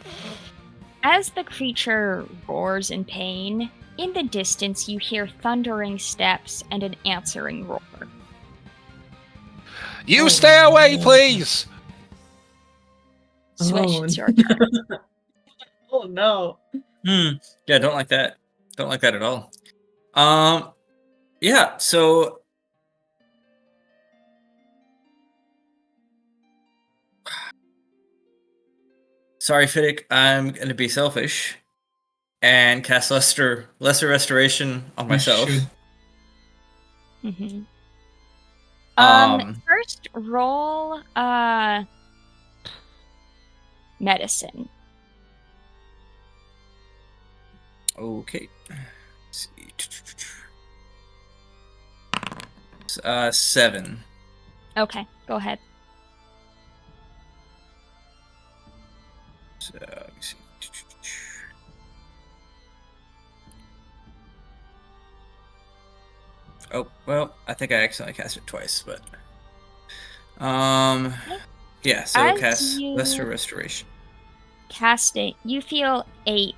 As the creature roars in pain, in the distance you hear thundering steps and an answering roar. You stay away, please! Swish, Oh, it's your turn. Oh no. Yeah, don't like that. Don't like that at all. Yeah, so sorry, Fiddick, I'm gonna be selfish and cast lesser restoration on myself. Mm-hmm. Um, First roll medicine. Okay. Let's see. 7. Okay, go ahead. So, let me see. Oh, well, I think I accidentally cast it twice, but yeah, so As cast you- Lesser Restoration. Casting, you feel a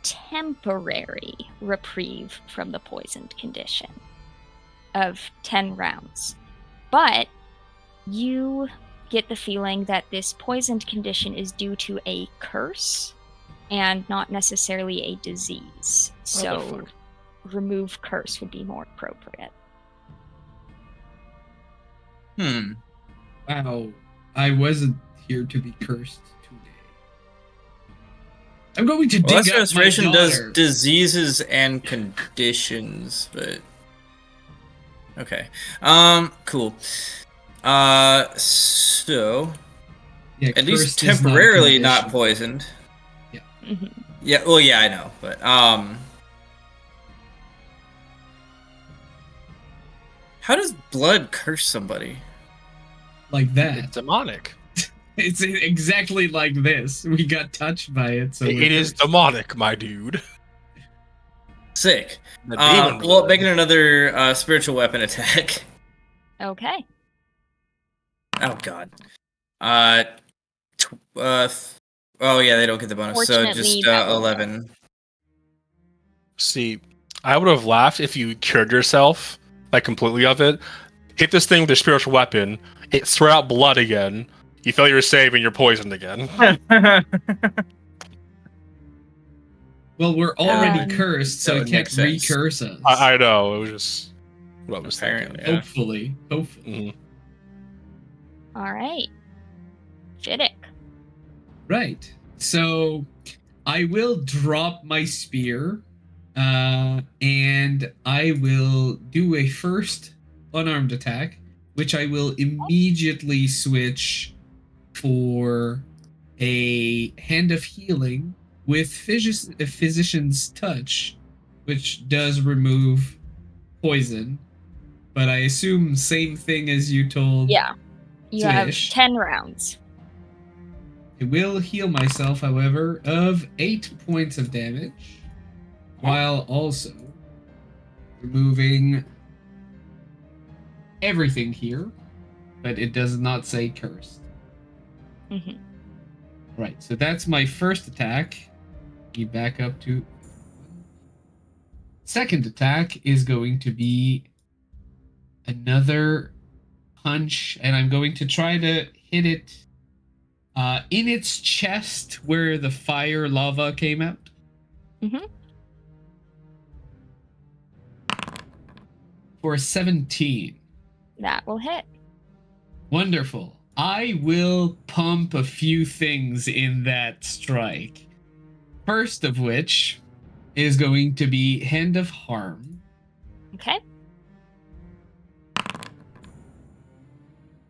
temporary reprieve from the poisoned condition of 10 rounds. But you get the feeling that this poisoned condition is due to a curse and not necessarily a disease. So Motherfucker. remove curse would be more appropriate. Wow, I wasn't here to be cursed today. I'm going to Well, dig Lesser up my Restoration does daughter. diseases and conditions, but okay. Cool. So Yeah, at least cursed is not a temporarily not condition. poisoned. Mhm. Yeah, well, yeah, I know, but how does blood curse somebody? Like It's that. demonic. It's exactly like this. We got touched by it, so It is demonic, my dude. Sick. The demon Well, blood. making another spiritual weapon attack. Okay. Oh god. Oh yeah, they don't get the bonus, so Fortunately, just that will 11. See, I would have laughed if you cured yourself, like completely of it. Hit this thing with your spiritual weapon, it throw out blood again. You fail your save and you're poisoned again. Well, we're already Um, cursed, so that it would can't make sense. recurse us. I know, it was just what I was Apparently, thinking. yeah. Hopefully. Mhm. all right. Fiddick. Right. So I will drop my spear, and I will do a first unarmed attack, which I will immediately switch for a hand of healing with physician's touch, which does remove poison. But I assume same thing as you told. Yeah. You have Swish. 10 rounds. I will heal myself, however, of 8 points of damage, while also removing everything here, but it does not say cursed. Mhm. Right, so that's my first attack. You back up to. Second attack is going to be another punch, and I'm going to try to hit it in its chest where the fire lava came out. Mhm. For 17. That will hit. Wonderful. I will pump a few things in that strike. First of which is going to be Hand of Harm. Okay.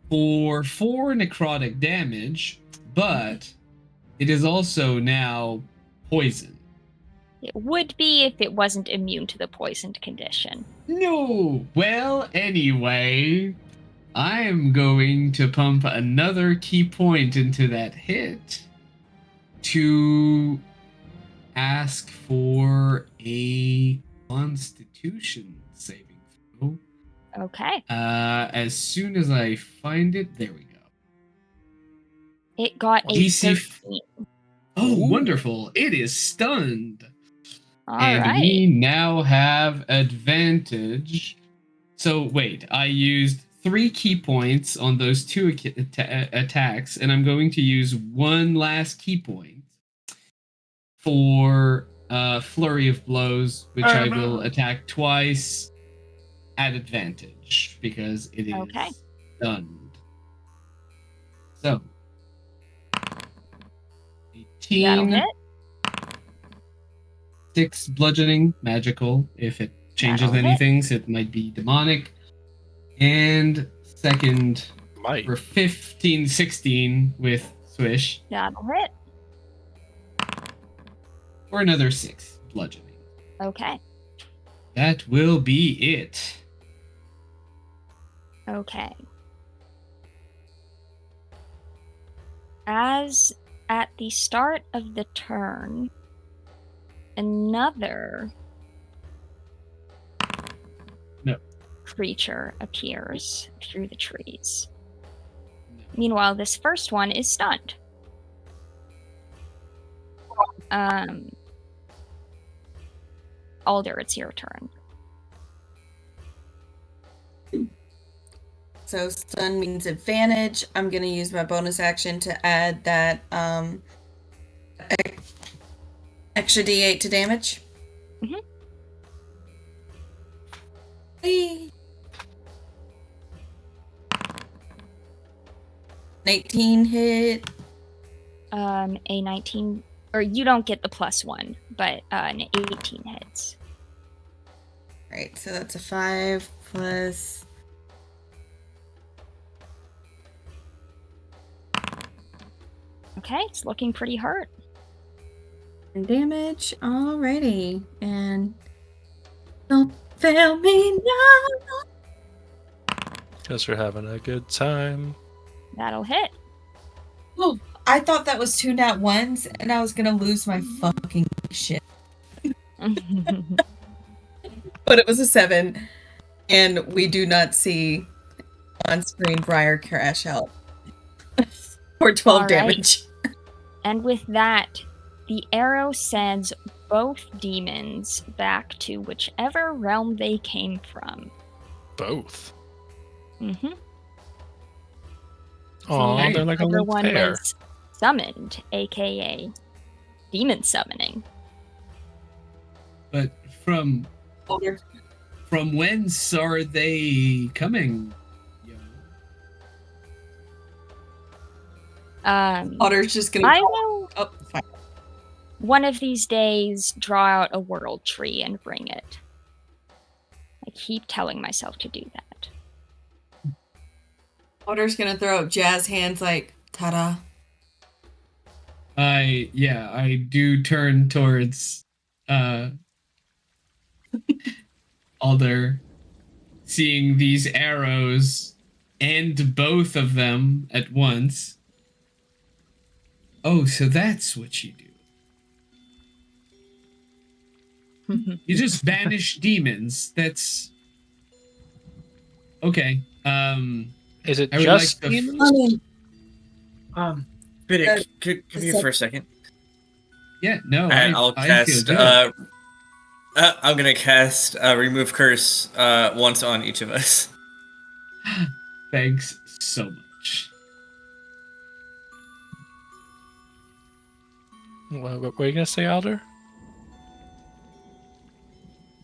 For 4 necrotic damage, but it is also now poison. It would be if it wasn't immune to the poisoned condition. No! Well, anyway, I'm going to pump another key point into that hit to ask for a Constitution saving throw. Okay. As soon as I find it, there we go. It got a DC 13. Oh, Ooh. wonderful! It is stunned, All and right. we now have advantage. So wait, I used 3 key points on those 2 attacks, and I'm going to use one last key point for flurry of blows, which I will attack twice at advantage because it is Okay. stunned. So, That'll 18, hit. 6 bludgeoning, magical. If it changes That'll hit. anything, so it might be demonic. And second Might. for 15, 16 with swish, That'll hit. or another 6 bludgeoning. Okay. That will be it. Okay. As at the start of the turn, another creature appears through the trees. Meanwhile, this first one is stunned. Alder, it's your turn. So stun means advantage. I'm going to use my bonus action to add that extra d8 to damage. Mhm. Hey. 19 hit. A 19, or you don't get the +1, but an 18 hits. Right, so that's a 5 plus. Okay, it's looking pretty hurt. And damage. Alrighty. And don't fail me now. Because we're having a good time. That'll hit. Oh, I thought that was 2 nat 1s, and I was gonna lose my fucking shit. But it was a 7, and we do not see on-screen Briar crash out. For 12 All right. damage. And with that, the arrow sends both demons back to whichever realm they came from. Both. Mm-hmm. Aw, they're like a Whichever little one pair. was summoned, aka demon summoning. But from Older. whence are they coming? Otter's just gonna. I will Oh, fine. one of these days draw out a world tree and bring it. I keep telling myself to do that. Otter's gonna throw up jazz hands like, ta-da. I do turn towards Alder, seeing these arrows end both of them at once. Oh, so that's what you do. You just banish demons. That's okay. Is it I would just like to- demons? Fiddick, come here for a second. Yeah, no, And I'll I feel cast. good. I'm gonna cast remove curse once on each of us. Thanks so much. What were you gonna say, Alder?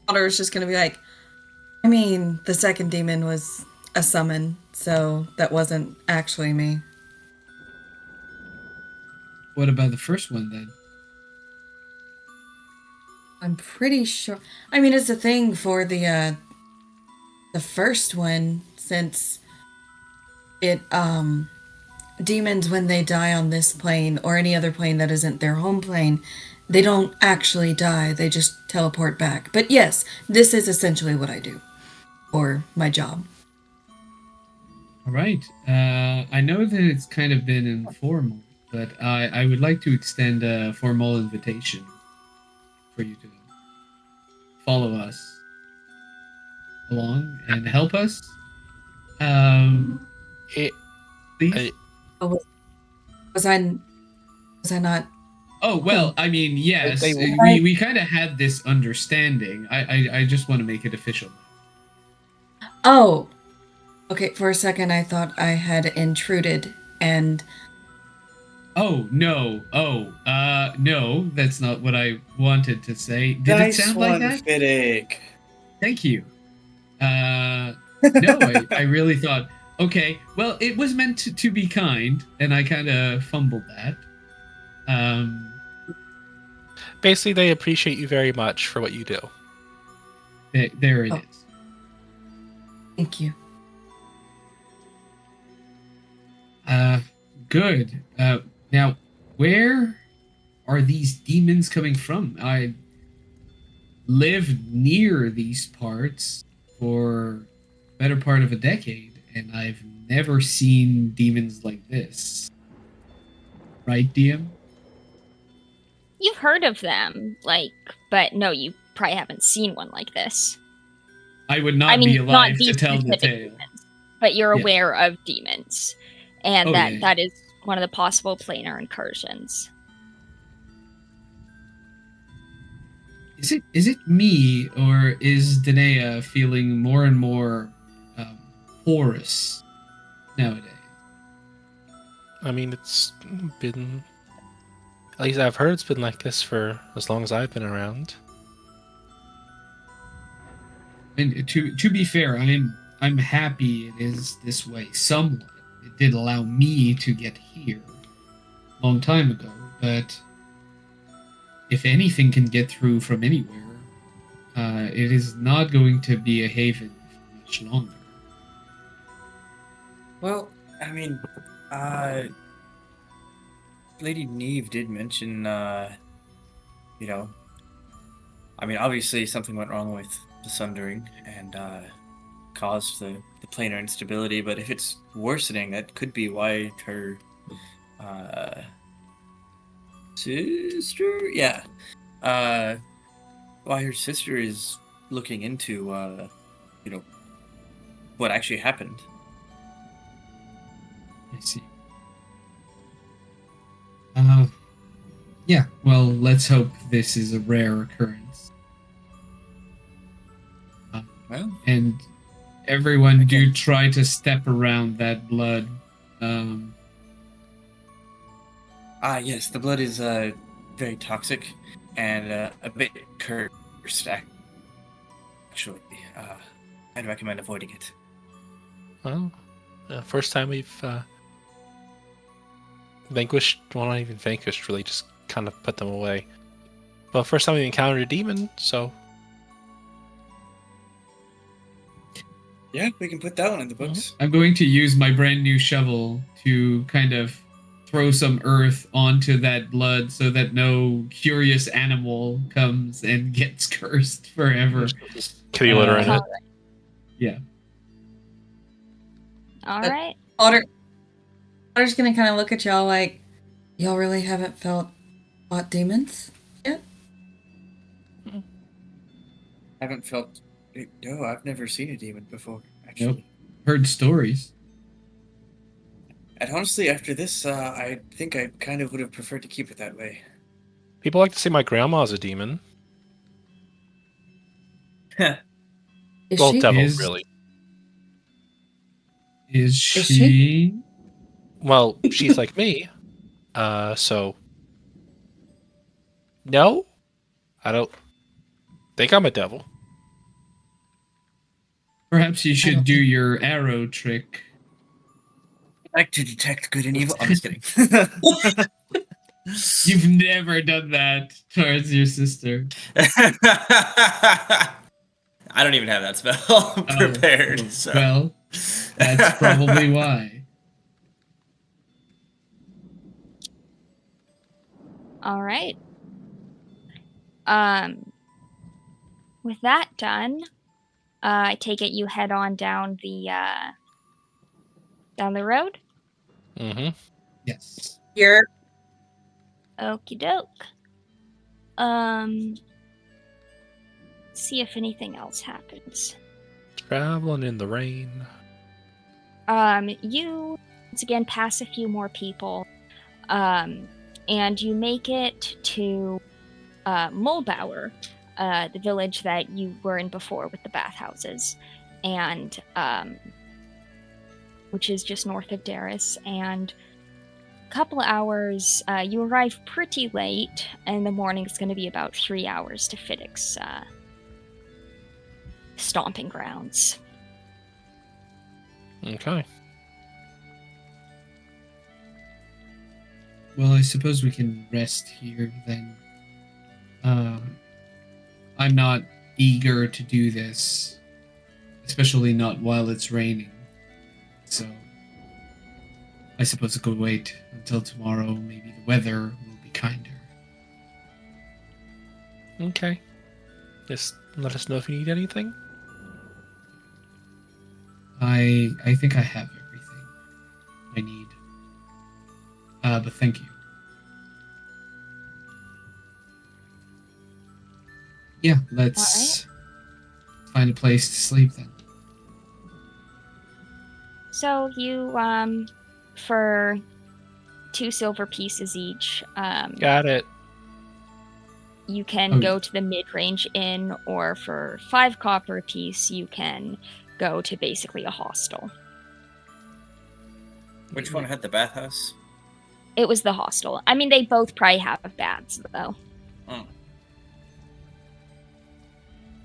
Otter's just gonna be like, I mean, the second demon was a summon, so that wasn't actually me. What about the first one then? I'm pretty sure. I mean, it's a thing for the first one, since it demons, when they die on this plane or any other plane that isn't their home plane, they don't actually die, they just teleport back. But yes, this is essentially what I do, or my job. All right. I know that it's kind of been informal, but I would like to extend a formal invitation for you to follow us along and help us. Please. Was I not? Oh well, I mean, yes, They- we kind of had this understanding. I just want to make it official. Oh, okay. For a second, I thought I had intruded, and Oh no! No, that's not what I wanted to say. Did it sound like that? Fiddick. Thank you. No, I really thought. Okay, well, it was meant to be kind, and I kind of fumbled that. Basically, they appreciate you very much for what you do. There it Oh. is. thank you. Good. Now, where are these demons coming from? I lived near these parts for the better part of a decade, and I've never seen demons like this. right, DM? You've heard of them, but no, you probably haven't seen one like this. I would not I mean, be not alive to these tell the specific tale. demons, but you're Yeah. aware of demons, and Oh, that yeah. that is one of the possible planar incursions. Is it me, or is Danae feeling more and more porous nowadays? I mean, it's been. At least I've heard it's been like this for as long as I've been around. And to be fair, I'm happy it is this way somewhat. It did allow me to get here a long time ago, but if anything can get through from anywhere, it is not going to be a haven for much longer. Well, I mean, Lady Neve did mention, you know, I mean, obviously something went wrong with the Sundering and caused the planar instability, but if it's worsening, that could be why her sister, yeah, why her sister is looking into, you know, what actually happened. I see. Yeah, well, let's hope this is a rare occurrence. Well, And everyone do Again. try to step around that blood. Yes, the blood is very toxic and a bit cursed, actually. I'd recommend avoiding it. Well, first time we've vanquished. Well, not even vanquished, really, just kind of put them away. Well, first time we encountered a demon, so. Yeah, we can put that one in the books. I'm going to use my brand new shovel to kind of throw some earth onto that blood so that no curious animal comes and gets cursed forever. Kitty litter in it. Yeah. All right. Otter's gonna kind of look at y'all like, y'all really haven't fought demons yet? Haven't felt. No, I've never seen a demon before, actually. Nope. Heard stories. And honestly, after this, I think I kind of would have preferred to keep it that way. People like to say my grandma's a demon. Is Well, she? devil, Is- really. Is she? she? Well, she's like me. So. No? I don't think I'm a devil. Perhaps you should don't do think- your arrow trick. I like to detect good and evil. I'm just kidding. You've never done that towards your sister. I don't even have that spell prepared. Oh, So. well, that's probably why. All right. With that done, I take it you head on down the road. Mm-hmm. Yes. Here. Okie doke. See if anything else happens. Traveling in the rain. You once again pass a few more people, and you make it to Mulbauer, the village that you were in before with the bathhouses, and which is just north of Darris. And a couple of hours, you arrive pretty late, and the morning is going to be about 3 hours to Fiddick's stomping grounds. Okay. Well, I suppose we can rest here then. I'm not eager to do this, especially not while it's raining. So I suppose I could wait until tomorrow. Maybe the weather will be kinder. Okay. Just let us know if you need anything. I think I have everything I need. But thank you. Yeah, let's find a place to sleep then. So you, for 2 silver pieces each, Got it. you can Oh, go to the mid-range inn, or for 5 copper apiece, you can go to basically a hostel. Which one had the bathhouse? It was the hostel. I mean, they both probably have baths, though.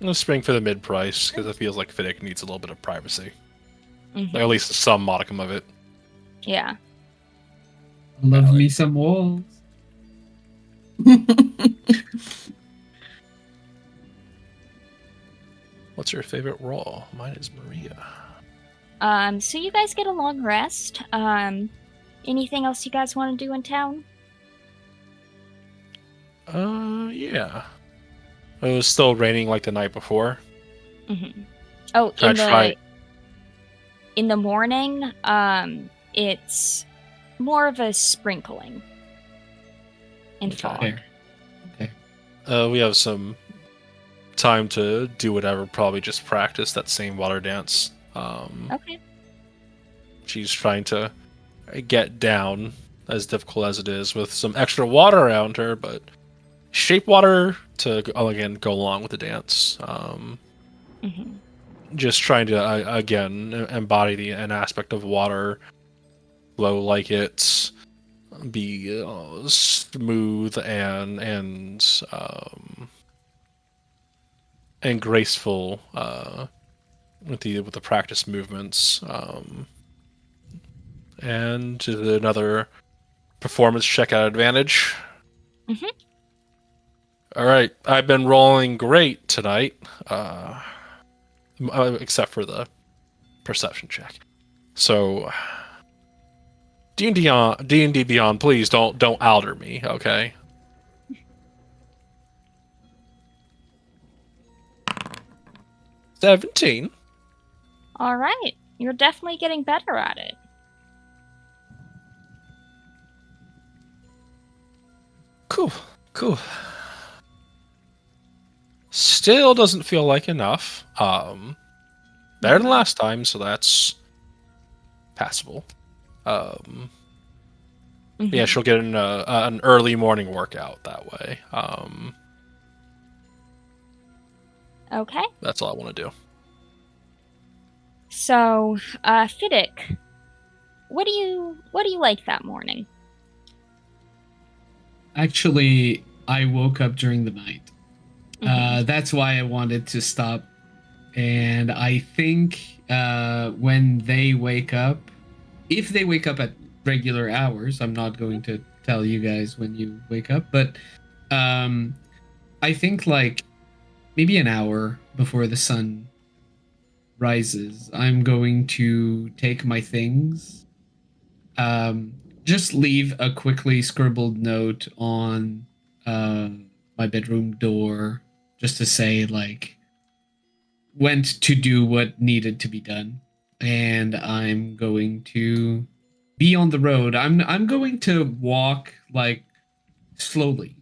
Let's spring for the mid price because it feels like Fiddick needs a little bit of privacy, Mm-hmm. or at least some modicum of it. Yeah. love me some walls. What's your favorite role? Mine is Maria. So you guys get a long rest. Anything else you guys want to do in town? Yeah. It was still raining like the night before. Mm-hmm. Oh, in the morning, it's more of a sprinkling and fog. Okay. We have some time to do whatever. Probably just practice that same water dance. Okay. She's trying to get down, as difficult as it is, with some extra water around her, but shape water to again go along with the dance. Mm-hmm. Just trying to again embody an aspect of water, flow like it's be smooth and graceful with the practice movements. And another performance check at advantage. Mm-hmm. All right, I've been rolling great tonight, except for the perception check. So, D&D Beyond, please don't alter me, okay? $17. All right. You're definitely getting better at it. Cool. Still doesn't feel like enough. Better than last time, so that's passable. Yeah, she'll get an early morning workout that way. Okay. That's all I want to do. So, Fiddick, what do you like that morning? Actually, I woke up during the night. Mm-hmm. That's why I wanted to stop. And I think when they wake up, if they wake up at regular hours, I'm not going to tell you guys when you wake up, but I think like maybe an hour before the sun rises, I'm going to take my things, just leave a quickly scribbled note on my bedroom door, just to say like went to do what needed to be done, and I'm going to be on the road. I'm going to walk like slowly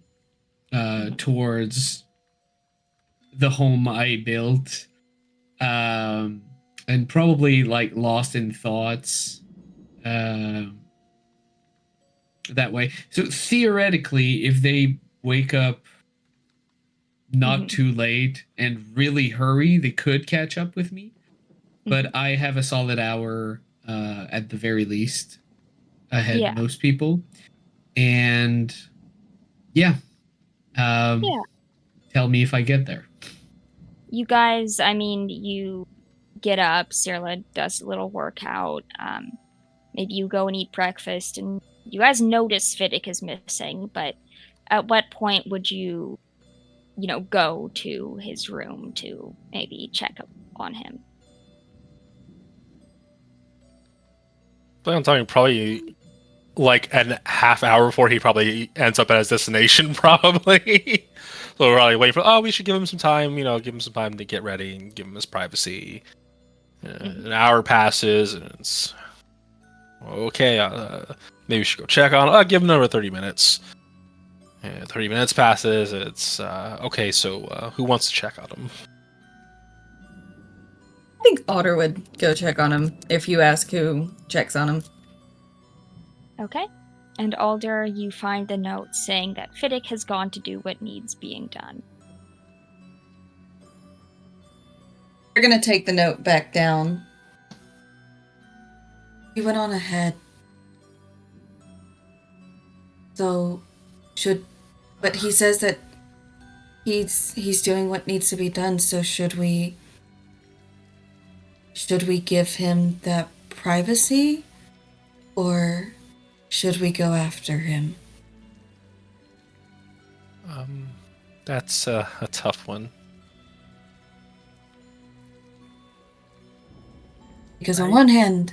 towards the home I built, and probably like lost in thoughts that way. So theoretically, if they wake up not too late and really hurry, they could catch up with me. But I have a solid hour at the very least ahead Yeah. most people. And yeah. Tell me if I get there. You guys, I mean, you get up, Sirla does a little workout, maybe you go and eat breakfast, and you guys notice Fiddick is missing, but at what point would you go to his room to maybe check up on him? Plan on talking probably like a half hour before he probably ends up at his destination, probably. So we're probably waiting for, we should give him some time, give him some time to get ready and give him his privacy. An hour passes, and it's okay. Maybe we should go check on. I'll give him another 30 minutes. Yeah, 30 minutes passes. It's okay. So who wants to check on him? I think Otter would go check on him if you ask who checks on him. Okay. And Alder, you find the note saying that Fiddick has gone to do what needs being done. We're gonna take the note back down. He went on ahead. So, but he says that he's doing what needs to be done, so should we give him that privacy? Or should we go after him? That's a tough one. Because on one hand,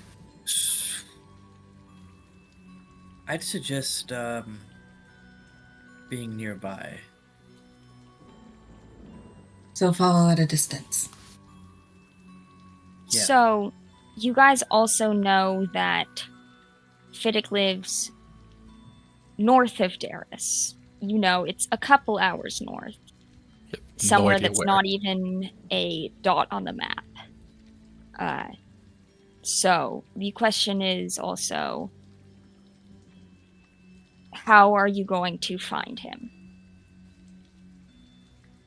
I'd suggest being nearby. so follow at a distance. Yeah. So, you guys also know that Fiddick lives north of Darius. You know, it's a couple hours north. Yep, Somewhere no idea that's where. not even a dot on the map. So, the question is also, how are you going to find him?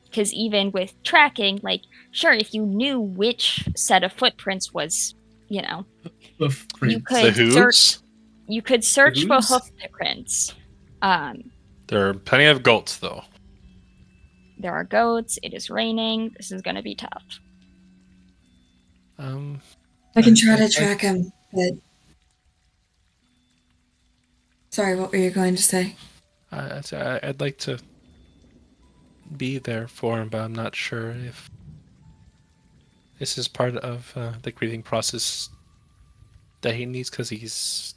Because even with tracking, like, sure, if you knew which set of footprints was, you know, you Footprints. could The search. hooves? You could search for Hooves? hoof prints. There are plenty of goats, though. There are goats. It is raining. This is going to be tough. I can try to track him, but... Sorry, what were you going to say? I'd like to be there for him, but I'm not sure if this is part of the grieving process that he needs, because he's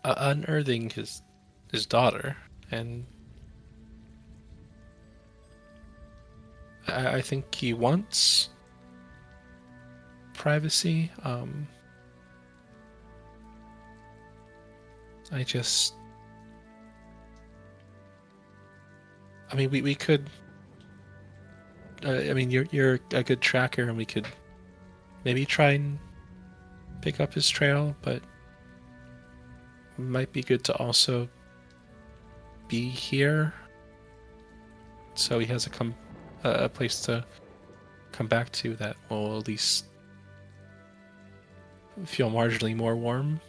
unearthing his daughter, and I think he wants privacy. I mean, we could. I mean, you're a good tracker, and we could maybe try and pick up his trail, but it might be good to also be here, so he has a place to come back to that will at least feel marginally more warm.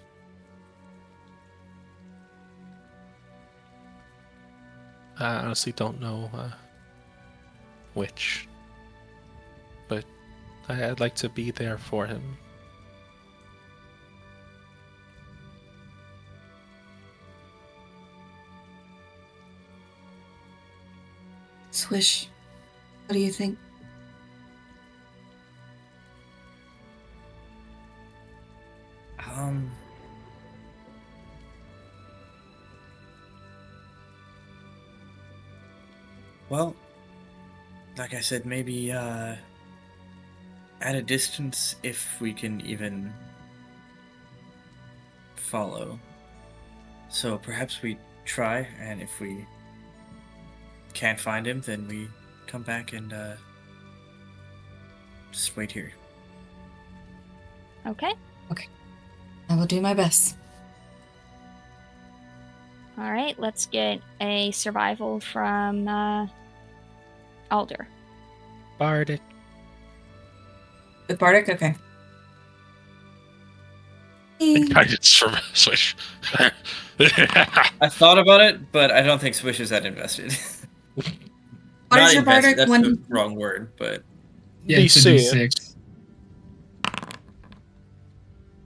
I honestly don't know which, but I'd like to be there for him. Swish, what do you think? Well, like I said, maybe at a distance, if we can even follow. So perhaps we try, and if we can't find him, then we come back and just wait here. Okay. I will do my best. All right. Let's get a survival from Alder. Bardic. With Bardic? Okay. I did Swish. I thought about it, but I don't think Swish is that invested. What Not is your invested, Bardic that's when... the wrong word, but Yeah, it's a DC. D6.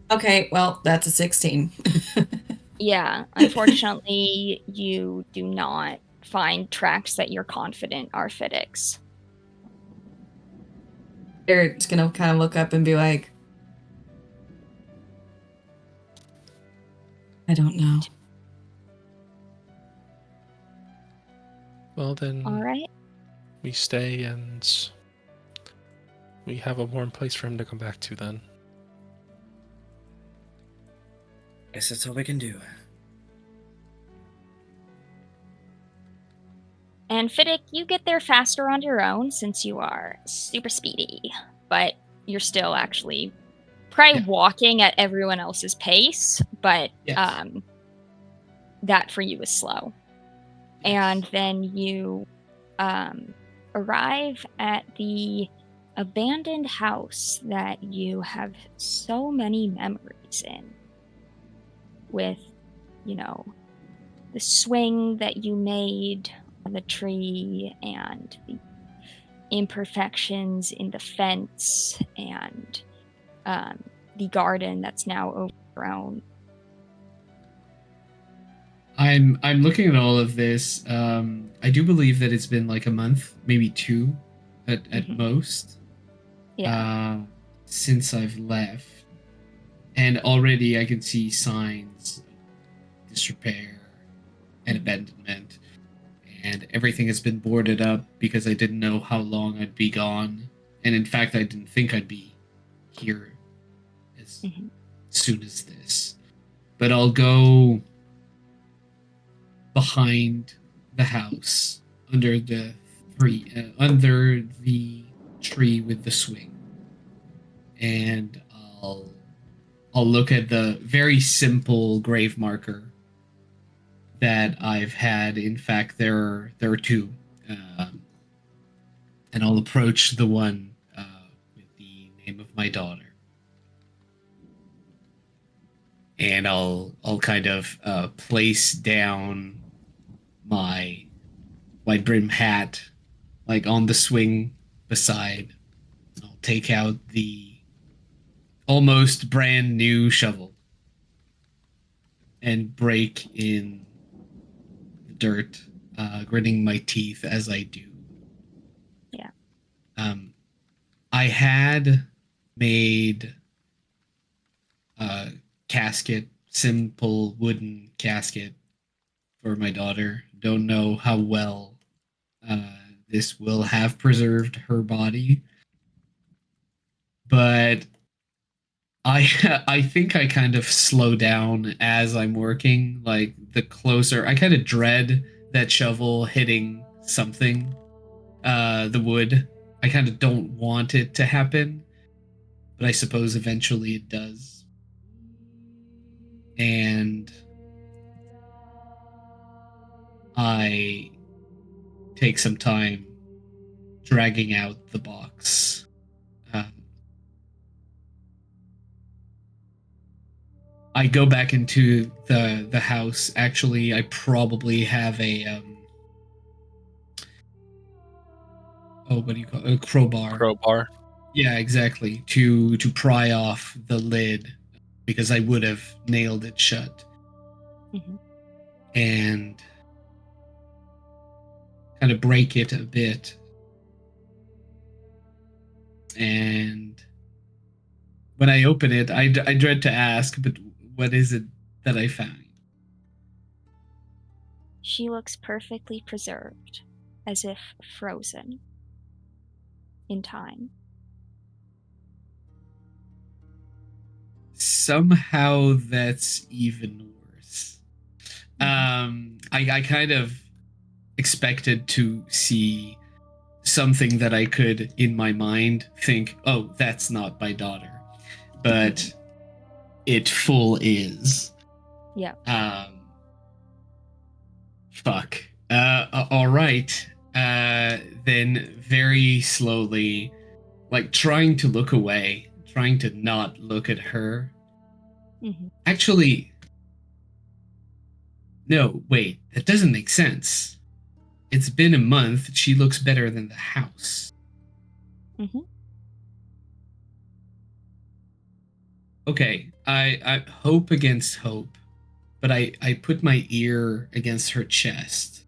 Okay, well, that's a 16. Yeah. Unfortunately, you do not find tracks that you're confident are Fiddick's. They're just gonna kind of look up and be like, I don't know. Well, then All right. we stay and we have a warm place for him to come back to then. guess that's all we can do. And Fiddick, you get there faster on your own since you are super speedy, but you're still actually probably walking at everyone else's pace, but Yes. That for you is slow. Yes. And then you arrive at the abandoned house that you have so many memories in, with, you know, the swing that you made on the tree and the imperfections in the fence and the garden that's now overgrown. I'm looking at all of this. I do believe that it's been like a month, maybe 2 at most. Yeah. Since I've left. And already I can see signs of disrepair and abandonment. And everything has been boarded up because I didn't know how long I'd be gone. And in fact, I didn't think I'd be here as soon as this. But I'll go behind the house under the tree with the swing, and I'll look at the very simple grave marker that I've had. In fact, there are 2, and I'll approach the one with the name of my daughter, and I'll kind of place down my wide brim hat like on the swing beside. I'll take out the almost brand new shovel and break in the dirt, gritting my teeth as I do. Yeah. I had made a casket, simple wooden casket for my daughter. Don't know how well this will have preserved her body, but I think I kind of slow down as I'm working. Like, the closer I kind of dread that shovel hitting something, the wood. I kind of don't want it to happen, but I suppose eventually it does. And I take some time dragging out the box. I go back into the house. Actually, I probably have a what do you call it? A crowbar? Crowbar. Yeah, exactly. To pry off the lid, because I would have nailed it shut. And kind of break it a bit. And when I open it, I dread to ask, but what is it that I found? She looks perfectly preserved, as if frozen in time. Somehow that's even worse. I kind of expected to see something that I could, in my mind, think, oh, that's not my daughter. But it full is. Yeah. Fuck. All right. Then very slowly, like trying to look away, trying to not look at her. Actually, no, wait, that doesn't make sense. It's been a month. She looks better than the house. Okay, I hope against hope, but I put my ear against her chest.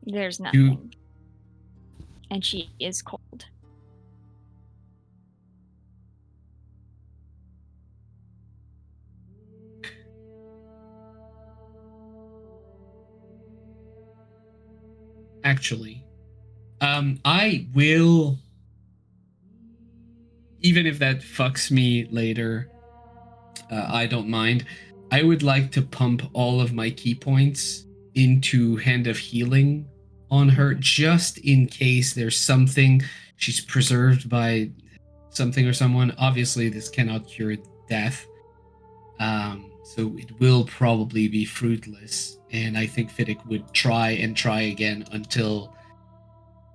There's nothing. And she is cold. Actually, I will, even if that fucks me later, I don't mind. I would like to pump all of my key points into Hand of Healing on her, just in case there's something she's preserved by something or someone. Obviously, this cannot cure death, so it will probably be fruitless. And I think Fiddick would try and try again until,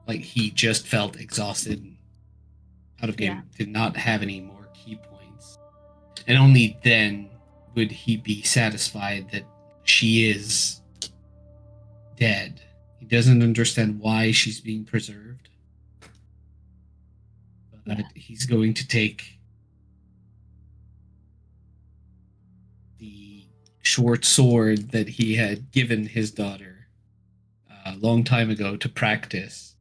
like, he just felt exhausted, out of game, did not have any more key points, and only then would he be satisfied that she is dead. He doesn't understand why she's being preserved, but he's going to take the short sword that he had given his daughter a long time ago to practice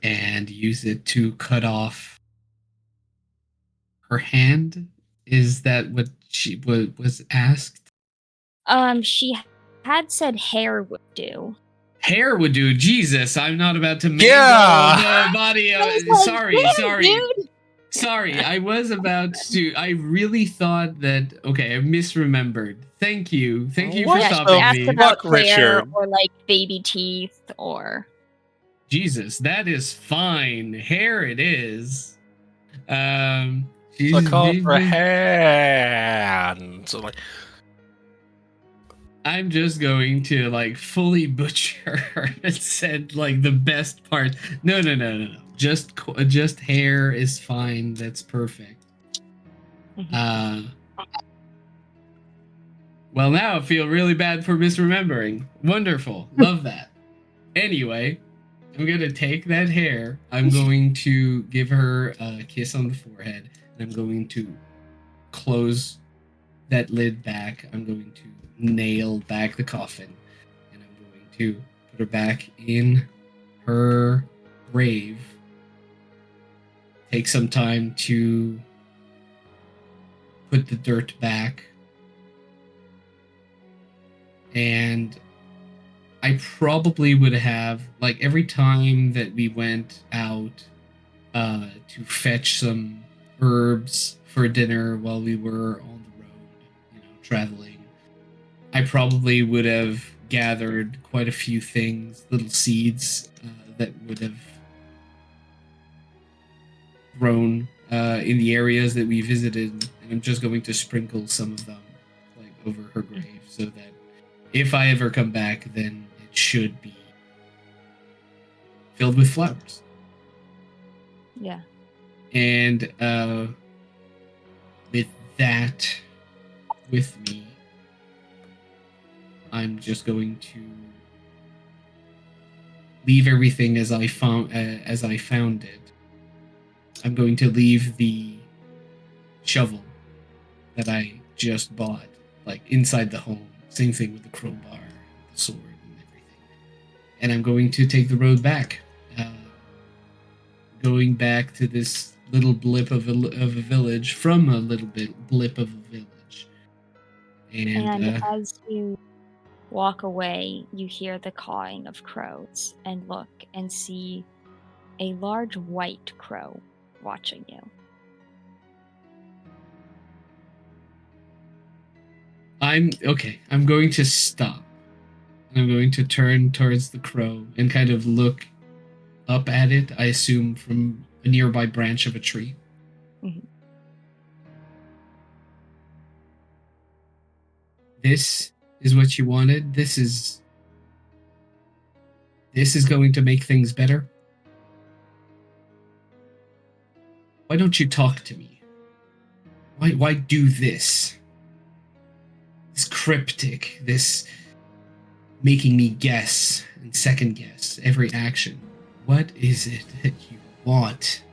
and use it to cut off her hand. Is that what she was asked? She had said hair would do. Hair would do. Jesus, I'm not about to mangle Yeah. the body of. I was like, Sorry. dude. Sorry, I was about to. I really thought that. Okay, I misremembered. Thank you for What Yeah, stopping she asked me. about Fuck, hair Richard. or like baby teeth or. Jesus, that is fine. Hair it is. So Jesus, call for a hand. So like, I'm just going to like fully butcher her and said like the best part. No. Just hair is fine. That's perfect. Well, now I feel really bad for misremembering. Wonderful. Love that. Anyway, I'm going to take that hair. I'm going to give her a kiss on the forehead. And I'm going to close that lid back. I'm going to nail back the coffin. And I'm going to put her back in her grave. Take some time to put the dirt back. And I probably would have, like, every time that we went out to fetch some herbs for dinner while we were on the road, traveling, I probably would have gathered quite a few things, little seeds that would have grown in the areas that we visited, and I'm just going to sprinkle some of them like over her grave so that if I ever come back, then it should be filled with flowers. Yeah. And with that with me, I'm just going to leave everything as I found it. I'm going to leave the shovel that I just bought, like, inside the home. Same thing with the crowbar, the sword, and everything. And I'm going to take the road back, going back to this little blip of a village, from a little blip of a village. And as you walk away, you hear the cawing of crows and look and see a large white crow watching you. I'm going to stop. And I'm going to turn towards the crow and kind of look up at it, I assume from a nearby branch of a tree. Mm-hmm. This is what you wanted? This is going to make things better? Why don't you talk to me? Why do this? This cryptic, this making me guess and second guess every action. What is it that you want?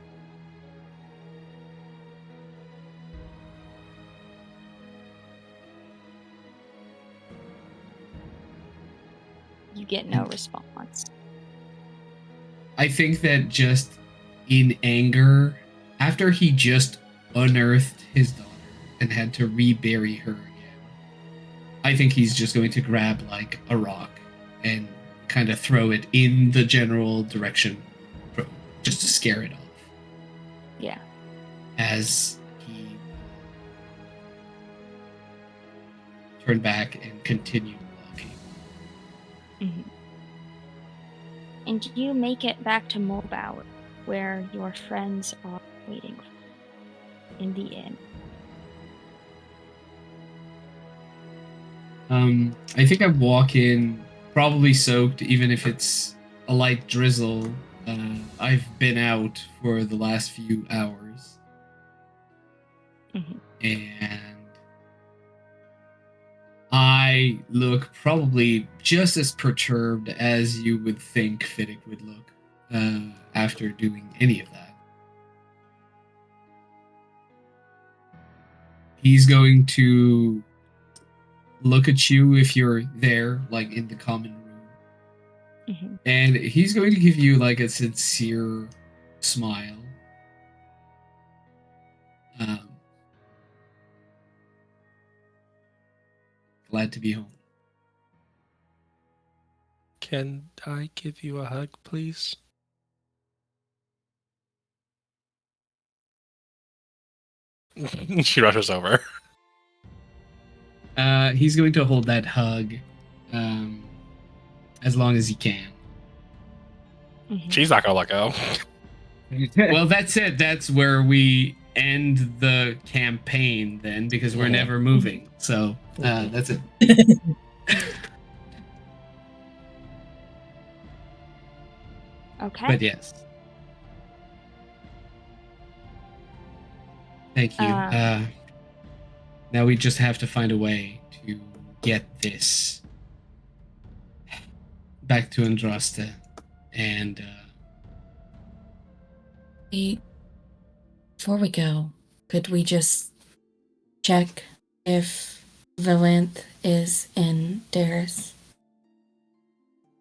You get no response. I think that just in anger, after he just unearthed his daughter and had to rebury her again, I think he's just going to grab like a rock and kind of throw it in the general direction just to scare it off. Yeah. As he turned back and continued walking. Mhm. And you make it back to Mulbauer, where your friends are waiting in the inn. I think I walk in probably soaked, even if it's a light drizzle. I've been out for the last few hours, Mhm. and I look probably just as perturbed as you would think Fiddick would look after doing any of that. He's going to look at you if you're there, like in the common room. Mhm. And he's going to give you like a sincere smile. Glad to be home. Can I give you a hug, please? She rushes over. He's going to hold that hug as long as he can. Mhm. She's not gonna let go. Well, that's it. That's where we end the campaign then, because we're never moving. So that's it. Okay. But yes. Thank you. Now we just have to find a way to get this back to Andraste. And Before we go, could we just check if Valanth is in Darius?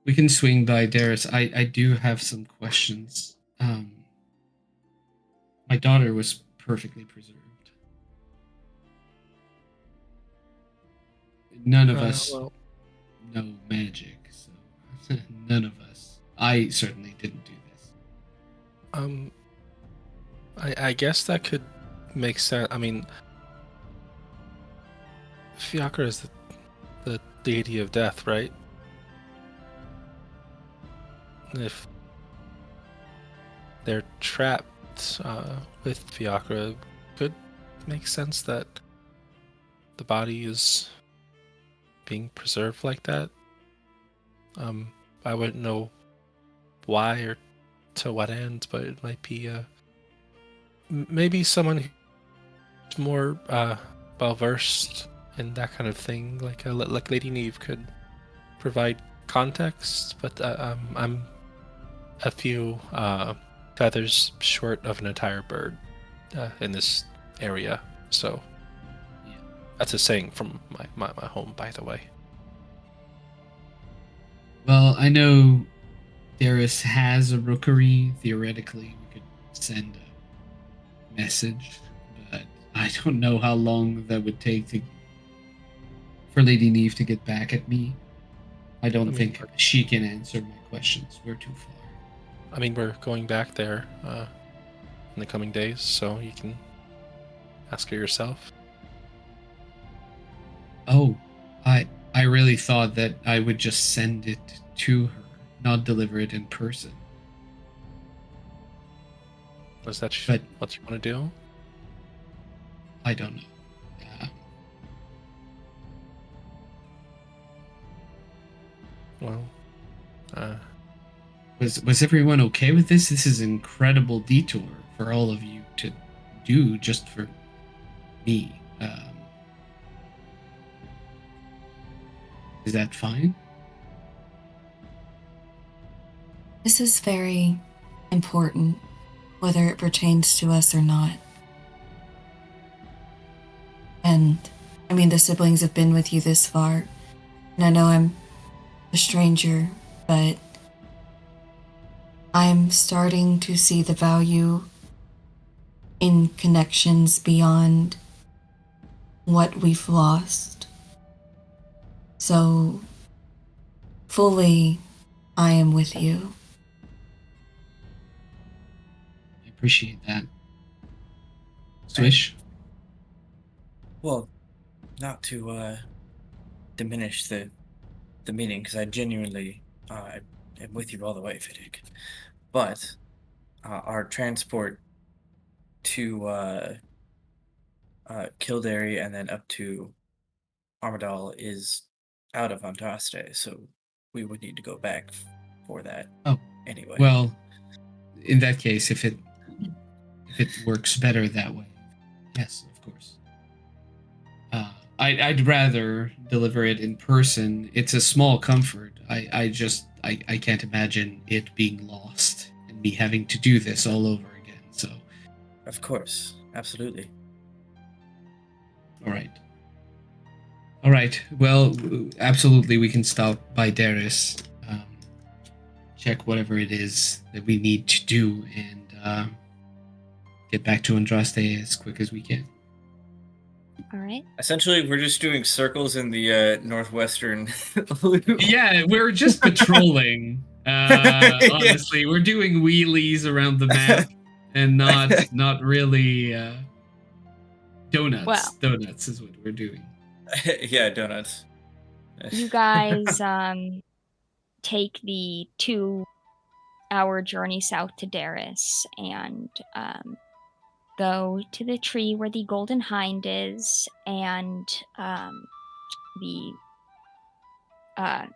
we can swing by Darius. I do have some questions. My daughter was perfectly preserved. None of us Well, know magic, so none of us. I certainly didn't do this. I guess that could make sense. I mean, Fiacre is the deity of death, right? If they're trapped with Fiacre, could make sense that the body is being preserved like that. I wouldn't know why or to what end, but it might be maybe someone who's more well versed in that kind of thing, like Lady Neve could provide context. But I'm a few feathers short of an entire bird in this area, so Yeah. that's a saying from my home, by the way. Well, I know Darius has a rookery. Theoretically, we could send a message, but I don't know how long that would take for Lady Neve to get back at me. I don't think she can answer my questions. We're too far. I mean, we're going back there in the coming days, so you can ask her yourself. Oh, I really thought that I would just send it to her, not deliver it in person. Was that But what you want to do? I don't know. Well, Was everyone okay with this? This is an incredible detour for all of you to do just for me. Is that fine? This is very important, whether it pertains to us or not. And, I mean, the siblings have been with you this far, and I know I'm a stranger, but I'm starting to see the value in connections beyond what we've lost. So, fully, I am with you. I appreciate that. Swish? Well, not to diminish the the meeting because I genuinely am with you all the way, Fiddick. But our transport to Kildare and then up to Armadale is out of Andraste, so we would need to go back for that. Oh, anyway. Well, in that case, if it works better that way, yes, of course. I'd rather deliver it in person. It's a small comfort. I can't imagine it being lost and me having to do this all over again. So, Of course, absolutely. all right. Well, absolutely, we can stop by Darius, check whatever it is that we need to do, and get back to Andraste as quick as we can. All right. Essentially, we're just doing circles in the northwestern loop. Yeah, we're just patrolling. Honestly, we're doing wheelies around the map, and not really donuts. Well. Donuts is what we're doing. Yeah, donuts. You guys take the 2-hour journey south to Darius and go to the tree where the golden hind is and the I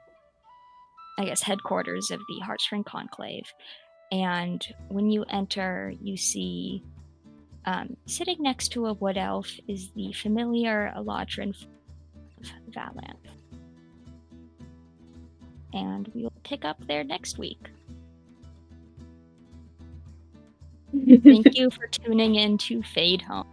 guess headquarters of the Heartstring Conclave. And when you enter, you see sitting next to a wood elf is the familiar Eladrin of Valanth. And we will pick up there next week. Thank you for tuning in to Fadehome.